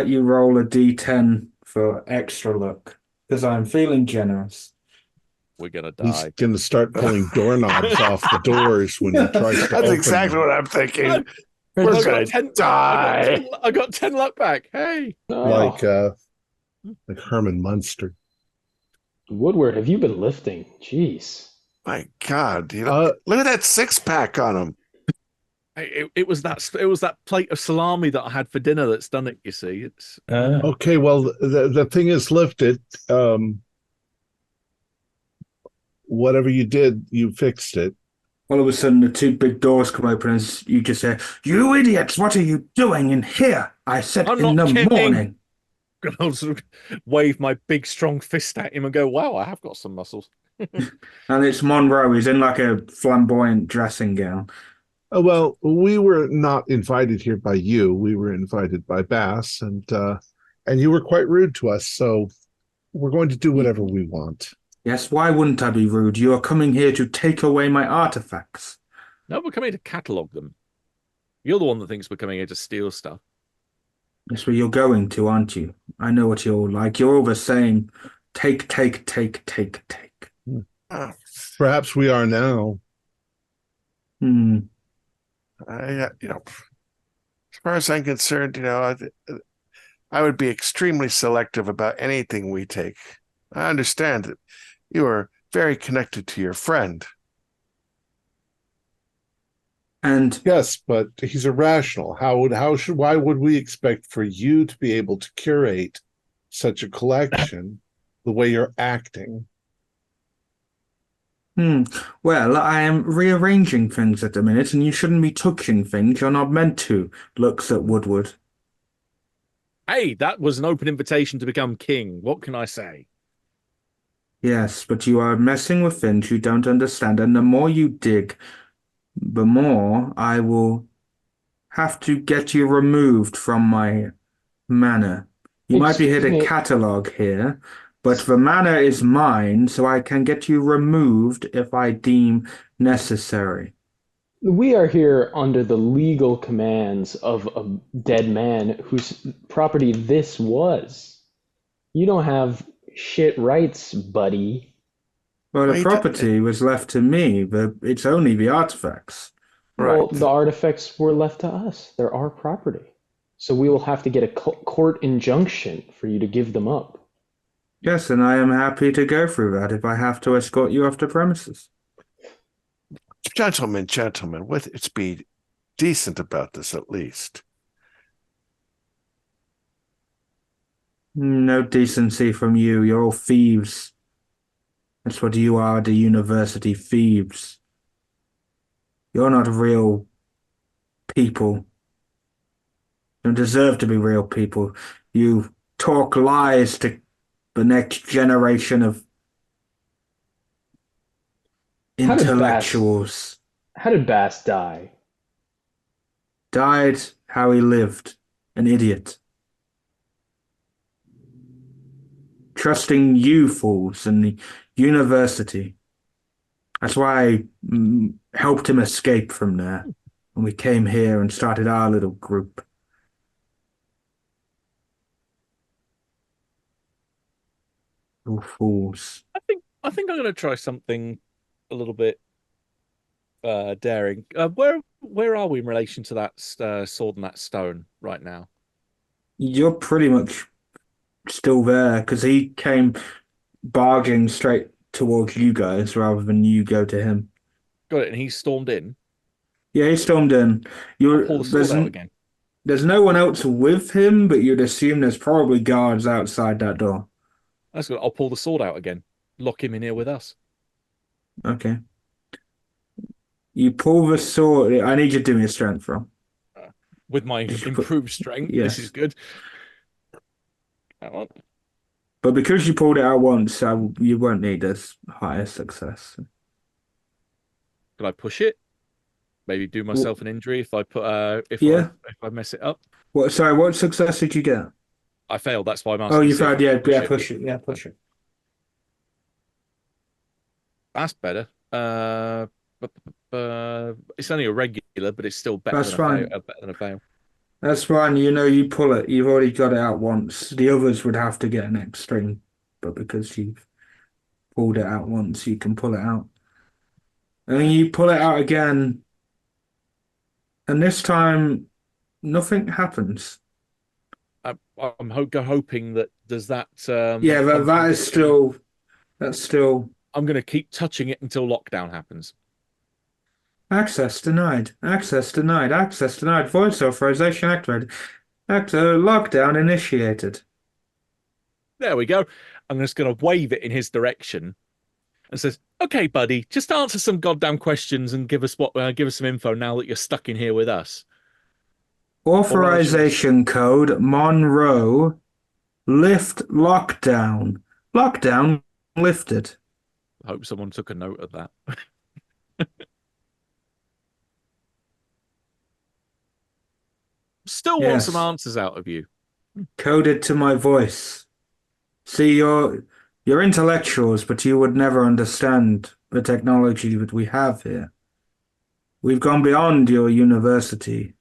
you roll a D10 for extra luck because I'm feeling generous. We're gonna die. He's gonna start pulling doorknobs off the doors when he tries to That's open exactly them. what I'm thinking. We're gonna die. I got 10 luck back. Hey. Like Herman Munster. Woodward, have you been lifting? Jeez. My God, look at that 6-pack on him. It was that plate of salami that I had for dinner that's done it. You see, it's okay. Well, the thing is lifted. Whatever you did, you fixed it. All of a sudden, the two big doors come open as you just say, "You idiots! What are you doing in here? I said in the morning." And I'll sort of wave my big strong fist at him and go, "Wow, I have got some muscles." And it's Monroe. He's in like a flamboyant dressing gown. Well, we were not invited here by you. We were invited by Bass, and you were quite rude to us. So we're going to do whatever we want. Yes, why wouldn't I be rude? You are coming here to take away my artifacts. No, we're coming to catalogue them. You're the one that thinks we're coming here to steal stuff. That's where you're going to, aren't you? I know what you're all like. You're all the same. Take. Perhaps we are now. As far as I'm concerned, I would be extremely selective about anything we take. I understand that you are very connected to your friend. And yes, but he's irrational. Why would we expect for you to be able to curate such a collection the way you're acting? Well, I am rearranging things at the minute, and you shouldn't be touching things. You're not meant to. Looks at Woodward. Hey, that was an open invitation to become king. What can I say? Yes, but you are messing with things you don't understand, and the more you dig, the more I will have to get you removed from my manor. You might be here to catalogue here, but the manor is mine, so I can get you removed if I deem necessary. We are here under the legal commands of a dead man whose property this was. You don't have shit rights, buddy. Well, the property was left to me, but it's only the artifacts. Well, the artifacts were left to us. They're our property. So we will have to get a court injunction for you to give them up. Yes, and I am happy to go through that if I have to escort you off the premises. Gentlemen, let's be decent about this at least. No decency from you. You're all thieves. That's what you are, the university thieves. You're not real people. You don't deserve to be real people. You talk lies to the next generation of intellectuals. How did Bass die? Died how he lived. An idiot. Trusting you fools and the university. That's why I helped him escape from there. And we came here and started our little group. You fools. I think I'm going to try something a little bit daring. Where are we in relation to that sword and that stone right now? You're pretty much still there because he came barging straight towards you guys rather than you go to him. Got it, and he stormed in. Yeah, he stormed in. I'll pull the sword out again. There's no one else with him, but you'd assume there's probably guards outside that door. That's good. I'll pull the sword out again. Lock him in here with us. Okay. You pull the sword. I need you to do me a strength roll. With my improved strength, Yes. This is good. Hang on. But because you pulled it out once, you won't need as high a success. Could I push it? Maybe do myself an injury if I put if I mess it up. What? Sorry, what success did you get? I failed. That's why I'm asking. Oh, you to see if failed. I Yeah, can push yeah, it. push it. Yeah, push it. That's better. It's only a regular, but it's still better That's than fine. better than a fail. That's fine. You know, you pull it. You've already got it out once. The others would have to get an extreme, but because you've pulled it out once, you can pull it out. And you pull it out again, and this time nothing happens. I'm hoping that does that. Yeah, but that's still. I'm going to keep touching it until lockdown happens. Access denied. Access denied. Access denied. Voice authorization activated. Lockdown initiated. There we go. I'm just going to wave it in his direction and says, "Okay, buddy, just answer some goddamn questions and give us some info now that you're stuck in here with us." Authorization code Monroe. Lift lockdown. Lockdown lifted. I hope someone took a note of that. Still want some answers out of you. Coded to my voice. See, you're intellectuals, but you would never understand the technology that we have here. We've gone beyond your university.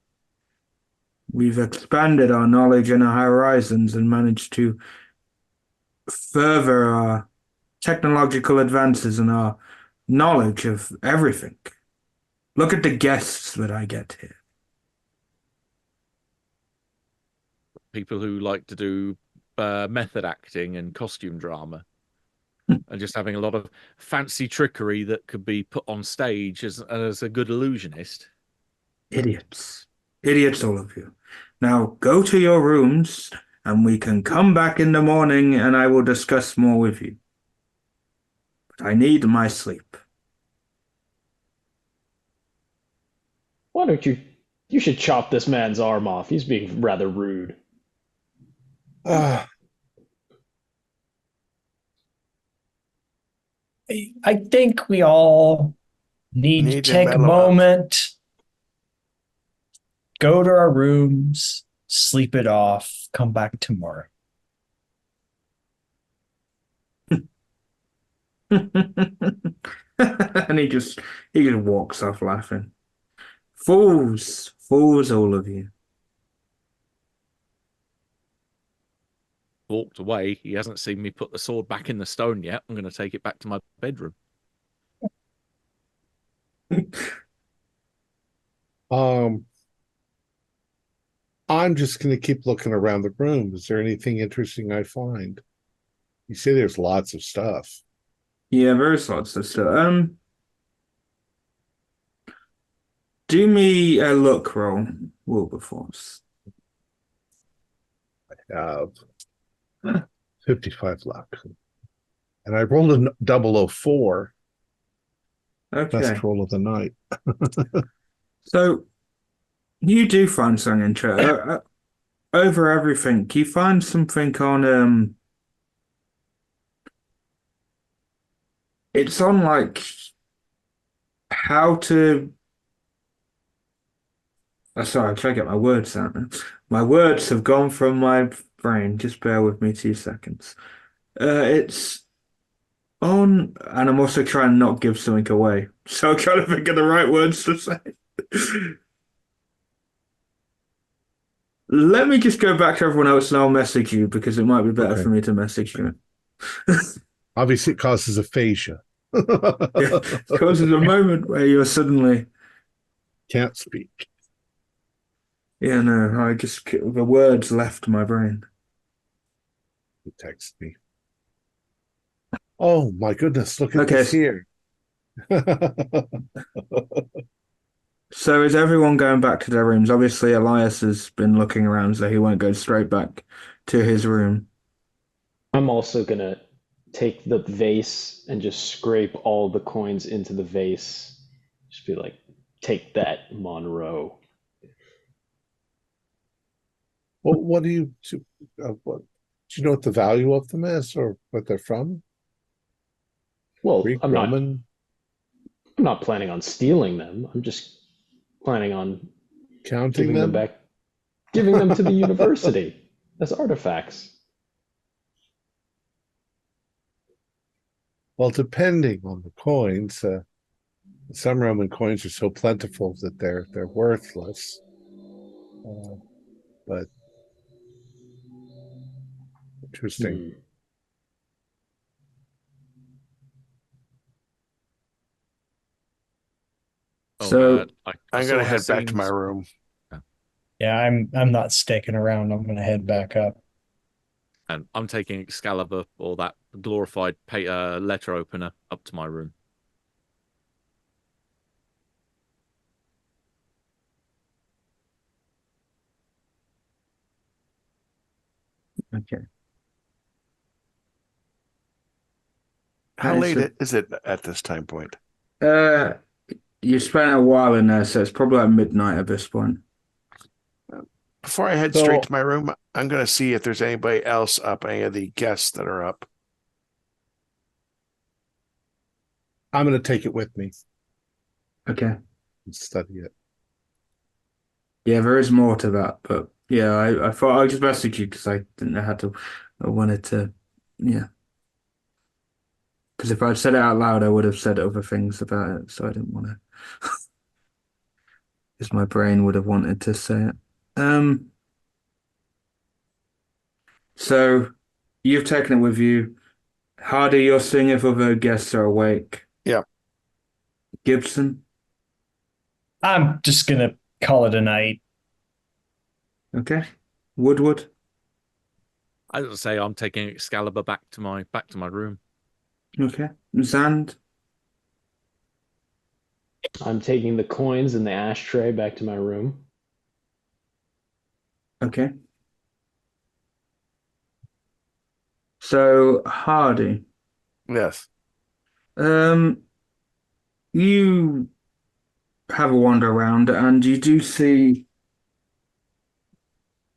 We've expanded our knowledge and our horizons and managed to further our technological advances and our knowledge of everything. Look at the guests that I get here. People who like to do method acting and costume drama and just having a lot of fancy trickery that could be put on stage as a good illusionist. Idiots. Idiots, all of you. Now go to your rooms and we can come back in the morning and I will discuss more with you. But I need my sleep. Why don't you should chop this man's arm off. He's being rather rude. I think we all need to take a moment, go to our rooms, sleep it off, come back tomorrow. And he just walks off laughing. Fools, fools, all of you. Walked away. He hasn't seen me put the sword back in the stone yet. I'm going to take it back to my bedroom. I'm just going to keep looking around the room. Is there anything interesting I find? You say there's lots of stuff. Yeah, there's lots of stuff. Do me a luck roll, Wilberforce. I have 55 luck. And I rolled a 004. Okay. Best roll of the night. So you do find something interesting. Over everything, you find something on it's on like how to Sorry, I'm trying to get my words out now. My words have gone from my brain. Just bear with me 2 seconds. It's on, and I'm also trying to not give something away. So I'm trying to think of the right words to say. Let me just go back to everyone else and I'll message you because it might be better Okay. for me to message you. Obviously, it causes aphasia. Yeah, it causes a moment where you're suddenly, Can't speak. yeah, no, the words left my brain. He texted me. Oh my goodness! Look at Okay, this here. so is everyone going back to their rooms? Obviously, Elias has been looking around, so he won't go straight back to his room. I'm also gonna take the vase and just scrape all the coins into the vase. Just be like, take that, Monroe. Well, what do you what do you know what the value of them is or what they're from? Well, Greek, I'm not. Roman, I'm not planning on stealing them. I'm just planning on counting giving them them? back, giving them to the university as artifacts. Well, depending on the coins, some Roman coins are so plentiful that they're worthless. But interesting. Hmm. Oh, So, I I'm saw gonna head back to my Hasim's. room. Yeah, I'm not sticking around. I'm gonna head back up. And I'm taking Excalibur or that glorified letter opener up to my room. okay. How It's late a, is it at this time point? uh, you spent a while in there, so it's probably like midnight at this point. Before I head straight So to my room, I'm gonna see if there's anybody else up, any of the guests that are up. I'm going to take it with me Okay. and study it. Yeah, there is more to that, but yeah, I thought I just messaged you because I didn't know how to. I wanted to, yeah. Because if I'd said it out loud, I would have said other things about it, so I didn't want to. Because my brain would have wanted to say it. So you've taken it with you. Hardy, you're seeing if other guests are awake. Yeah. Gibson, I'm just gonna call it a night. okay. Woodward, As I say, I'm taking Excalibur back to my room. okay. Zand, I'm taking the coins in the ashtray back to my room. okay. So Hardy, Yes. um, you have a wander around and you see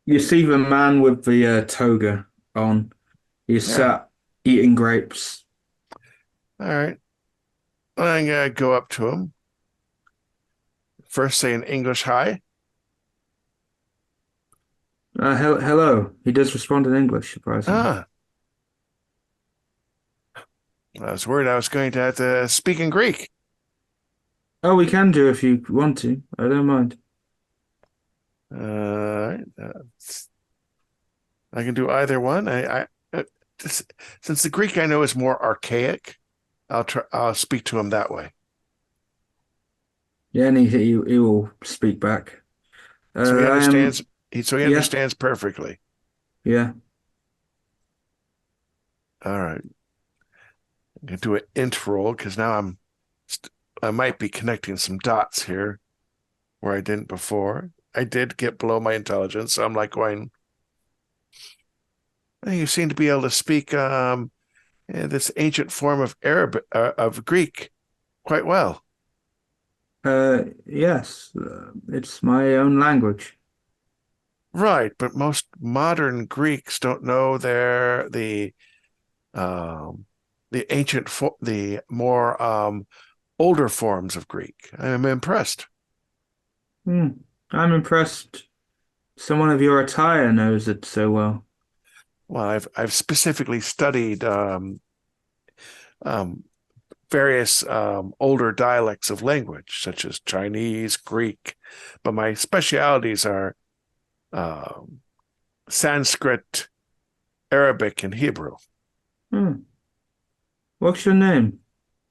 the man with the toga on. He's Yeah. sat eating grapes. All right. I'm gonna go up to him. First, say in English, hi. Hello. He does respond in English, surprisingly. Ah, I was worried I was going to have to speak in Greek. Oh, we can do if you want to. I don't mind. Uh, I can do either one. Since the Greek I know is more archaic, I'll speak to him that way. Yeah, and he will speak back. So he I am. understands. He Yeah, understands perfectly. yeah. All right. I'm gonna do an int roll because now I might be connecting some dots here where I didn't before. I did get below my intelligence, so I'm like going. "Hey, you seem to be able to speak this ancient form of of Greek quite well." Yes. It's my own language. Right, but most modern Greeks don't know um, the more older forms of Greek. I'm impressed. Hmm. I'm impressed. Someone of your attire knows it so well. Well, I've specifically studied um, various older dialects of language, such as Chinese, Greek, but my specialities are um, Sanskrit, Arabic, and Hebrew. Hmm. What's your name?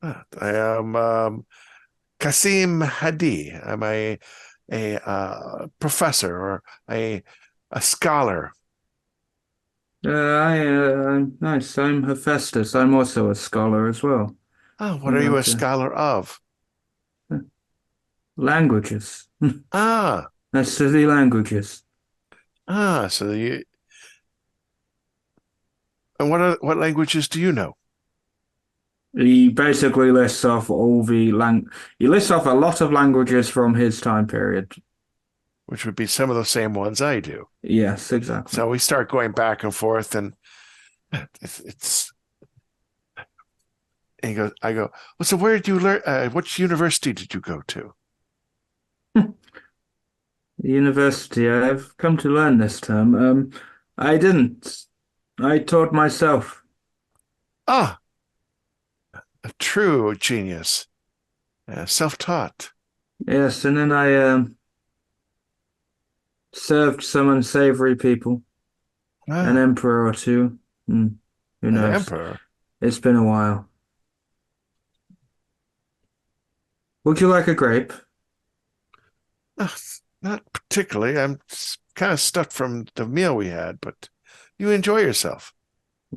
I am Kasim Hadi. I'm a professor or a scholar. I'm nice. I'm Hephaestus. I'm also a scholar as well. Oh, what We are you a like to scholar of? languages. Ah, I study languages. so you and what languages do you know? He basically lists off all the he lists off a lot of languages from his time period. Which would be some of the same ones I do. Yes, exactly. So we start going back and forth, and it's and he goes, I go, well, so where did you learn? Which university did you go to? The university I've come to learn this term. I didn't. I taught myself. Ah, a true genius, self-taught. Yes, and then I served some unsavory people, an Ah, emperor or two. Hmm, who an knows? emperor. It's been a while. Would you like a grape? Ah, not particularly. I'm kind of stuck from the meal we had, but you enjoy yourself.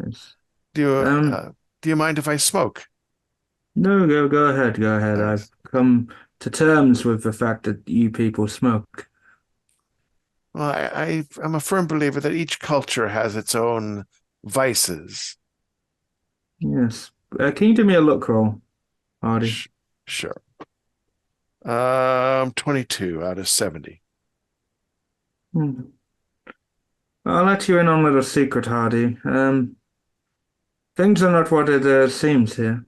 Yes. Do you Um, do you mind if I smoke? no, go ahead, go ahead. I've Thanks. come to terms with the fact that you people smoke. Well, I'm a firm believer that each culture has its own vices. Yes. Can you do me a look roll, Hardy? Sure. 22 out of 70. Hmm. I'll let you in on a little secret, Hardy. Things are not what it seems here.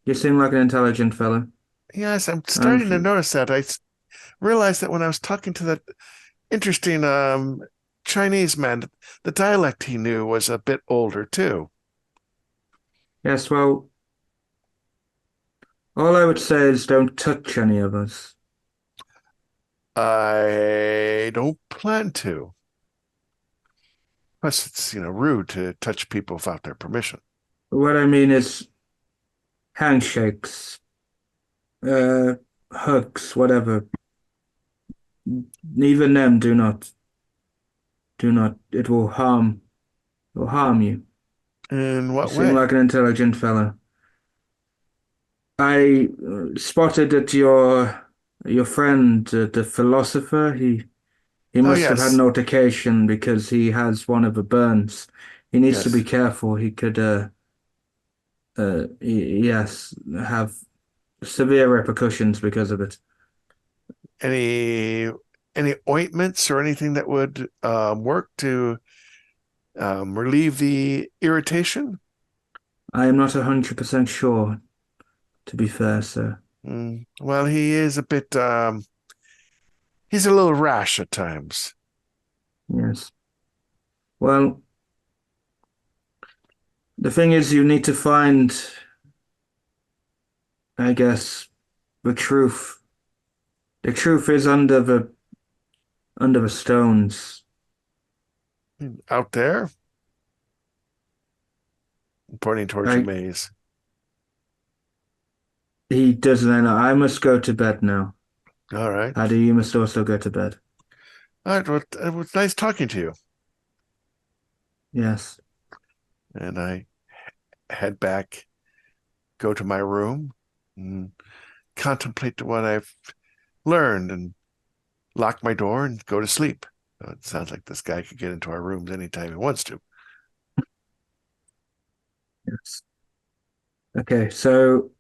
You seem like an intelligent fellow. Yes, I'm I'm starting to notice that. Realized that when I was talking to that interesting Chinese man, the dialect he knew was a bit older too. yes, well, all I would say is don't touch any of us. I don't plan to. Plus, it's rude to touch people without their permission. What I mean is handshakes, uh, hugs, whatever. Even them do not, it will harm you. In You what seem way? like an intelligent fellow. I spotted that your friend, the philosopher, he Oh, must have had an yes, altercation because he has one of the burns. He needs to be yes. careful. He could, yes, have severe repercussions because of it. Any any ointments or anything that would work to relieve the irritation? I am not 100% sure, to be fair, sir. Well, he is a bit. He's a little rash at times. Yes. Well, the thing is, you need to find, I guess, the truth. The truth is under the stones. Out there, pointing towards the I maze. He doesn't know. I must go to bed now. All right. Paddy, you must also go to bed. All right. Well, it was nice talking to you. Yes. And I head back, go to my room, and contemplate what I've learned, and lock my door and go to sleep. So it sounds like this guy could get into our rooms anytime he wants to. Yes. Okay, so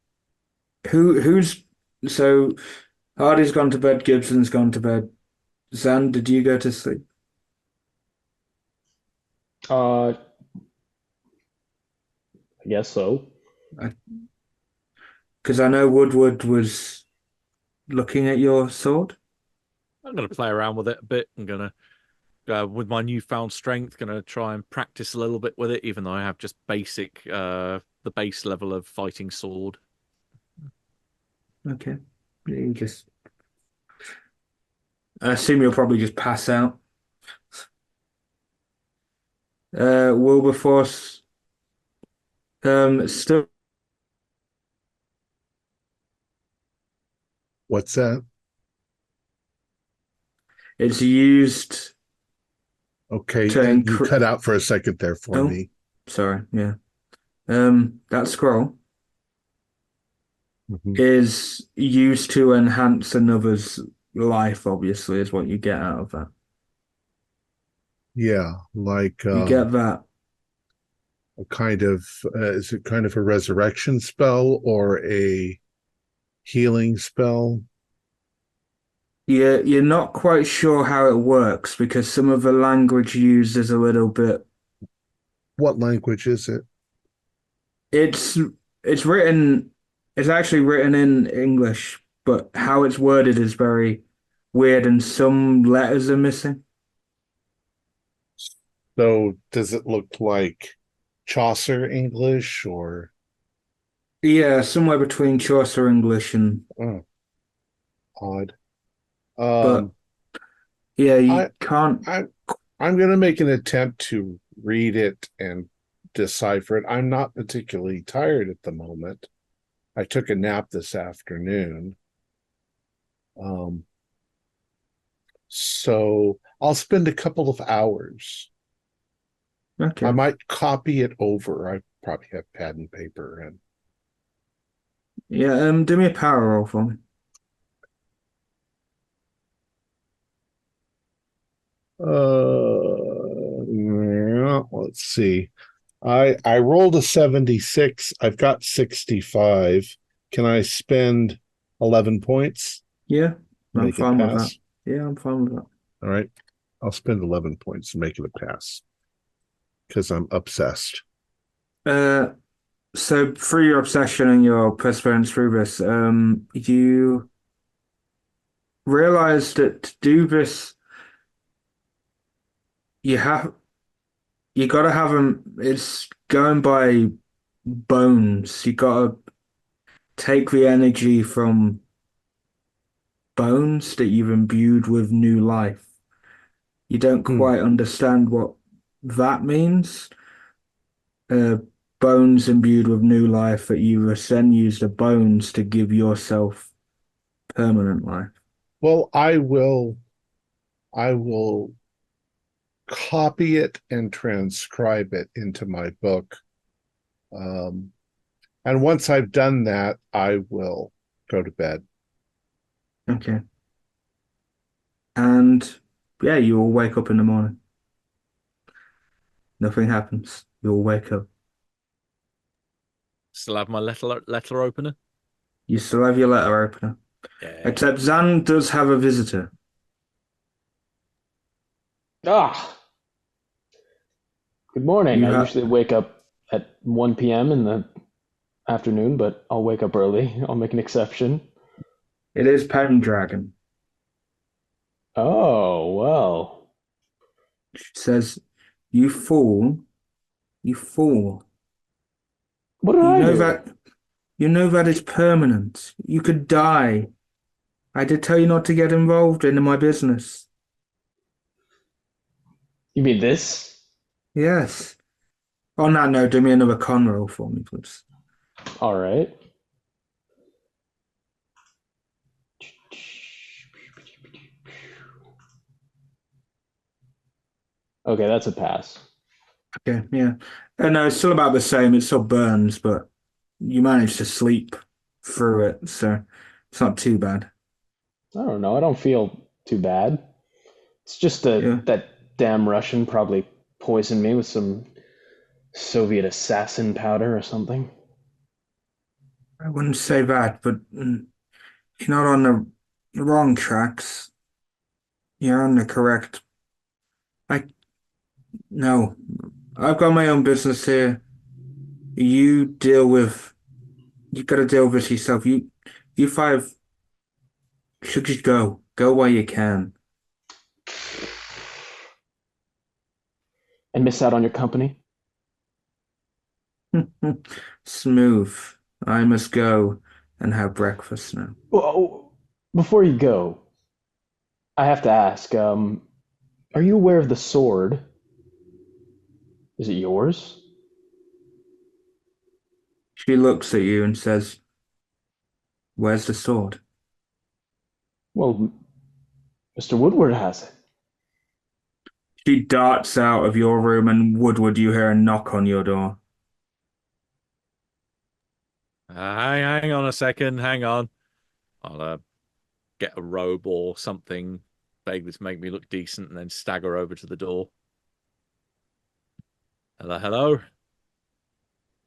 who's so Hardy's gone to bed, Gibson's gone to bed. Zan, did you go to sleep? I guess so. Because I know Woodward was looking at your sword. I'm going to play around with it a bit. I'm going to, with my newfound strength, going to try and practice a little bit with it, even though I have just basic, the base level of fighting sword. Okay. I assume you'll probably just pass out. Wilberforce, still, What's that? it's used Okay, to you cut out for a second there for me. Sorry, yeah. That scroll Mhm. is used to enhance another's life, obviously, is what you get out of that. Yeah, like You get that. a kind of is it kind of a resurrection spell or a healing spell? You're not quite sure how it works because some of the language used is a little bit. What language is it? It's it's written. It's actually written in English, but how it's worded is very weird, and some letters are missing. So does it look like Chaucer English or Yeah, somewhere between Chaucer English and. oh, odd? But yeah, you I can't. I I'm going to make an attempt to read it and decipher it. I'm not particularly tired at the moment. I took a nap this afternoon. Um, so I'll spend a couple of hours. Okay. I might copy it over. I probably have pad and paper and Yeah. Do me a power roll for me. let's see. I rolled a 76. I've got 65. Can I spend 11 points Yeah, to I'm make it fine with that. pass? Yeah, I'm fine with that. All right. I'll spend 11 points to make it a pass because I'm obsessed. Uh, so through your obsession and your perseverance through this, you realize that to do this, you have you gotta have them. It's going by bones. You gotta take the energy from bones that you've imbued with new life. You don't Hmm. quite understand what that means. Uh, Bones imbued with new life that you then use the bones to give yourself permanent life. Well, I will copy it and transcribe it into my book. Um, and once I've done that, I will go to bed. Okay. And yeah, you will wake up in the morning. Nothing happens. You'll wake up. Still have my letter opener. You still have your letter opener. Yeah. Except Zan does have a visitor. Ah, good morning. You I have usually wake up at 1 p.m. in the afternoon, but I'll wake up early. I'll make an exception. it is Pendragon. Oh, well. It says, "You fool, you fool. What did You I know do? that you know that it's permanent. You could die. I did tell you not to get involved in my business." You mean this? Yes. On that note, do me another con roll for me, please. All right. Okay, that's a pass. Okay, yeah. No, it's still about the same. It still burns, but you managed to sleep through it, so it's not too bad. I don't know. I don't feel too bad. It's just Yeah, that damn Russian probably poisoned me with some Soviet assassin powder or something. I wouldn't say that, but you're not on the wrong tracks. You're on the correct. I No, I've got my own business here. You deal with. You got to deal with this yourself. You five should just go. Go while you can. and miss out on your company? Smooth. I must go and have breakfast now. Well, before you go, I have to ask, are you aware of the sword? Is it yours? She looks at you and says, "Where's the sword?" Well, Mr. Woodward has it. She darts out of your room, and Woodward, you hear a knock on your door. Hang on a second. Hang on. I'll get a robe or something vaguely to make me look decent, and then stagger over to the door. Hello, hello.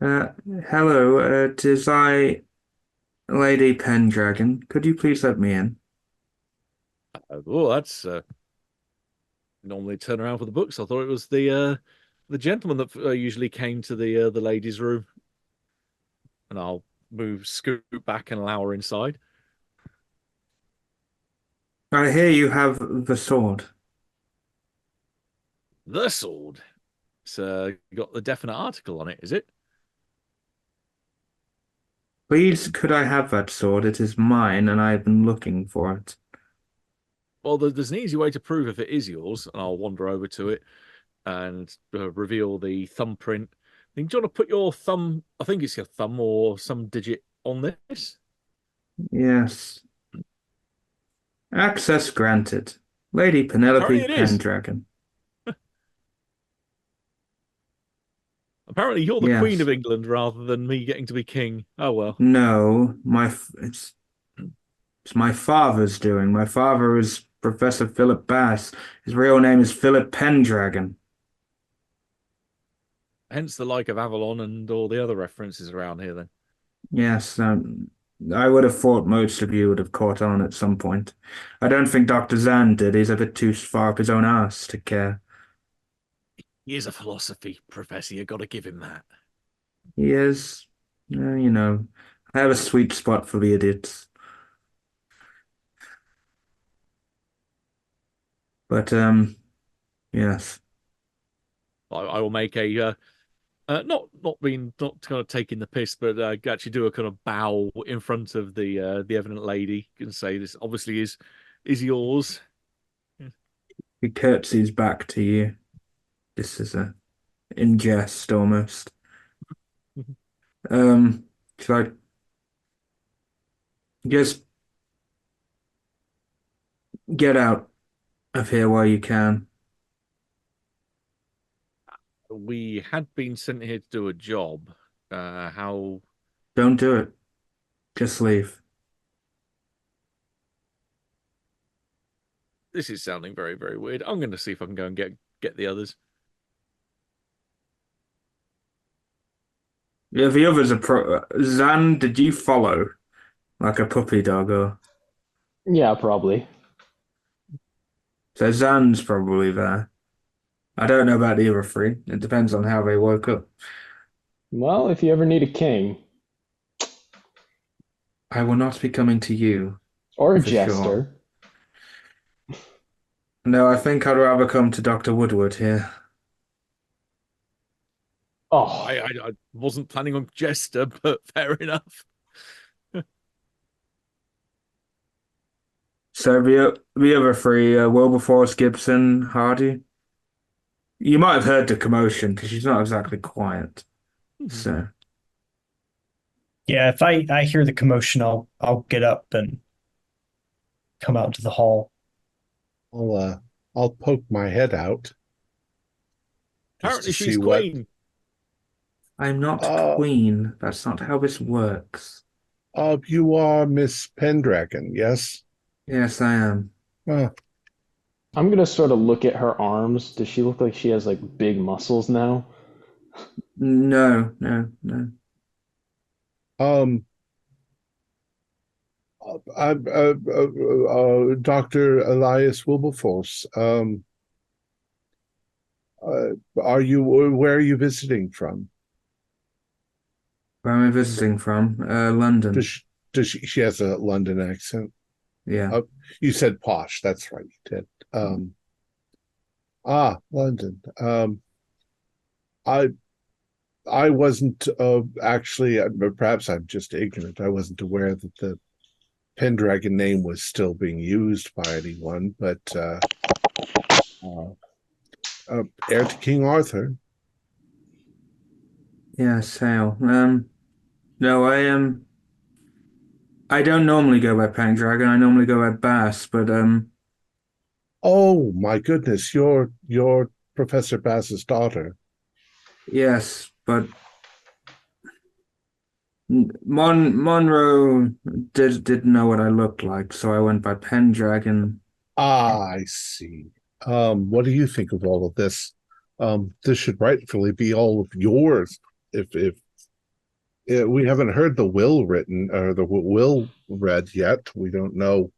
Uh, Hello, it is I, Lady Pendragon. Could you please let me in? Oh, that's normally turn around for the books. I thought it was the gentleman that usually came to the ladies' room, and I'll scoot back and allow her inside. I hear you have the sword. The sword. It's got the definite article on it, is it? Please, could I have that sword? It is mine, and I have been looking for it. Well, there's an easy way to prove if it is yours, and I'll wander over to it and reveal the thumbprint. Do you want to put your thumb? I think it's your thumb or some digit on this. Yes. Access granted. Lady Apparently Penelope it is. Pendragon. Apparently you're the Queen Yes. of England rather than me getting to be king. Oh well. No, it's my father's doing. My father is Professor Philip Bass. His real name is Philip Pendragon. Hence the like of Avalon and all the other references around here then. Yes, I would have thought most of you would have caught on at some point. I don't think Dr. Zan did. He's a bit too far up his own arse to care. He is a philosophy professor, you gotta give him that. He is, I have a sweet spot for the idiots. But, yes. I will make a not kind of taking the piss, but actually do a kind of bow in front of the evident lady and say this obviously is yours. He curtsies back to you. This is in jest almost. Should I just get out of here while you can? We had been sent here to do a job. How Don't do it. Just leave. this is sounding very, very weird. I'm going to see if I can go and get the others. Yeah, the others are Zan, did you follow? Like a puppy dog or? Yeah, probably. So Zan's probably there. I don't know about the other three. It depends on how they woke up. Well, if you ever need a king I will not be coming to you, or a for sure. jester, No, I think I'd rather come to Dr. Woodward here. oh, I wasn't planning on Jester, but fair enough. So the other three, Wilberforce, Gibson, Hardy. You might have heard the commotion because she's not exactly quiet. So Yeah, if I hear the commotion, I'll get up and come out into the hall. I'll poke my head out just Apparently to she's see what. queen. I'm not queen. That's not how this works. You are Miss Pendragon, yes? Yes, I am. I'm gonna sort of look at her arms. Does she look like she has like big muscles now? No, no, no. Um, I'm Dr. Elias Wilberforce. Where are you visiting from? Where am I visiting from? London. She has a London accent. Yeah. You said posh. That's right. You did. London. I wasn't actually, perhaps I'm just ignorant. I wasn't aware that the Pendragon name was still being used by anyone, but heir to King Arthur. Yes, Hale. No, I don't normally go by Pendragon. I normally go by Bass, but Oh my goodness, you're Professor Bass's daughter. yes, but Monroe didn't know what I looked like, so I went by Pendragon. Ah, I see. What do you think of all of this? This should rightfully be all of yours. If we haven't heard the will written or the will read yet, we don't know.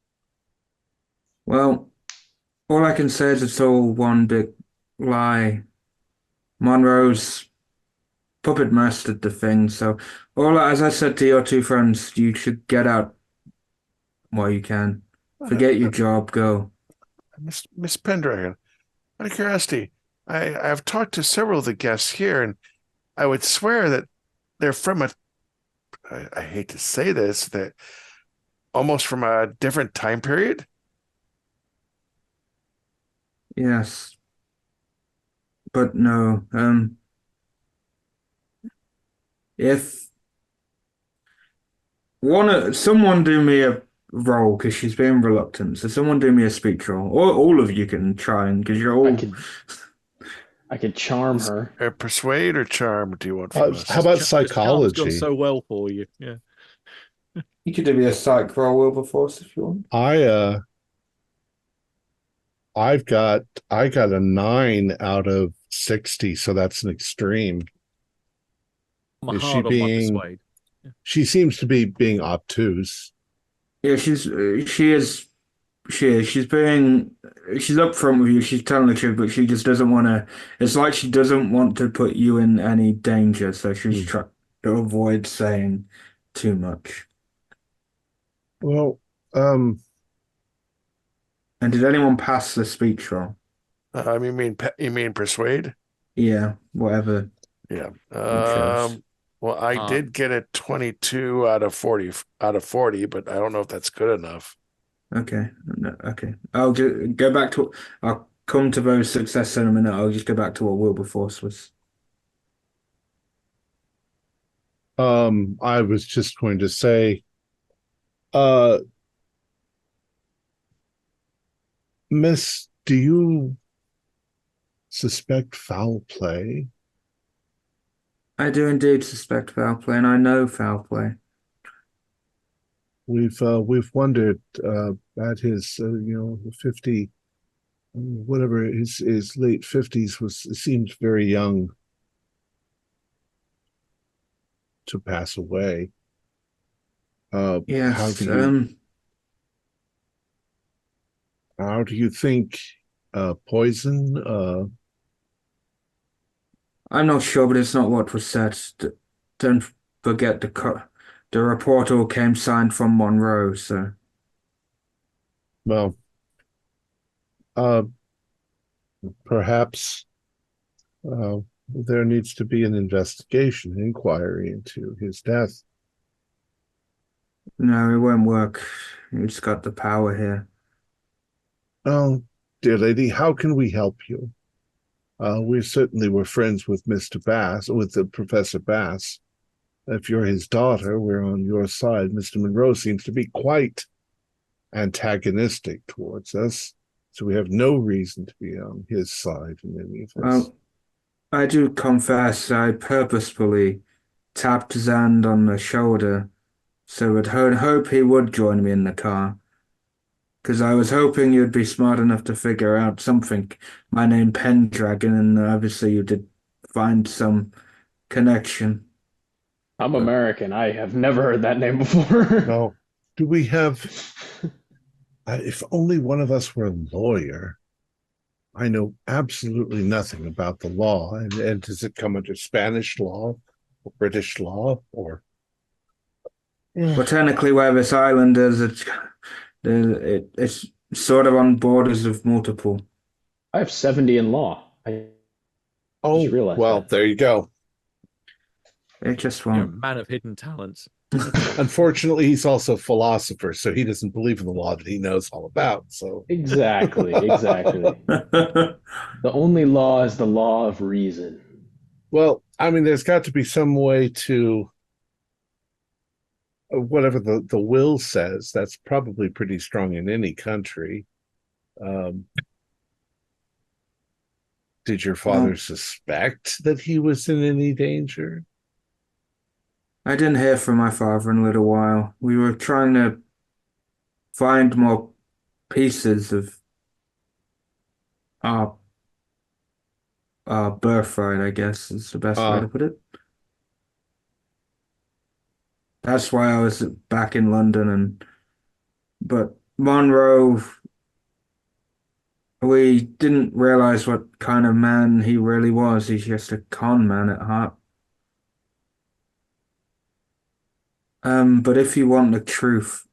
Well, all I can say is it's all one big lie. Monroe's puppet mastered the thing, so as I said to your two friends, you should get out while you can. Forget your job, go. Miss Pendragon, out of curiosity, I've talked to several of the guests here, and I would swear that they're from I hate to say this, that almost from a different time period. Yes, but no. If someone do me a roll because she's being reluctant, so someone do me a speech roll, or all of you can try and because you're all. I could charm her. Persuade or charm do you want from us? How about Charm's gone psychology? so well for you. Yeah. You could do me a psych roll, Wilberforce, if you want. I got a 9 out of 60, so that's an extreme. I'm Is she hard on my being? persuade. She seems to be being obtuse. Yeah, she is. She's up front with you. She's telling the truth, but she just doesn't want to. It's like she doesn't want to put you in any danger, so she's trying to avoid saying too much. Well, And did anyone pass the speech roll? You mean persuade? Yeah, whatever. Yeah. You chose. Well, I did get a 22 out of 40, but I don't know if that's good enough. Okay. No, okay. I'll just go back to. I'll come to those success in a minute. I'll just go back to what Wilberforce was. I was just going to say, Miss, do you suspect foul play? I do indeed suspect foul play, and I know foul play. We've wondered at his 50, whatever his late 50s seemed very young to pass away. Yes. How do you think poison? I'm not sure, but it's not what was said. Don't forget the report all came signed from Monroe, so. Well, perhaps there needs to be an investigation, an inquiry into his death. No, it won't work. He's got the power here. Oh, dear lady, how can we help you? We certainly were friends with Mr. Bass, with the Professor Bass. If you're his daughter, we're on your side. Mr. Monroe seems to be quite antagonistic towards us, so we have no reason to be on his side in any of this. Well, I do confess I purposefully tapped Zand on the shoulder, so I'd hope he would join me in the car. Because I was hoping you'd be smart enough to figure out something. My name Pendragon, and obviously you did find some connection. I'm American. I have never heard that name before. No. Do we have... if only one of us were a lawyer. I know absolutely nothing about the law. And does it come under Spanish law or British law or... Well, technically, where this island is, it's sort of on borders of multiple. I have 70 in law. Oh, realized well, that. there you go. It just You're a won't. man of hidden talents. Unfortunately, he's also a philosopher, so he doesn't believe in the law that he knows all about. So Exactly. The only law is the law of reason. Well, I mean, there's got to be some way to whatever the will says. That's probably pretty strong in any country. Um, did your father Well, suspect that he was in any danger? I didn't hear from my father in a little while. We were trying to find more pieces of our birthright, I guess is the best way Uh, to put it. That's why I was back in London, but Monroe, we didn't realize what kind of man he really was. He's just a con man at heart. But if you want the truth,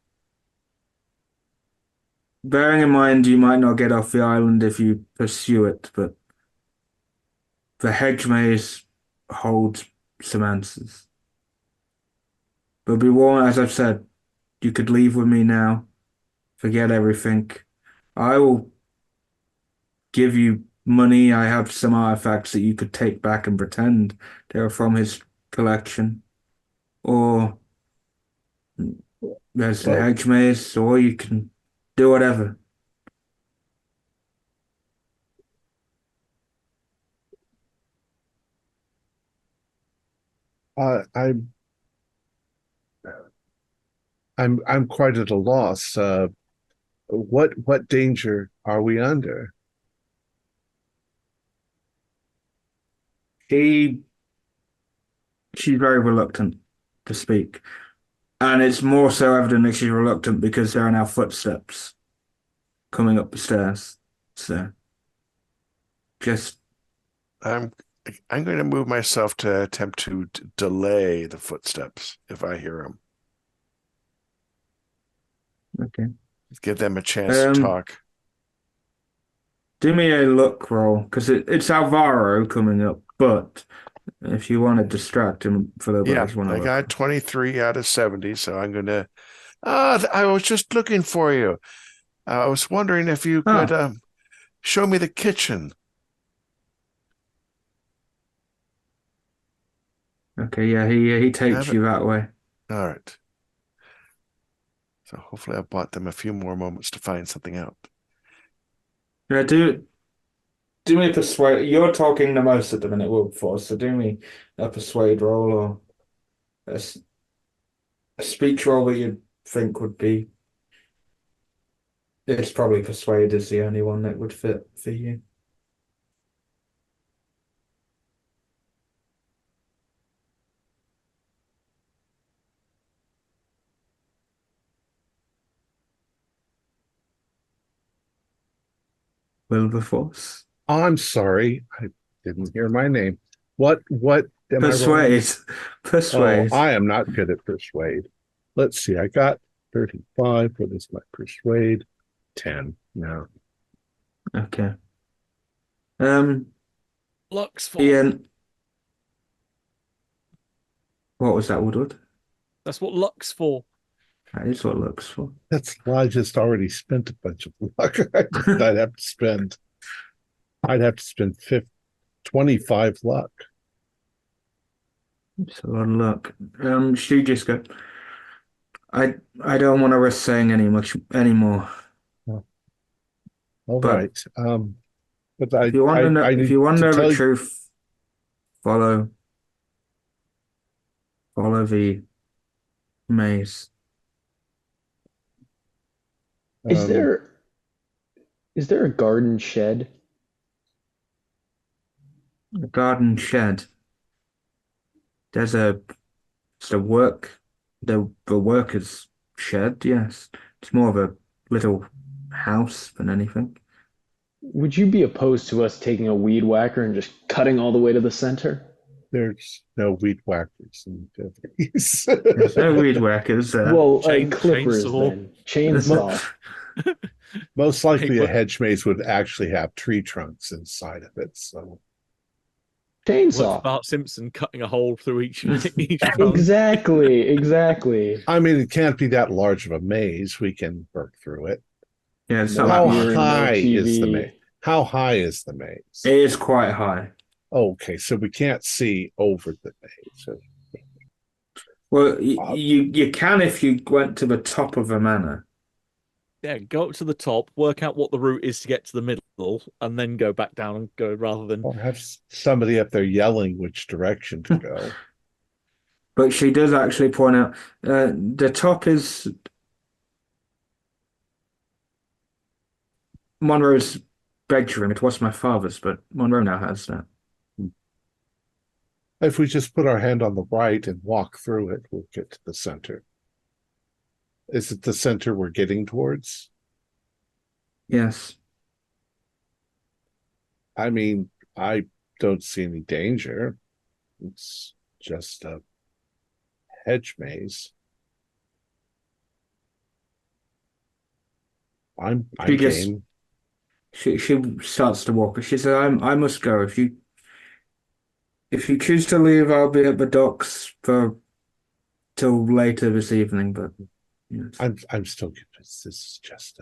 bearing in mind you might not get off the island if you pursue it, but the hedge maze holds some answers. But be warned, as I've said, you could leave with me now, forget everything. I will give you money. I have some artifacts that you could take back and pretend they're from his collection. Or there's the well, hedge maze, or you can do whatever. uh, I'm I'm quite at a loss. What danger are we under? She she's very reluctant to speak. And it's more so evident that she's reluctant because there are now footsteps coming up the stairs. So just I'm I'm going to move myself to attempt to delay the footsteps if I hear them. okay. Give them a chance to talk. Do me a luck roll because it's Alvaro coming up, but if you want to distract him for a little bit, I Yeah, just want to I look. got 23 out of 70, so I'm going to. I was just looking for you. I was wondering if you could Oh, show me the kitchen. okay, yeah, he takes Have it. you that way. All right. So hopefully I bought them a few more moments to find something out. Yeah, do me a persuade. You're talking the most at the minute, Wilberforce, so do me a persuade roll or a speech roll that you'd think would be. It's probably persuade is the only one that would fit for you. Wilberforce. I'm sorry, I didn't hear my name. What am I rolling? Persuade. Oh, Persuade. I am not good at persuade. Let's see. I got 35. What is my persuade? 10. No. Okay. Lux for. Ian, what was that, Woodward? That's what Lux for. That is what looks for. That's I just already spent a bunch of luck. I'd have to spend 25 luck. It's a lot of luck. Stu just go. I don't want to risk saying anymore. Oh, all But right. But I if you want to know, I if need you want to to know tell the you. truth, follow the maze. Is Um, there a garden shed? The garden shed. There's it's the workers' shed, yes. It's more of a little house than anything. Would you be opposed to us taking a weed whacker and just cutting all the way to the center? there's no weed whackers in the 50s. There's no weed whackers there. Well, clippers chainsaw. then. Chainsaw. Most likely, Hey, a hedge maze would actually have tree trunks inside of it. So Chainsaw. Bart Simpson cutting a hole through each bone. Exactly. I mean, it can't be that large of a maze. We can work through it. Yeah, it's No not How that beer, much. no high is the TV. maze? How high is the maze? It is quite high. Okay, so we can't see over the maze. So, Well, you can if you went to the top of a manor. Yeah, go up to the top, work out what the route is to get to the middle, and then go back down and go rather than. or have somebody up there yelling which direction to go. But she does actually point out the top is Monroe's bedroom. It was my father's, but Monroe now has that. If we just put our hand on the right and walk through it, we'll get to the center. Is it the center we're getting towards? Yes. I mean, I don't see any danger. It's just a hedge maze. I'm game. She starts to walk. She says, I must go. If you choose to leave, I'll be at the docks till later this evening, but yes. I'm still convinced this is just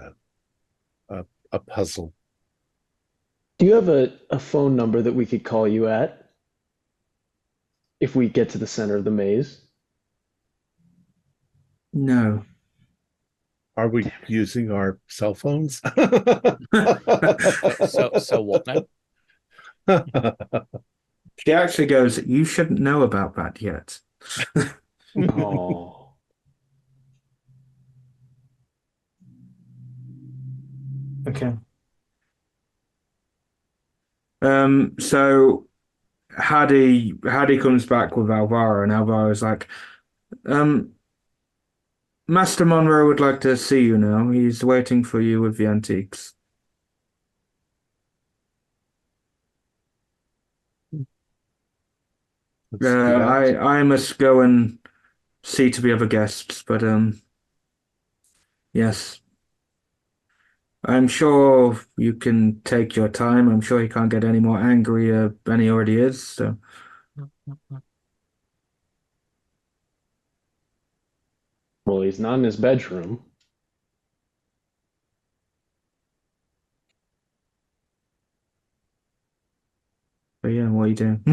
a puzzle. Do you have a phone number that we could call you at if we get to the center of the maze? No. Are we using our cell phones? So what now? She actually goes, you shouldn't know about that yet. Oh. Okay. So Hattie comes back with Alvaro, and Alvaro's like, Master Monroe would like to see you now. He's waiting for you with the antiques. I must go and see to the other guests, but yes. I'm sure you can take your time. I'm sure he can't get any more angry than he already is, so. Well, he's not in his bedroom. But yeah, what are you doing?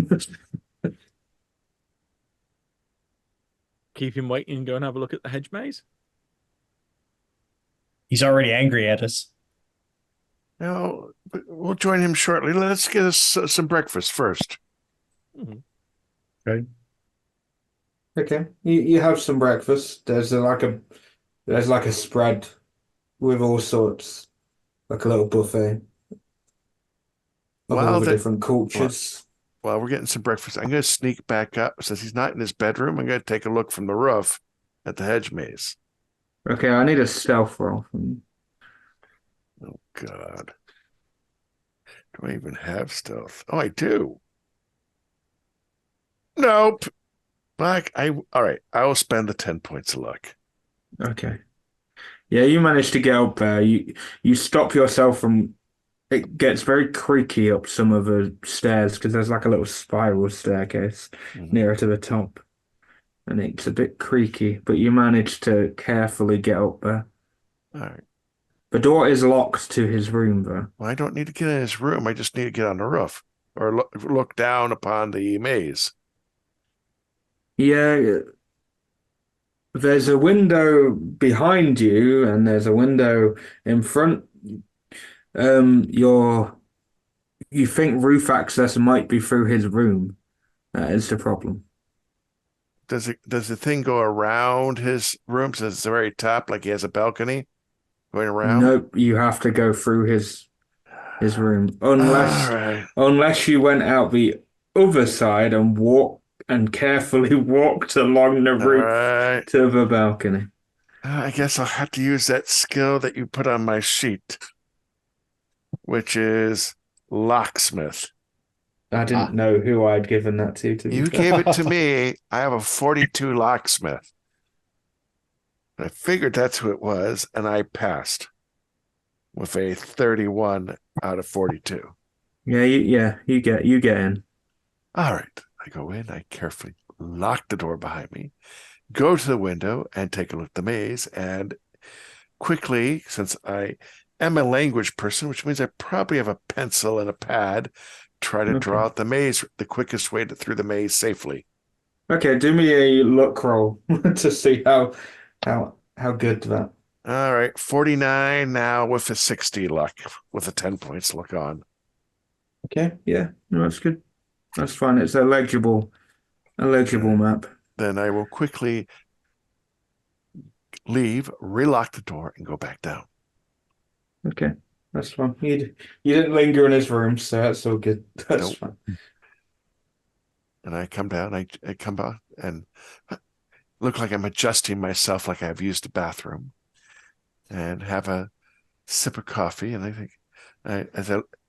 Keep him waiting and go and have a look at the hedge maze? He's already angry at us. No, we'll join him shortly. Let's get us some breakfast first. Mm-hmm. Okay. Okay. You have some breakfast. There's like a spread with all sorts, like a little buffet of all the different cultures. While we're getting some breakfast, I'm going to sneak back up. Since he's not in his bedroom, I'm going to take a look from the roof at the hedge maze. Okay, I need a stealth roll from you. Oh, God. Do I even have stealth? Oh, I do. Nope. All right. I will spend the 10 points of luck. Okay. Yeah, you managed to get up there. You stop yourself from. It gets very creaky up some of the stairs because there's like a little spiral staircase nearer to the top, and it's a bit creaky. But you manage to carefully get up there. All right. The door is locked to his room, though. Well, I don't need to get in his room. I just need to get on the roof or look down upon the maze. Yeah, there's a window behind you, and there's a window in front. You think roof access might be through his room. That is the problem. Does the thing go around his room? So it's the very top, like he has a balcony going around? Nope, you have to go through his room. Unless you went out the other side and carefully walked along the roof to the balcony. I guess I'll have to use that skill that you put on my sheet, which is locksmith. I didn't know who I'd given that to. You gave it to me. I have a 42 locksmith. I figured that's who it was, and I passed with a 31 out of 42. Yeah, you get in. All right. I go in, I carefully lock the door behind me, go to the window and take a look at the maze, and quickly, since I am a language person, which means I probably have a pencil and a pad, try to draw out the maze, the quickest way through the maze safely. Okay, do me a luck roll to see how good that. All right, 49 now with a 60 luck, with a 10 points luck on. Okay, yeah, no, that's good. That's fine. It's a legible map. Then I will quickly leave, relock the door, and go back down. Okay, that's fine. You didn't linger in his room, so that's all good. That's Nope. fine. And I come down, I come out and look like I'm adjusting myself like I've used the bathroom, and have a sip of coffee. And I think,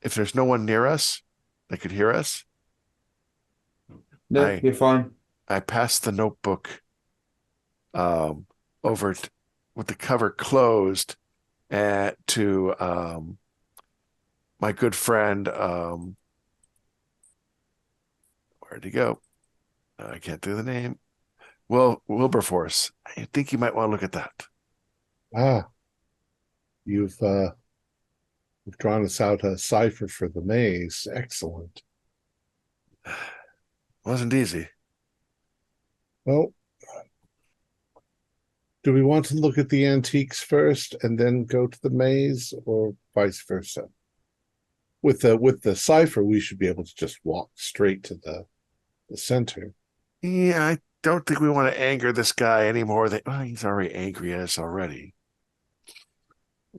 if there's no one near us that could hear us, No, you're fine. I pass the notebook over with the cover closed to my good friend. Where'd he go? I can't do the name. Wilberforce. I think you might want to look at that. Ah, you've drawn us out a cipher for the maze. Excellent. Wasn't easy. Well, do we want to look at the antiques first and then go to the maze, or vice versa? With the cipher, we should be able to just walk straight to the center. Yeah, I don't think we want to anger this guy anymore. He's already angry at us already.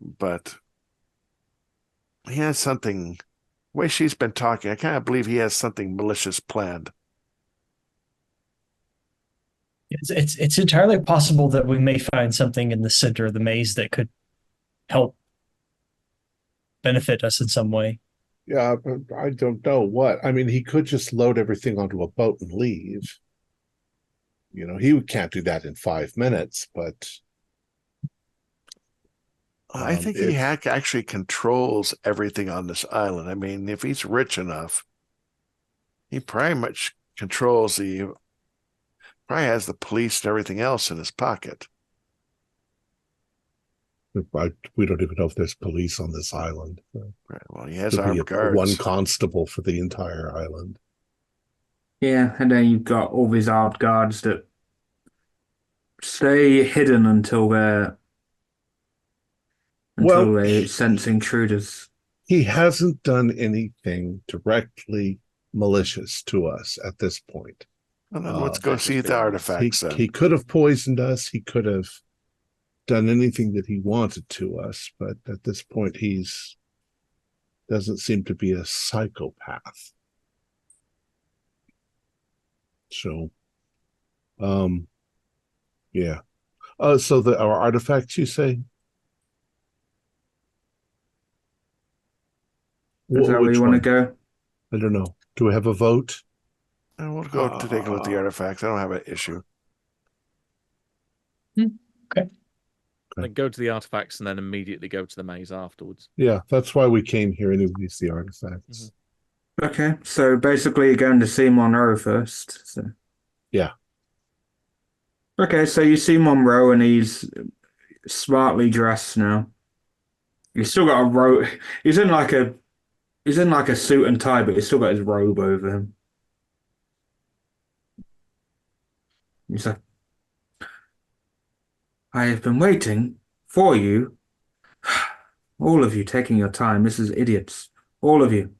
But he has something. The way she's been talking, I kind of believe he has something malicious planned. It's entirely possible that we may find something in the center of the maze that could help benefit us in some way. Yeah, but I don't know what. I mean, he could just load everything onto a boat and leave. He can't do that in 5 minutes, but I think he actually controls everything on this island. I mean, if he's rich enough, he probably much controls probably has the police and everything else in his pocket. we don't even know if there's police on this island. Right. Well, he has armed guards. One constable for the entire island. Yeah, and then you've got all these armed guards that stay hidden until they sense intruders. He hasn't done anything directly malicious to us at this point. Well, let's go see the artifacts. He could have poisoned us. He could have done anything that he wanted to us, but at this point, doesn't seem to be a psychopath. So, yeah. So our artifacts, you say? Is that where you want to go? I don't know. Do we have a vote? And we'll go to take a look at the artifacts. I don't have an issue. Okay. Then go to the artifacts and then immediately go to the maze afterwards. Yeah, that's why we came here anyways, the artifacts. Okay, so basically you're going to see Monroe first. So. Yeah. Okay, so you see Monroe and he's smartly dressed now. He's still got a robe. He's in like a suit and tie, but he's still got his robe over him. He's like, I have been waiting for you. All of you taking your time. This is idiots. All of you.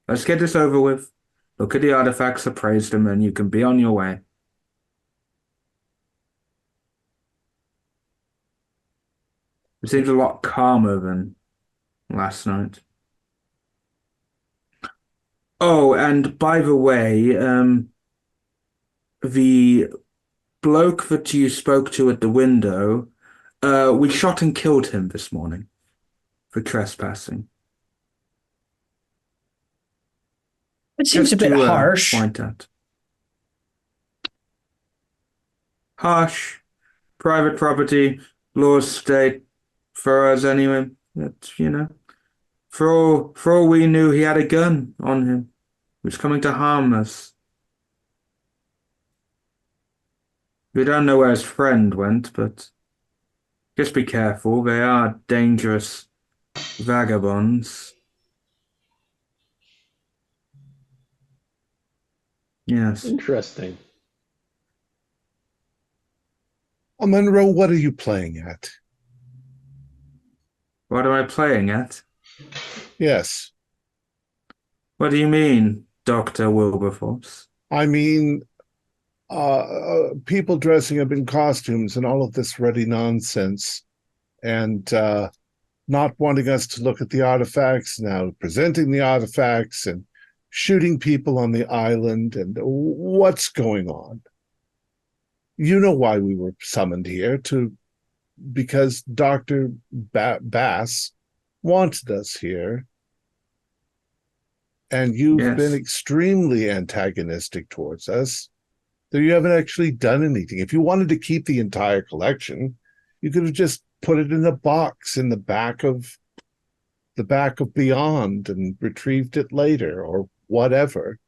Let's get this over with. Look at the artifacts, appraise them, and you can be on your way. It seems a lot calmer than last night. Oh, and by the way, the bloke that you spoke to at the window, we shot and killed him this morning for trespassing. It seems Just a bit to, harsh. Point out. Harsh. Private property, laws state for us anyway. That's, for all we knew, he had a gun on him. who's coming to harm us. We don't know where his friend went, but just be careful. They are dangerous vagabonds. Yes. Interesting. Monroe, what are you playing at? What am I playing at? Yes. What do you mean, Dr. Wilberforce? I mean, people dressing up in costumes and all of this ruddy nonsense, and not wanting us to look at the artifacts, now presenting the artifacts and shooting people on the island, and what's going on? You know why we were summoned here, because Dr. Bass wanted us here. And you've been extremely antagonistic towards us. So you haven't actually done anything. If you wanted to keep the entire collection, you could have just put it in a box in the back of Beyond and retrieved it later or whatever.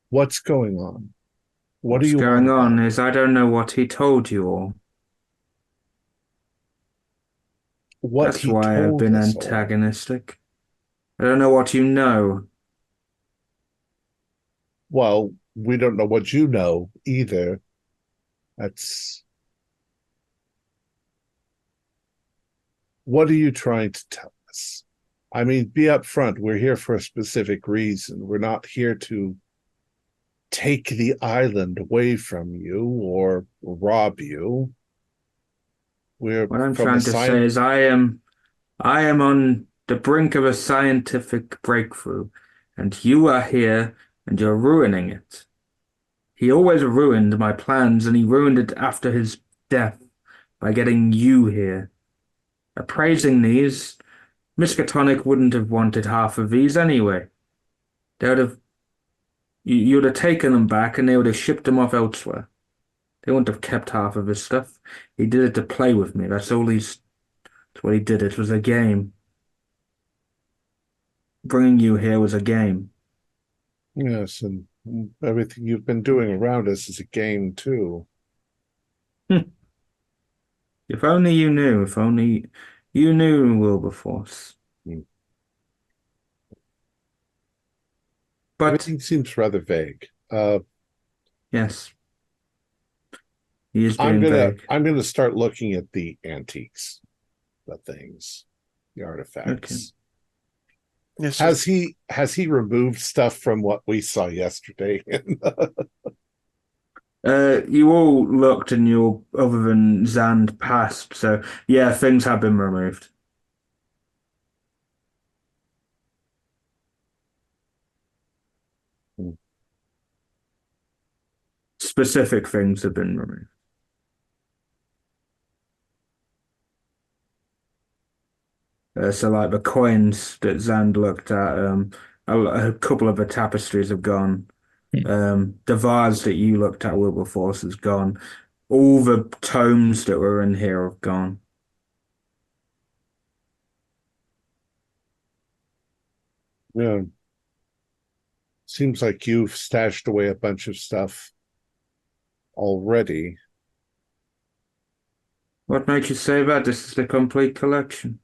What's going on? What What's do you going want? on is I don't know what he told you all. That's why I've been antagonistic. I don't know what you know. Well, we don't know what you know either. What are you trying to tell us? I mean, be upfront. We're here for a specific reason. We're not here to take the island away from you or rob you. What I'm trying to say is I am on the brink of a scientific breakthrough, and you are here and you're ruining it. He always ruined my plans, and he ruined it after his death by getting you here. Appraising these, Miskatonic wouldn't have wanted half of these anyway. They would have, you would have taken them back and they would have shipped them off elsewhere. They wouldn't have kept half of his stuff. He did it to play with me. That's what he did. It was a game. Bringing you here was a game. Yes, and everything you've been doing around us is a game too. If only you knew. If only you knew Wilberforce. But everything seems rather vague. Yes. He is being vague. I'm gonna start looking at the antiques, the things, the artifacts. Okay. Yes, has he removed stuff from what we saw yesterday? You all looked and you, other than Zand, passed. So yeah, things have been removed. Specific things have been removed. So like the coins that Zand looked at, a couple of the tapestries have gone. The vase that you looked at, Wilberforce, is gone. All the tomes that were in here have gone. Yeah. Seems like you've stashed away a bunch of stuff already. What made you say that? This is the complete collection.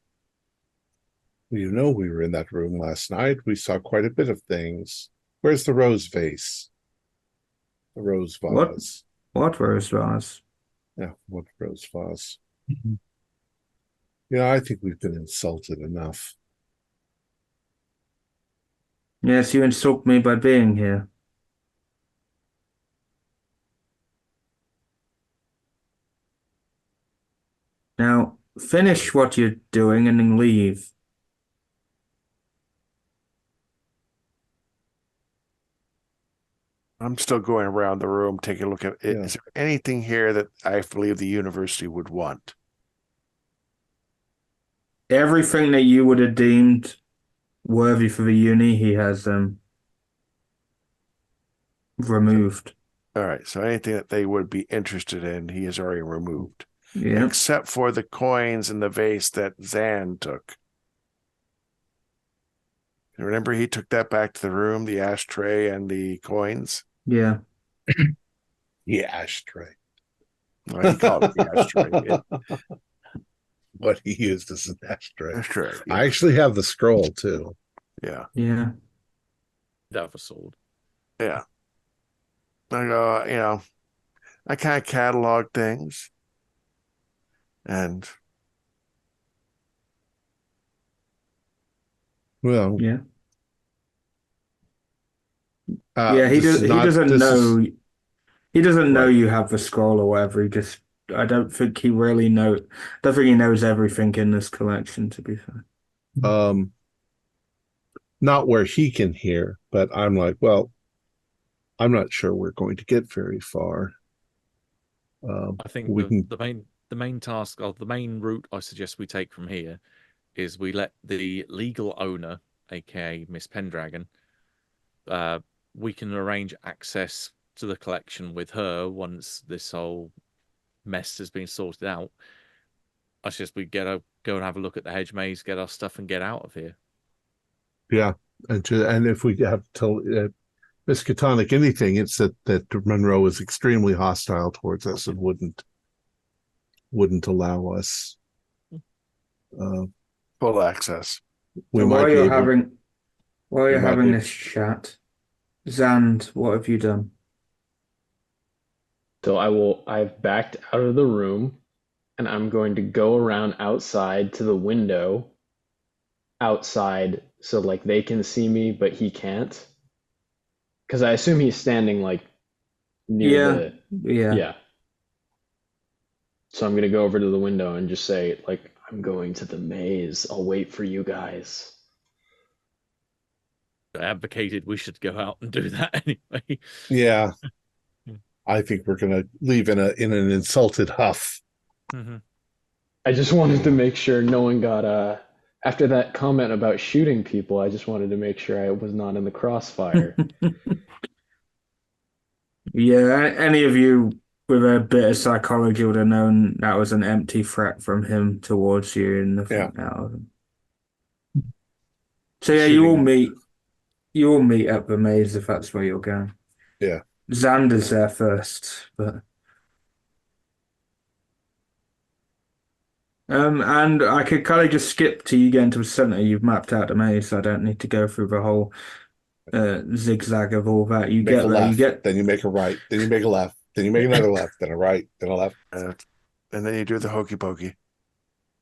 You know, we were in that room last night. We saw quite a bit of things. Where's the rose vase? The rose vase. What rose vase? Yeah, what rose vase? Mm-hmm. Yeah, I think we've been insulted enough. Yes, you insult me by being here. Now, finish what you're doing and then leave. I'm still going around the room, taking a look at it. Yeah. Is there anything here that I believe the university would want? Everything that you would have deemed worthy for the uni, he has removed. All right, so anything that they would be interested in, he has already removed. Yeah. Except for the coins and the vase that Zan took. Remember, he took that back to the room, the ashtray and the coins. Yeah. The ashtray. Well, he called it the ashtray. What he used as an ashtray. Ashtray. Yeah. I actually have the scroll too. Yeah. Yeah. Have a sword. Yeah. I go, I kind of catalog things. And Well, Yeah. Yeah, he this is not. doesn't This know is he doesn't know right. you have the scroll or whatever. I don't think he really don't think he knows everything in this collection, to be fair. Not where he can hear, but I'm like, well, I'm not sure we're going to get very far. I think we can. the main task of the main route I suggest we take from here is we let the legal owner, aka Miss Pendragon, we can arrange access to the collection with her once this whole mess has been sorted out. I suggest we go and have a look at the hedge maze, get our stuff, and get out of here. Yeah, and if we have to Miskatonic anything, it's that Monroe is extremely hostile towards us and wouldn't allow us full access. We So might be able. while you're might having be- this chat, Zand, what have you done? So I've backed out of the room and I'm going to go around outside to the window outside so like they can see me, but he can't. Because I assume he's standing like near Yeah. yeah. So I'm gonna go over to the window and just say, like, I'm going to the maze. I'll wait for you guys. I advocated we should go out and do that anyway. Yeah, I think we're gonna leave in an insulted huff. Mm-hmm. I just wanted to make sure no one got after that comment about shooting people, I just wanted to make sure I was not in the crossfire. Yeah, any of you with a bit of psychology would have known that was an empty threat from him towards you and nothing out of him. So yeah, you all meet at the maze if that's where you're going. Yeah. Xander's there first, but and I could kind of just skip to you getting to the center. You've mapped out the maze, so I don't need to go through the whole zigzag of all that. You Make get a there, left, you get then you make a right, then you make a left, then you make another left, then a right, then a left. And then you do the hokey pokey.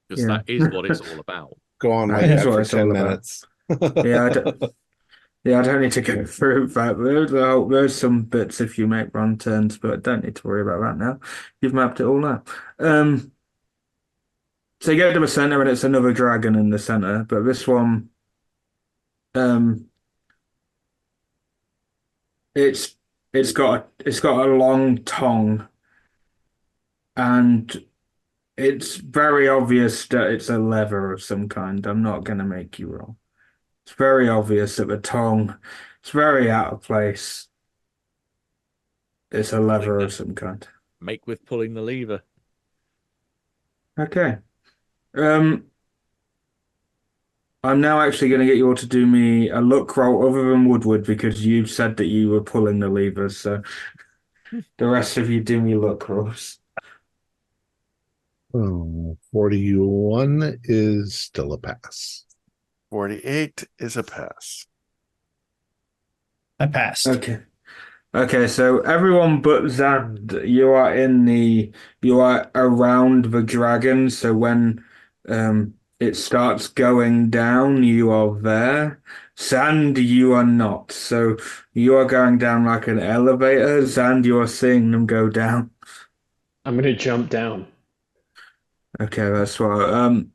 Because that is what it's all about. Go on That like is that what for it's all 10 about. minutes. I don't need to go through that. There's some bits if you make wrong turns, but I don't need to worry about that now. You've mapped it all out. So you get to the center and it's another dragon in the center, but this one, it's got a long tongue, and it's very obvious that it's a lever of some kind. I'm not gonna make you roll. It's very obvious that the tongue, it's very out of place. It's a lever of some kind. Make with pulling the lever. Okay. I'm now actually going to get you all to do me a luck roll other than Woodward because you said that you were pulling the levers. So the rest of you do me luck rolls. 41 is still a pass. 48 is a pass. I passed. Okay, so everyone but Zand, you are around the dragon, so when it starts going down, you are there. Zand, you are not. So you are going down like an elevator. Zand, you are seeing them go down. I'm gonna jump down. Okay, that's right.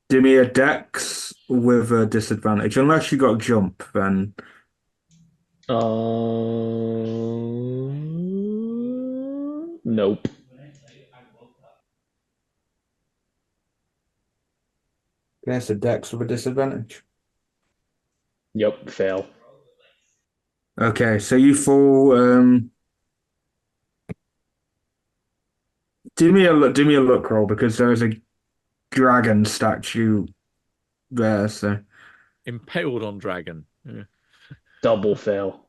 Do me a dex with a disadvantage. Unless you got jump, then Nope. there's a dex with a disadvantage. Yep, fail. Okay, so you fall. Do me a look roll because there is a dragon statue there. So Impaled on dragon. Yeah. Double fail.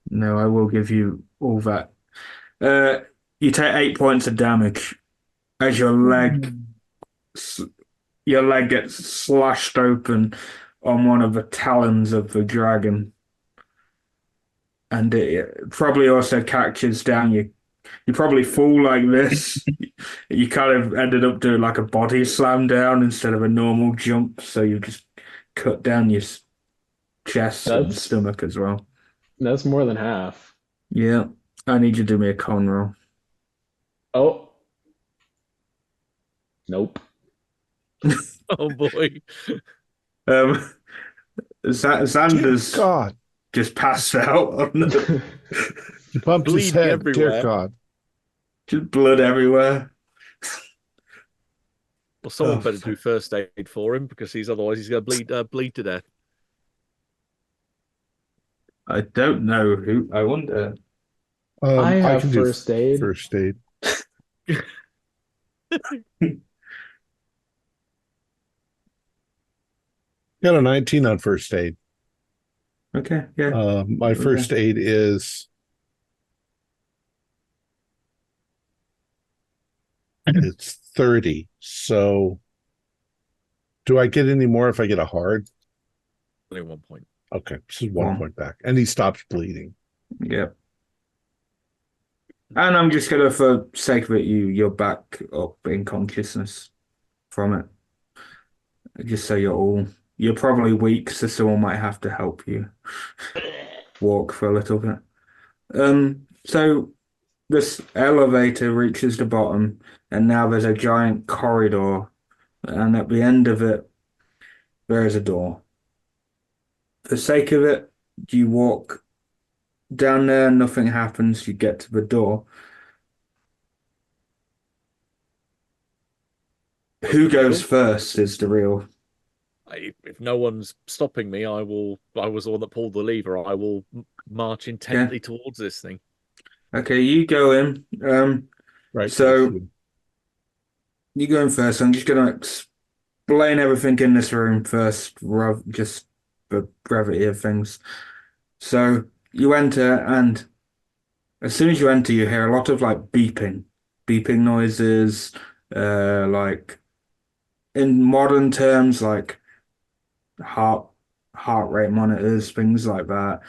No, I will give you all that. You take 8 points of damage as your leg gets slashed open on one of the talons of the dragon, and it probably also catches down you. You probably fall like this. You kind of ended up doing like a body slam down instead of a normal jump, so you just cut down your chest and That's stomach as well. that's more than half. Yeah, I need you to do me a con roll. Oh, nope. Oh boy. Um, Dear Xander's God. just passed out on the, He bumped his Bleeding head. Dear everywhere. God. just blood everywhere. Well, someone Oh, better do first aid for him because otherwise he's going to bleed to death. I don't know who. I wonder. I I have can do first aid. first aid. Got a 19 on first aid. Okay, yeah. My first aid is it's 30. So do I get any more if I get a hard? Only 1 point. Okay, this is 1 point back. And he stops bleeding. Yeah. And I'm just gonna, for sake of it, you're back up in consciousness from it. Just so you're probably weak, so someone might have to help you walk for a little bit. So this elevator reaches the bottom, and now there's a giant corridor, and at the end of it, there is a door. For the sake of it, you walk down there, nothing happens, you get to the door. Who goes first is the real. If no one's stopping me, I was the one that pulled the lever. I will march intently towards this thing. Okay, you go in. Right. So you go in first. I'm just gonna explain everything in this room first, just the brevity of things. So you enter, and as soon as you enter, you hear a lot of like beeping noises, like in modern terms, like heart rate monitors, things like that.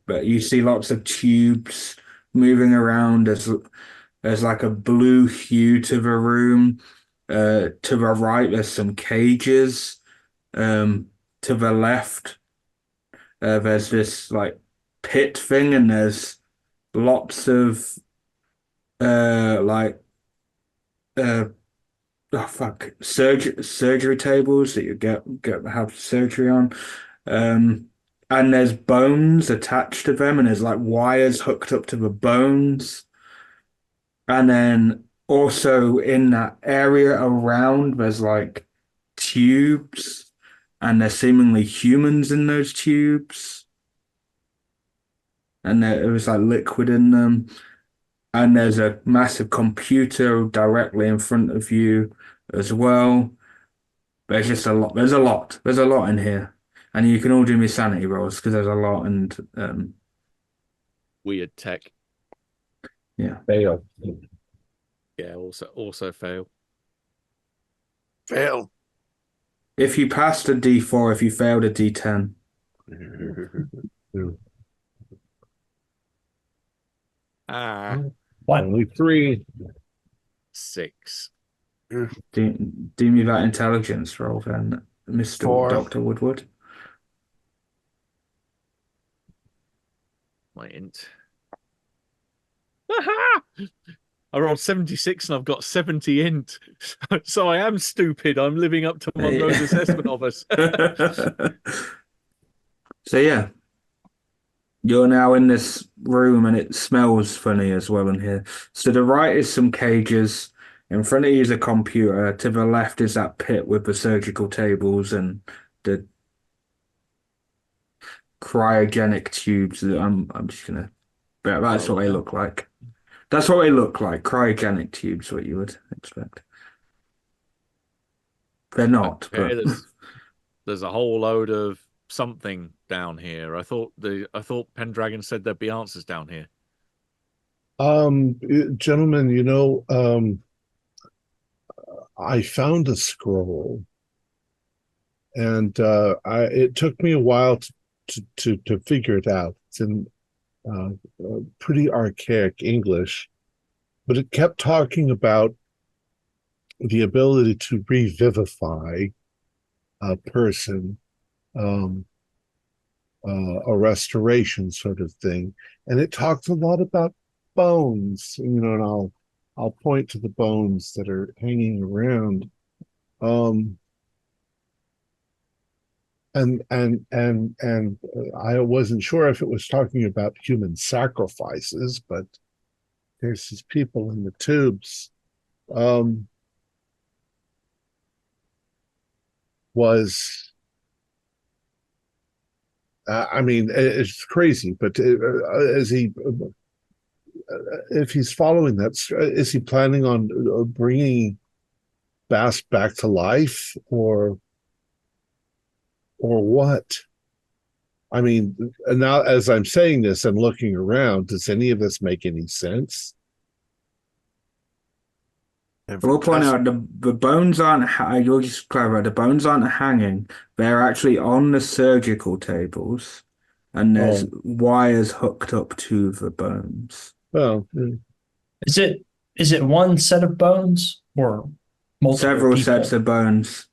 But you see lots of tubes moving around. There's like a blue hue to the room. To the right, there's some cages. To the left, there's this like pit thing, and there's lots of like oh fuck, surgery tables that you get have surgery on. And there's bones attached to them, and there's like wires hooked up to the bones. And then also in that area around, there's like tubes, and there's seemingly humans in those tubes. And there was like liquid in them. And there's a massive computer directly in front of you as well. There's just a lot. There's a lot. There's a lot in here. And you can all do me sanity rolls because there's a lot, and Weird tech. yeah. Fail. Yeah, also fail. Fail. If you passed a D4, if you failed a D10. Only 3. 6. Do me that intelligence roll then, Mr. 4. Dr. Woodward. My int. I rolled 76 and I've got 70 int. So I am stupid. I'm living up to Monroe's assessment of us. So yeah, you're now in this room, and it smells funny as well in here. So the right is some cages. In front of you is a computer. To the left is that pit with the surgical tables and the cryogenic tubes. I'm just gonna. But that's what they look like. That's what they look like. Cryogenic tubes, what you would expect. They're not, Okay, but there's a whole load of something down here. I thought Pendragon said there'd be answers down here. Gentlemen, I found a scroll, and it took me a while to figure it out. It's in pretty archaic English, but it kept talking about the ability to revivify a person, a restoration sort of thing, and it talks a lot about bones. And I'll point to the bones that are hanging around. And I wasn't sure if it was talking about human sacrifices, but there's these people in the tubes. It's crazy, but if he's following that, is he planning on bringing Bast back to life, or what? I mean, now as I'm saying this and looking around, does any of this make any sense? I will point out the bones aren't. You'll just clarify. The bones aren't hanging. They're actually on the surgical tables, and there's wires hooked up to the bones. Well, Is it one set of bones or multiple Several people? sets of bones.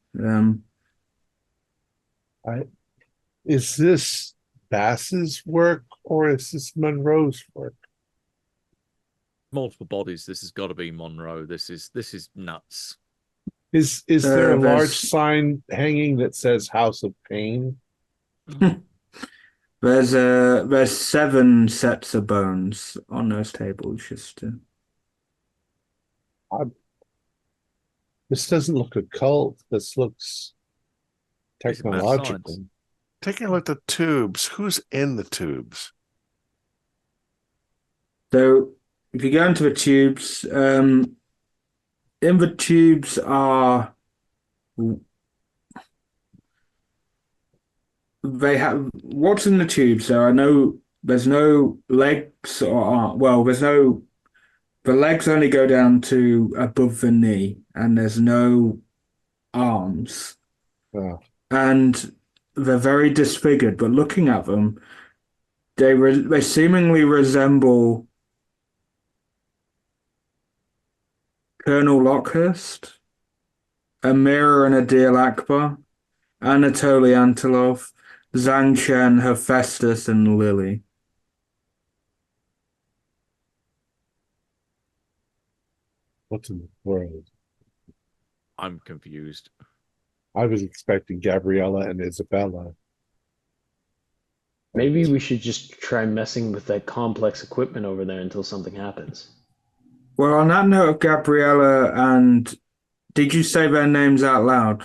Is this Bass's work or is this Monroe's work? Multiple bodies. This has got to be Monroe. This is nuts. Is there a large sign hanging that says House of Pain? There's 7 sets of bones on those tables. This doesn't look occult. This looks technological. Taking a look at the tubes. Who's in the tubes? So if you go into the tubes, in the tubes are what's in the tubes? So I know there's no legs or arm. Well, the legs only go down to above the knee, and there's no arms. Oh. And they're very disfigured, but looking at them, they seemingly resemble Colonel Lockhurst, Amira and Adil Akbar, Anatoly Antilov, Zhang Chen, Hephaestus, and Lily. What in the world? I'm confused. I was expecting Gabriella and Isabella. Maybe we should just try messing with that complex equipment over there until something happens. Well, on that note of Gabriella and... Did you say their names out loud?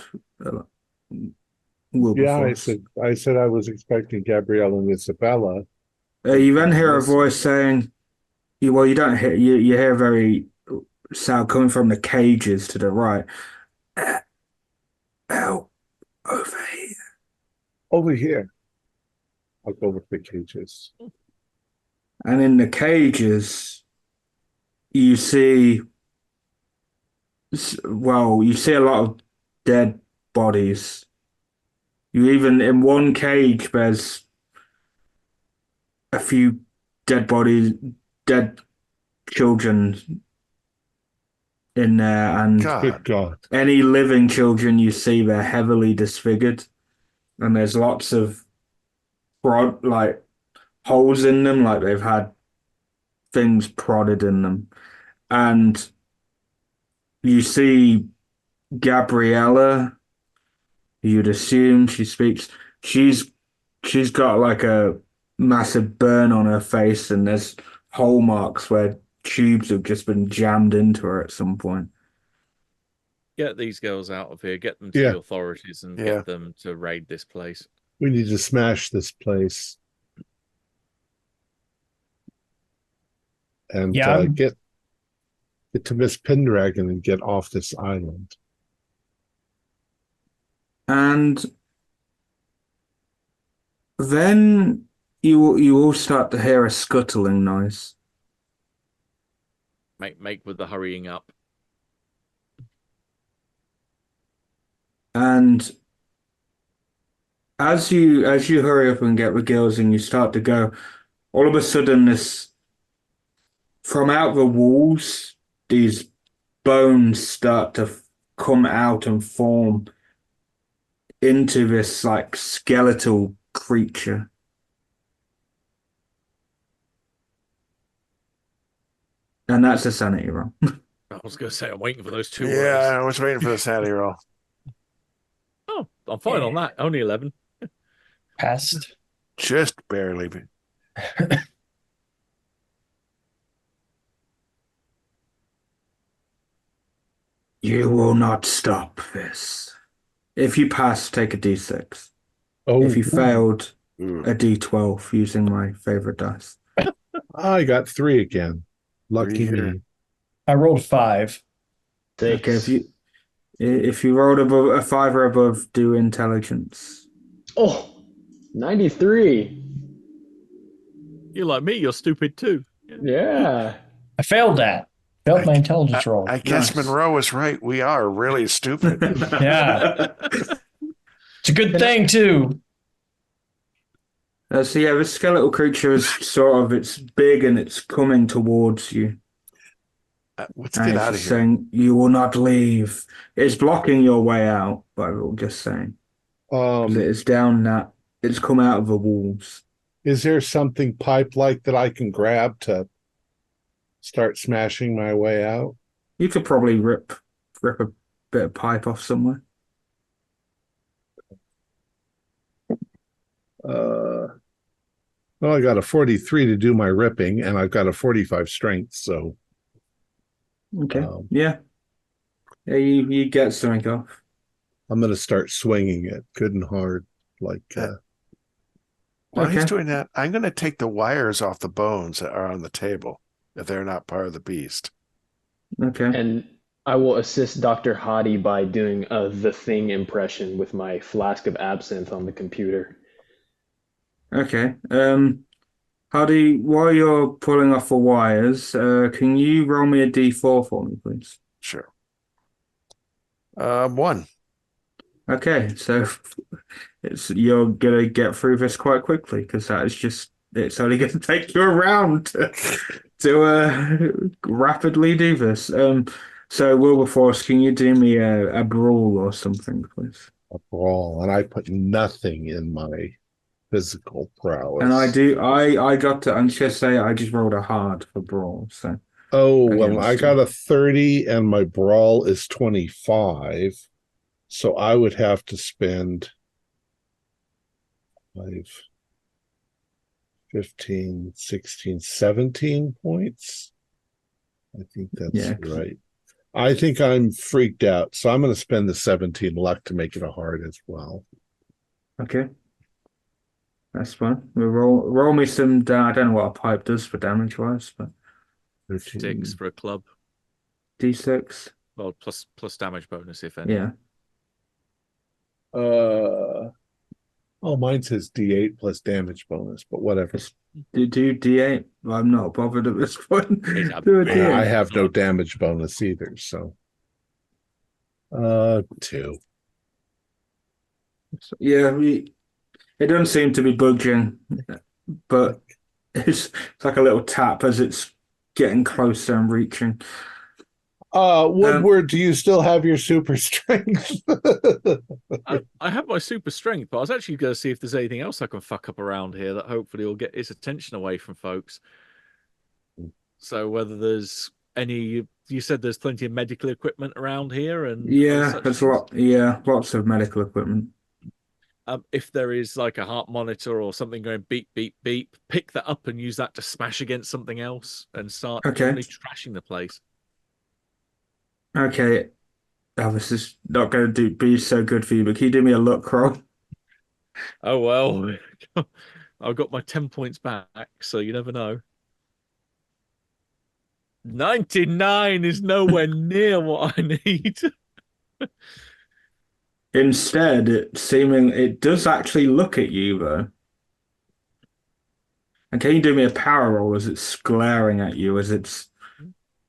Wilberforce? Yeah, I said I was expecting Gabriella and Isabella. You then hear a voice saying... you don't hear... You hear very sound coming from the cages to the right. Help, over here. Over here. I'll go with the cages. And in the cages, you see a lot of dead bodies. In one cage, there's a few dead bodies, dead children in there, and Good God. Any living children you see, they're heavily disfigured, and there's lots of holes in them, like they've had things prodded in them. And you see Gabriella, you'd assume she speaks. She's got like a massive burn on her face, and there's hole marks where tubes have just been jammed into her at some point. Get these girls out of here. Get them to the authorities and get them to raid this place. We need to smash this place. And get to Miss Pendragon and get off this island. And Then you all start to hear a scuttling noise. Make with the hurrying up. And as you hurry up and get the girls and you start to go, all of a sudden this from out the walls, these bones start to come out and form into this like skeletal creature. And that's a sanity roll. I was going to say, I'm waiting for those two Yeah, words. I was waiting for the sanity roll. Oh, I'm fine on that. Only 11. Passed. Just barely. You will not stop this. If you pass, take a d6. Oh, If you failed, Ooh. a d12 using my favorite dice. I got 3 again. Lucky Three me. here. I rolled 5. 6. Okay, if you rolled above a 5 or above, do intelligence. Oh, 93. You're like me, you're stupid too. Yeah. I failed that. Failed my intelligence roll. I guess Nice. Monroe was right. We are really stupid. Yeah. It's a good thing, too. So yeah, the skeletal creature is it's big and it's coming towards you. Let's And get it's out of just here. saying, you will not leave. It's blocking your way out, but I'm just saying. 'Cause it's down that, it's come out of the walls. Is there something pipe-like that I can grab to start smashing my way out? You could probably rip a bit of pipe off somewhere. Well, I got a 43 to do my ripping, and I've got a 45 strength, so Okay. Yeah, you get something off. I'm going to start swinging it good and hard. Like, While he's Okay. doing that, I'm going to take the wires off the bones that are on the table if they're not part of the beast. Okay. And I will assist Dr. Hadi by doing a The Thing impression with my flask of absinthe on the computer. Okay. While you're pulling off the wires, can you roll me a d4 for me, please? Sure. 1. Okay, so you're gonna get through this quite quickly because it's only gonna take you a round to rapidly do this. So Wilberforce, can you do me a brawl or something, please? a brawl, and I put nothing in my physical prowess. And I got to, I'm just gonna say I just rolled a hard for brawl, so Oh, well, I against got you. a 30, and my brawl is 25, so I would have to spend 5, 15, 16, 17 points. I think that's Yeah. right. I think I'm freaked out, so I'm going to spend the 17 luck to make it a hard as well. Okay. That's fine. We'll roll me some I don't know what a pipe does for damage wise, but 13. 6 for a club. D6. Well, plus damage bonus, if any. Yeah. Oh, mine says D8 plus damage bonus, but whatever. Do D8. I'm not bothered at this point. It's a Do a big- Yeah, I D8. have no damage bonus either, so 2. Yeah, it doesn't seem to be budging, but it's like a little tap as it's getting closer and reaching. Woodward, do you still have your super strength? I have my super strength, but I was actually going to see if there's anything else I can fuck up around here that hopefully will get his attention away from folks. So whether there's any, you said there's plenty of medical equipment around here, and Yeah, such there's things. lots of medical equipment. If there is like a heart monitor or something going beep beep beep, pick that up and use that to smash against something else and start Okay. generally trashing the place. Okay. Oh, this is not going to be so good for you, but can you do me a luck roll? Oh well, I've got my 10 points back, so you never know. 99 is nowhere near what I need. Instead, it does actually look at you though. And can you do me a power roll as it's glaring at you, as it's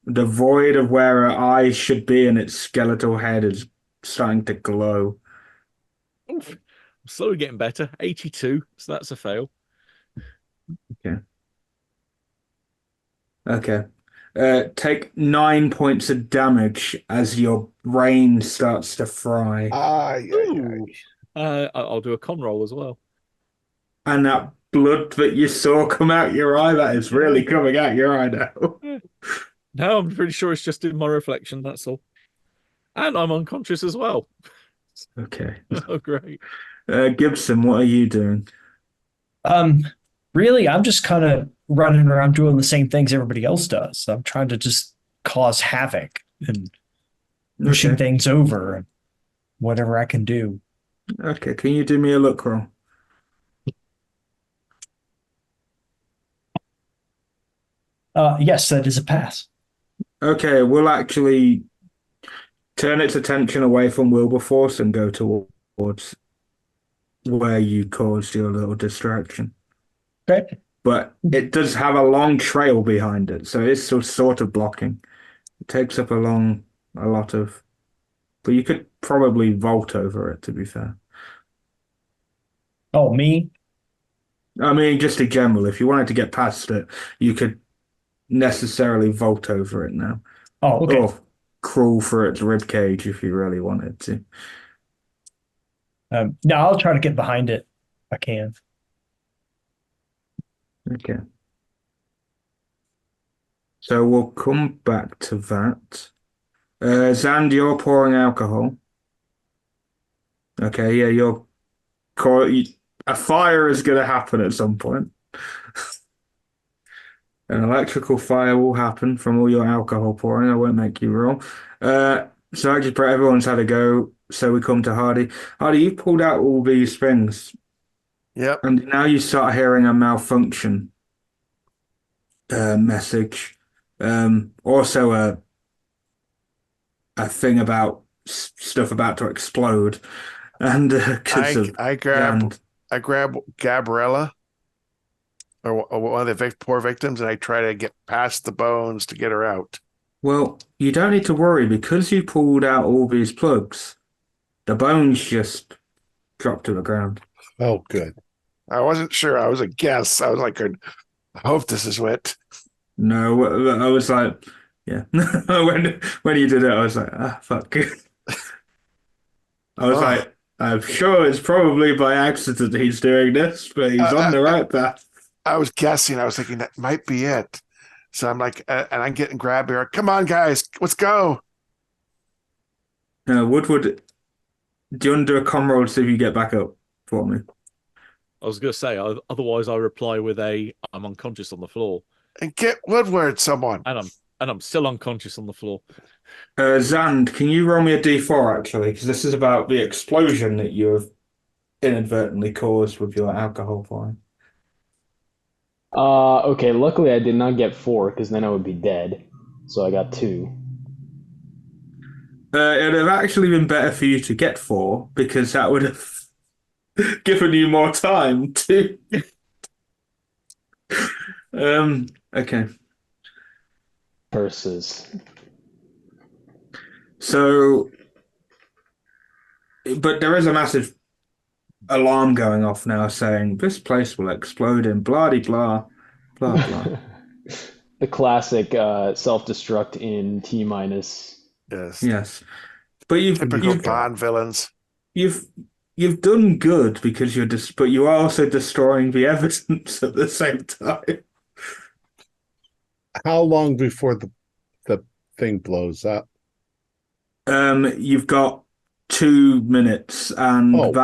devoid of where her eyes should be and its skeletal head is starting to glow? I'm slowly getting better. 82, so that's a fail. Okay. Okay. Take 9 points of damage as your brain starts to fry. Ooh. I'll do a con roll as well. And that blood that you saw come out your eye, that is really coming out your eye now. No, I'm pretty sure it's just in my reflection, that's all. And I'm unconscious as well. Okay. Oh, great. Gibson, what are you doing? Really, I'm just kind of running around doing the same things everybody else does. I'm trying to just cause havoc and pushing Okay. things over and whatever I can do. Okay, can you do me a look roll? Yes, that is a pass. Okay, we'll actually turn its attention away from Wilberforce and go towards where you caused your little distraction. Okay. But it does have a long trail behind it, so it's sort of blocking. It takes up a lot of, but you could probably vault over it, to be fair. Oh, me? I mean, just in general, if you wanted to get past it, you could necessarily vault over it now. Oh, okay. Or crawl for its rib cage if you really wanted to. No, I'll try to get behind it if I can. Okay. So we'll come back to that. Zand, you're pouring alcohol. Okay, yeah, a fire is going to happen at some point. An electrical fire will happen from all your alcohol pouring. I won't make you roll. So actually, everyone's had a go. So we come to Hardy. Hardy, you've pulled out all these things, Yep. and now you start hearing a malfunction message. Also a thing about stuff about to explode, and because of I grab Gabriella, or one of the poor victims, and I try to get past the bones to get her out. Well, you don't need to worry because you pulled out all these plugs. The bones just dropped to the ground. Oh, good. I wasn't sure. I was a guess. I was like, I hope this is it. No, I was like, yeah. When you did it, I was like, ah, fuck. I was like, I'm sure it's probably by accident he's doing this, but he's on the right path. I was guessing. I was thinking that might be it. So I'm like, and I'm getting grabbed here. Come on, guys, let's go. Woodward, do you want to do a con roll to see if you get back up for me? I was going to say, otherwise I reply with I'm unconscious on the floor. And get Woodward, someone. And I'm still unconscious on the floor. Zand, can you roll me a d4 actually? Because this is about the explosion that you have inadvertently caused with your alcohol pouring. Okay, luckily I did not get 4 because then I would be dead. So I got 2. It'd have actually been better for you to get 4 because that would have given you more time to. Okay. Curses. So, but there is a massive alarm going off now saying this place will explode in blah de blah, blah blah. The classic self-destruct in T minus. Yes. Yes, but Typical Bond villains. You've done good because but you are also destroying the evidence at the same time. How long before the thing blows up? You've got 2 minutes, and and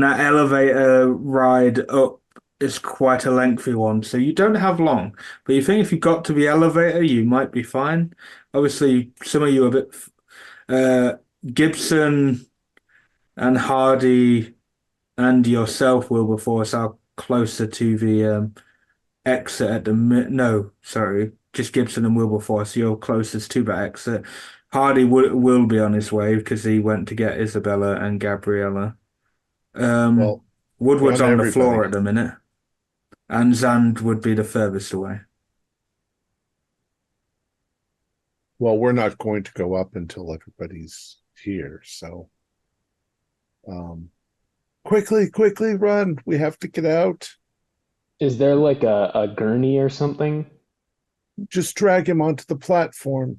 that elevator ride up is quite a lengthy one, so you don't have long. But you think if you got to the elevator, you might be fine. Obviously, some of you are a bit. Gibson and Hardy and yourself, Wilberforce, are closer to the exit at the no, sorry, just Gibson and Wilberforce. You're closest to that exit. Hardy will be on his way because he went to get Isabella and Gabriella. Well, Woodward's run on the floor everybody. at the minute. and Zand would be the furthest away. Well, we're not going to go up until everybody's here, so quickly run. We have to get out. Is there like a gurney or something? Just drag him onto the platform.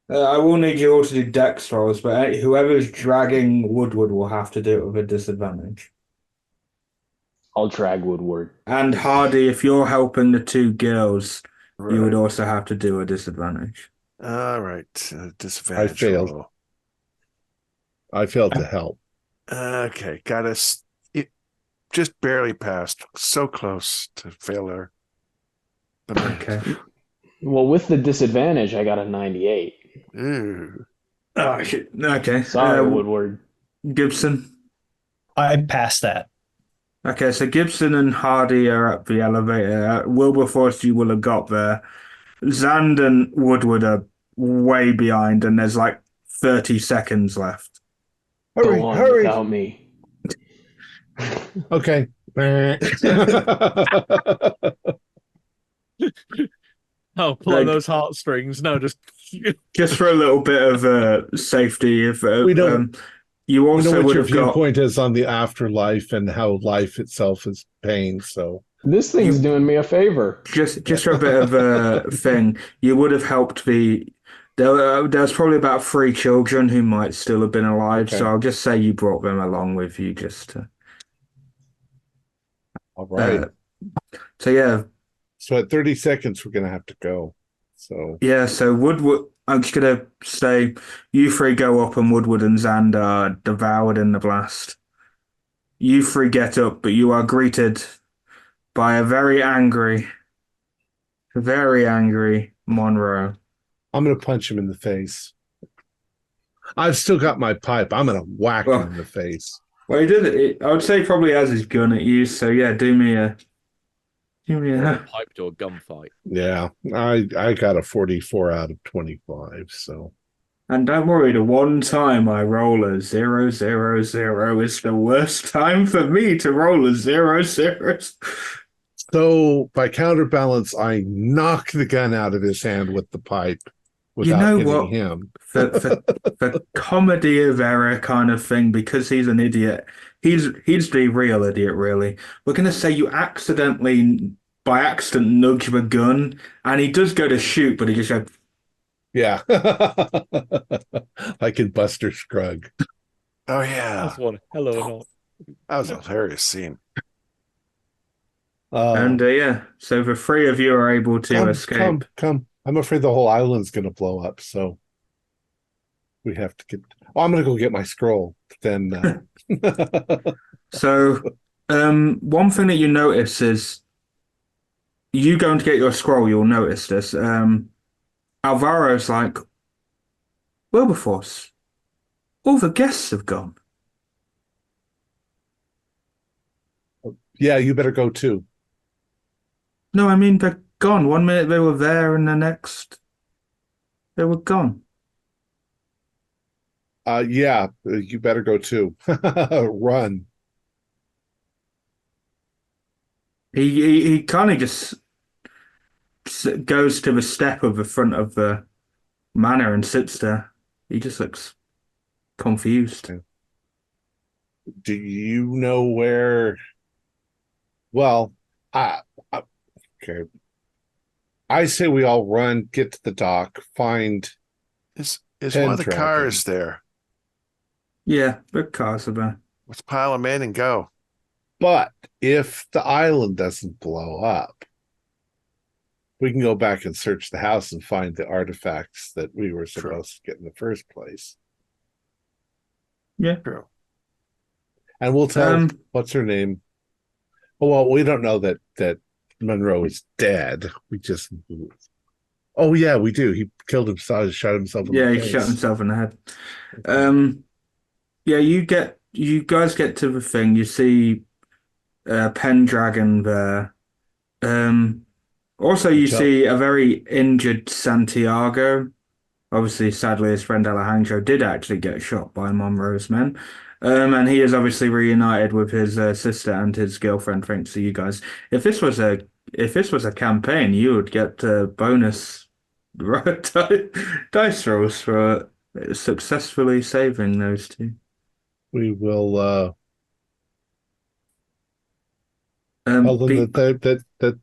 I will need you all to do dex rolls, but whoever's dragging Woodward will have to do it with a disadvantage. I'll drag Woodward. And Hardy, if you're helping the two girls, you would Right. also have to do a disadvantage. All right. Disadvantage. I failed. roll. I failed to help. Okay. Got us. It just barely passed. So close to failure. Okay. Well, with the disadvantage, I got a 98. Ooh. Oh, shit. Okay. Sorry, Woodward. Gibson. I passed that. Okay, so Gibson and Hardy are at the elevator. Wilberforce, you will have got there. Zand and Woodward are way behind, and there's like 30 seconds left. Hurry, Go on hurry. without me. Okay. Oh, pull Like- those heartstrings. No, just Just for a little bit of safety, if We don't- you We know also what would your have got viewpoint is on the afterlife and how life itself is pain. So This thing's doing me a favor. just for a bit of a thing, you would have helped there's probably about 3 children who might still have been alive, Okay. so I'll just say you brought them along with you just to. all right. So yeah, So at 30 seconds, we're going to have to go. So yeah. So Woodward, I'm just gonna say you 3 go up, and Woodward and Zand are devoured in the blast. You 3 get up, but you are greeted by a very angry Monroe. I'm going to punch him in the face. I've still got my pipe. I'm going to whack him in the face. Well, he did it. I would say probably has his gun at you. So yeah, do me a. pipe to a gunfight. Yeah, I got a 44 out of 25. So And don't worry, the one time I roll a 0, 0, 0 is the worst time for me to roll a 0, 0. So by counterbalance, I knock the gun out of his hand with the pipe without know hitting what? him. For comedy of error kind of thing, because he's an idiot. He's the real idiot, really. We're gonna say you by accident nudge the gun, and he does go to shoot, but he just goes. Yeah. Like in Buster Scruggs. Oh, yeah. That's one hello or not. That was a hilarious scene. And yeah, so the 3 of you are able to escape. Come. I'm afraid the whole island's going to blow up. So we have to get. Oh, I'm going to go get my scroll. Then. So, one thing that you notice is you going to get your scroll. You'll notice this. Alvaro's like, Wilberforce, all the guests have gone. Yeah, you better go too. No, I mean they're gone. 1 minute they were there, and the next they were gone. Yeah, you better go too. Run. He kind of just goes to the step of the front of the manor and sits there. He just looks confused. Do you know where? Well, okay. I say we all run, get to the dock, find. Is one of the Pendragon. cars there? Yeah, the cars are there. Let's pile them in and go. But if the island doesn't blow up, we can go back and search the house and find the artifacts that we were supposed to get in the first place. Yeah. True. And we'll tell what's her name. Oh, well, we don't know that Monroe is dead. We just. Oh yeah, we do. He killed himself. Shot himself. Yeah, he shot himself in the head. Yeah, you guys get to the thing. You see Pendragon there. Also, you see a very injured Santiago. Obviously, sadly, his friend Alejandro did actually get shot by Monroe's men. And he is obviously reunited with his sister and his girlfriend, thanks to you guys. If this was a campaign, you would get bonus dice rolls for successfully saving those two. We will tell them Be- that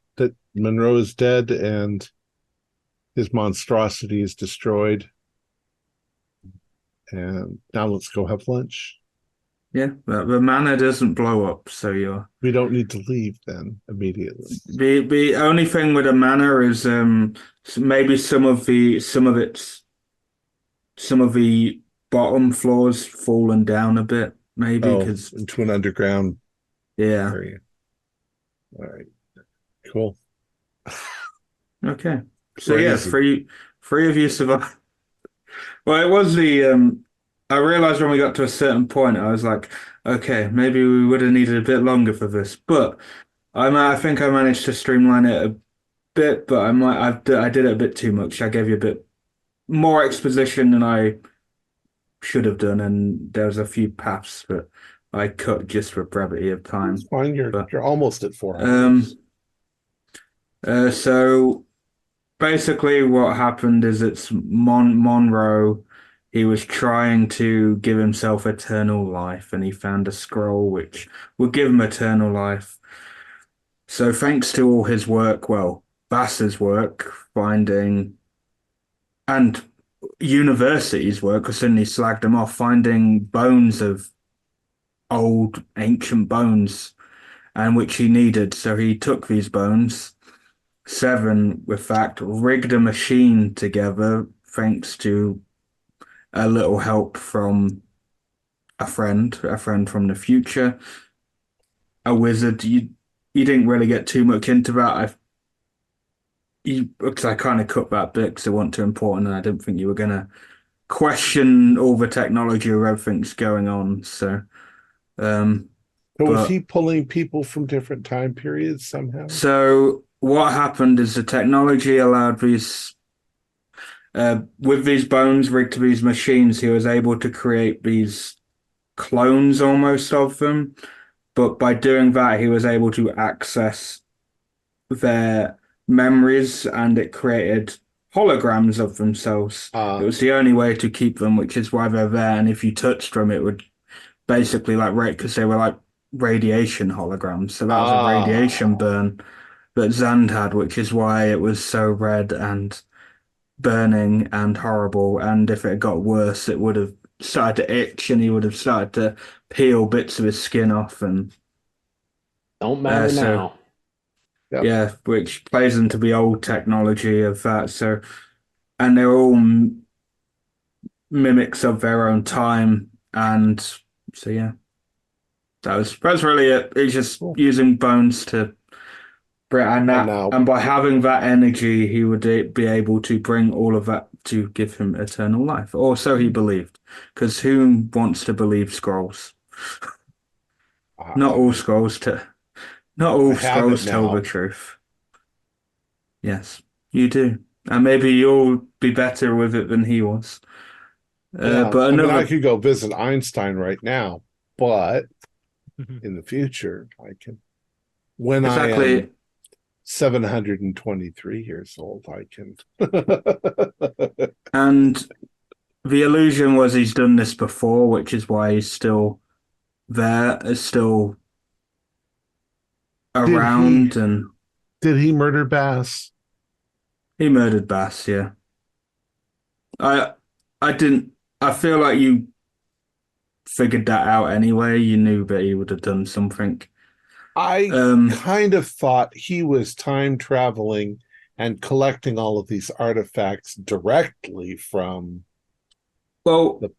Monroe is dead and his monstrosity is destroyed. And now let's go have lunch. yeah, the manor doesn't blow up, so We don't need to leave then immediately. the only thing with a manor is maybe some of the bottom floors fallen down a bit, maybe because into an underground yeah. area. All right, cool. Okay, so Crazy. yeah, three of you survived. Well, it was the. I realized when we got to a certain point, I was like, okay, maybe we would have needed a bit longer for this, but I think I managed to streamline it a bit, but I did it a bit too much. I gave you a bit more exposition than I should have done, and there was a few paths that I cut just for brevity of time. It's fine. You're almost at 4 hours. So basically, what happened is it's Monroe. He was trying to give himself eternal life, and he found a scroll which would give him eternal life. So thanks to all his work, well, Vass's work, finding, and university's work, because suddenly slagged him off, finding bones of old ancient bones, and which he needed. So he took these bones, 7, with fact, rigged a machine together, thanks to a little help from a friend from the future, a wizard. You didn't really get too much into that. Because I kind of cut that bit because it wasn't too important, and I didn't think you were gonna question all the technology or everything's going on. So, So was he pulling people from different time periods somehow? So what happened is the technology allowed these, with these bones rigged to these machines, he was able to create these clones almost of them. But by doing that, he was able to access their memories, and it created holograms of themselves. It was the only way to keep them, which is why they're there. And if you touched them, it would basically because they were like radiation holograms. So that was a radiation burn that Zand had, which is why it was so red and burning and horrible. And if it got worse, it would have started to itch, and he would have started to peel bits of his skin off. And don't matter now. Yep. Yeah, which plays into the old technology of that. So, and they're all mimics of their own time, and so yeah, that's really it. It's just using bones to bring, and by having that energy, he would be able to bring all of that to give him eternal life, or so he believed. Because who wants to believe scrolls? Not all scrolls tell the truth. Yes, you do. And maybe you'll be better with it than he was. But I could go visit Einstein right now, but in the future, I can. When I am 723 years old, I can. And the illusion was he's done this before, which is why he's still there, is still around. Did he murder Bass? He murdered Bass, yeah. I didn't. I feel like you figured that out anyway. You knew that he would have done something. I kind of thought he was time traveling and collecting all of these artifacts directly from the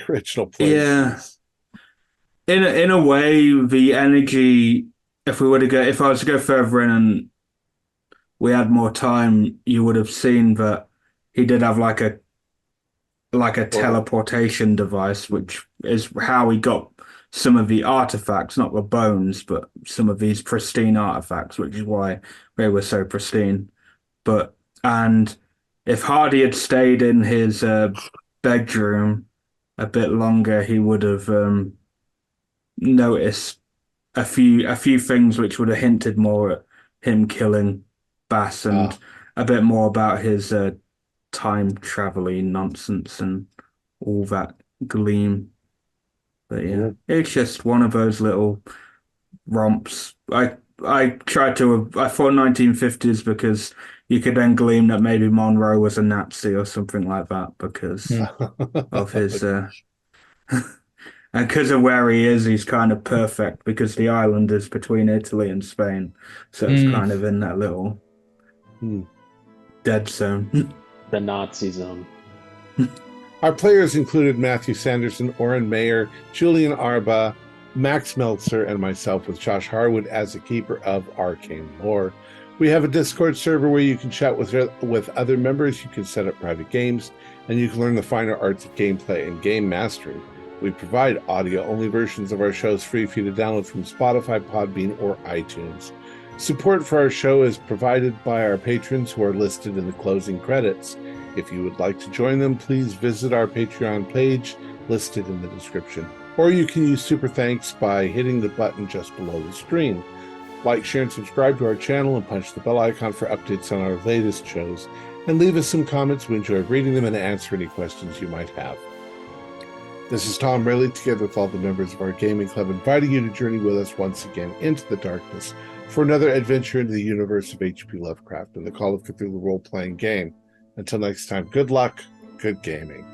original places. Yeah. In a way, the energy. If I was to go further in and we had more time, you would have seen that he did have like a teleportation device, which is how he got some of the artifacts, not the bones, but some of these pristine artifacts, which is why they were so pristine. And if Hardy had stayed in his bedroom a bit longer, he would have noticed a few things which would have hinted more at him killing Bass and a bit more about his time traveling nonsense and all that gleam. But yeah, it's just one of those little romps. I tried to I thought 1950s because you could then glean that maybe Monroe was a Nazi or something like that because of his and because of where he is, he's kind of perfect because the island is between Italy and Spain, so it's kind of in that little dead zone. The Nazi zone. Our players included Matthew Sanderson, Oren Mayer, Julian Arba, Max Meltzer, and myself, with Josh Harwood as the keeper of arcane lore. We have a Discord server where you can chat with other members, you can set up private games, and you can learn the finer arts of gameplay and game mastering. We provide audio-only versions of our shows free for you to download from Spotify, Podbean, or iTunes. Support for our show is provided by our patrons who are listed in the closing credits. If you would like to join them, please visit our Patreon page listed in the description. Or you can use Super Thanks by hitting the button just below the screen. Like, share, and subscribe to our channel and punch the bell icon for updates on our latest shows. And leave us some comments. We enjoy reading them and answer any questions you might have. This is Thom Raley, together with all the members of our gaming club, inviting you to journey with us once again into the darkness for another adventure into the universe of H.P. Lovecraft and the Call of Cthulhu role-playing game. Until next time, good luck, good gaming.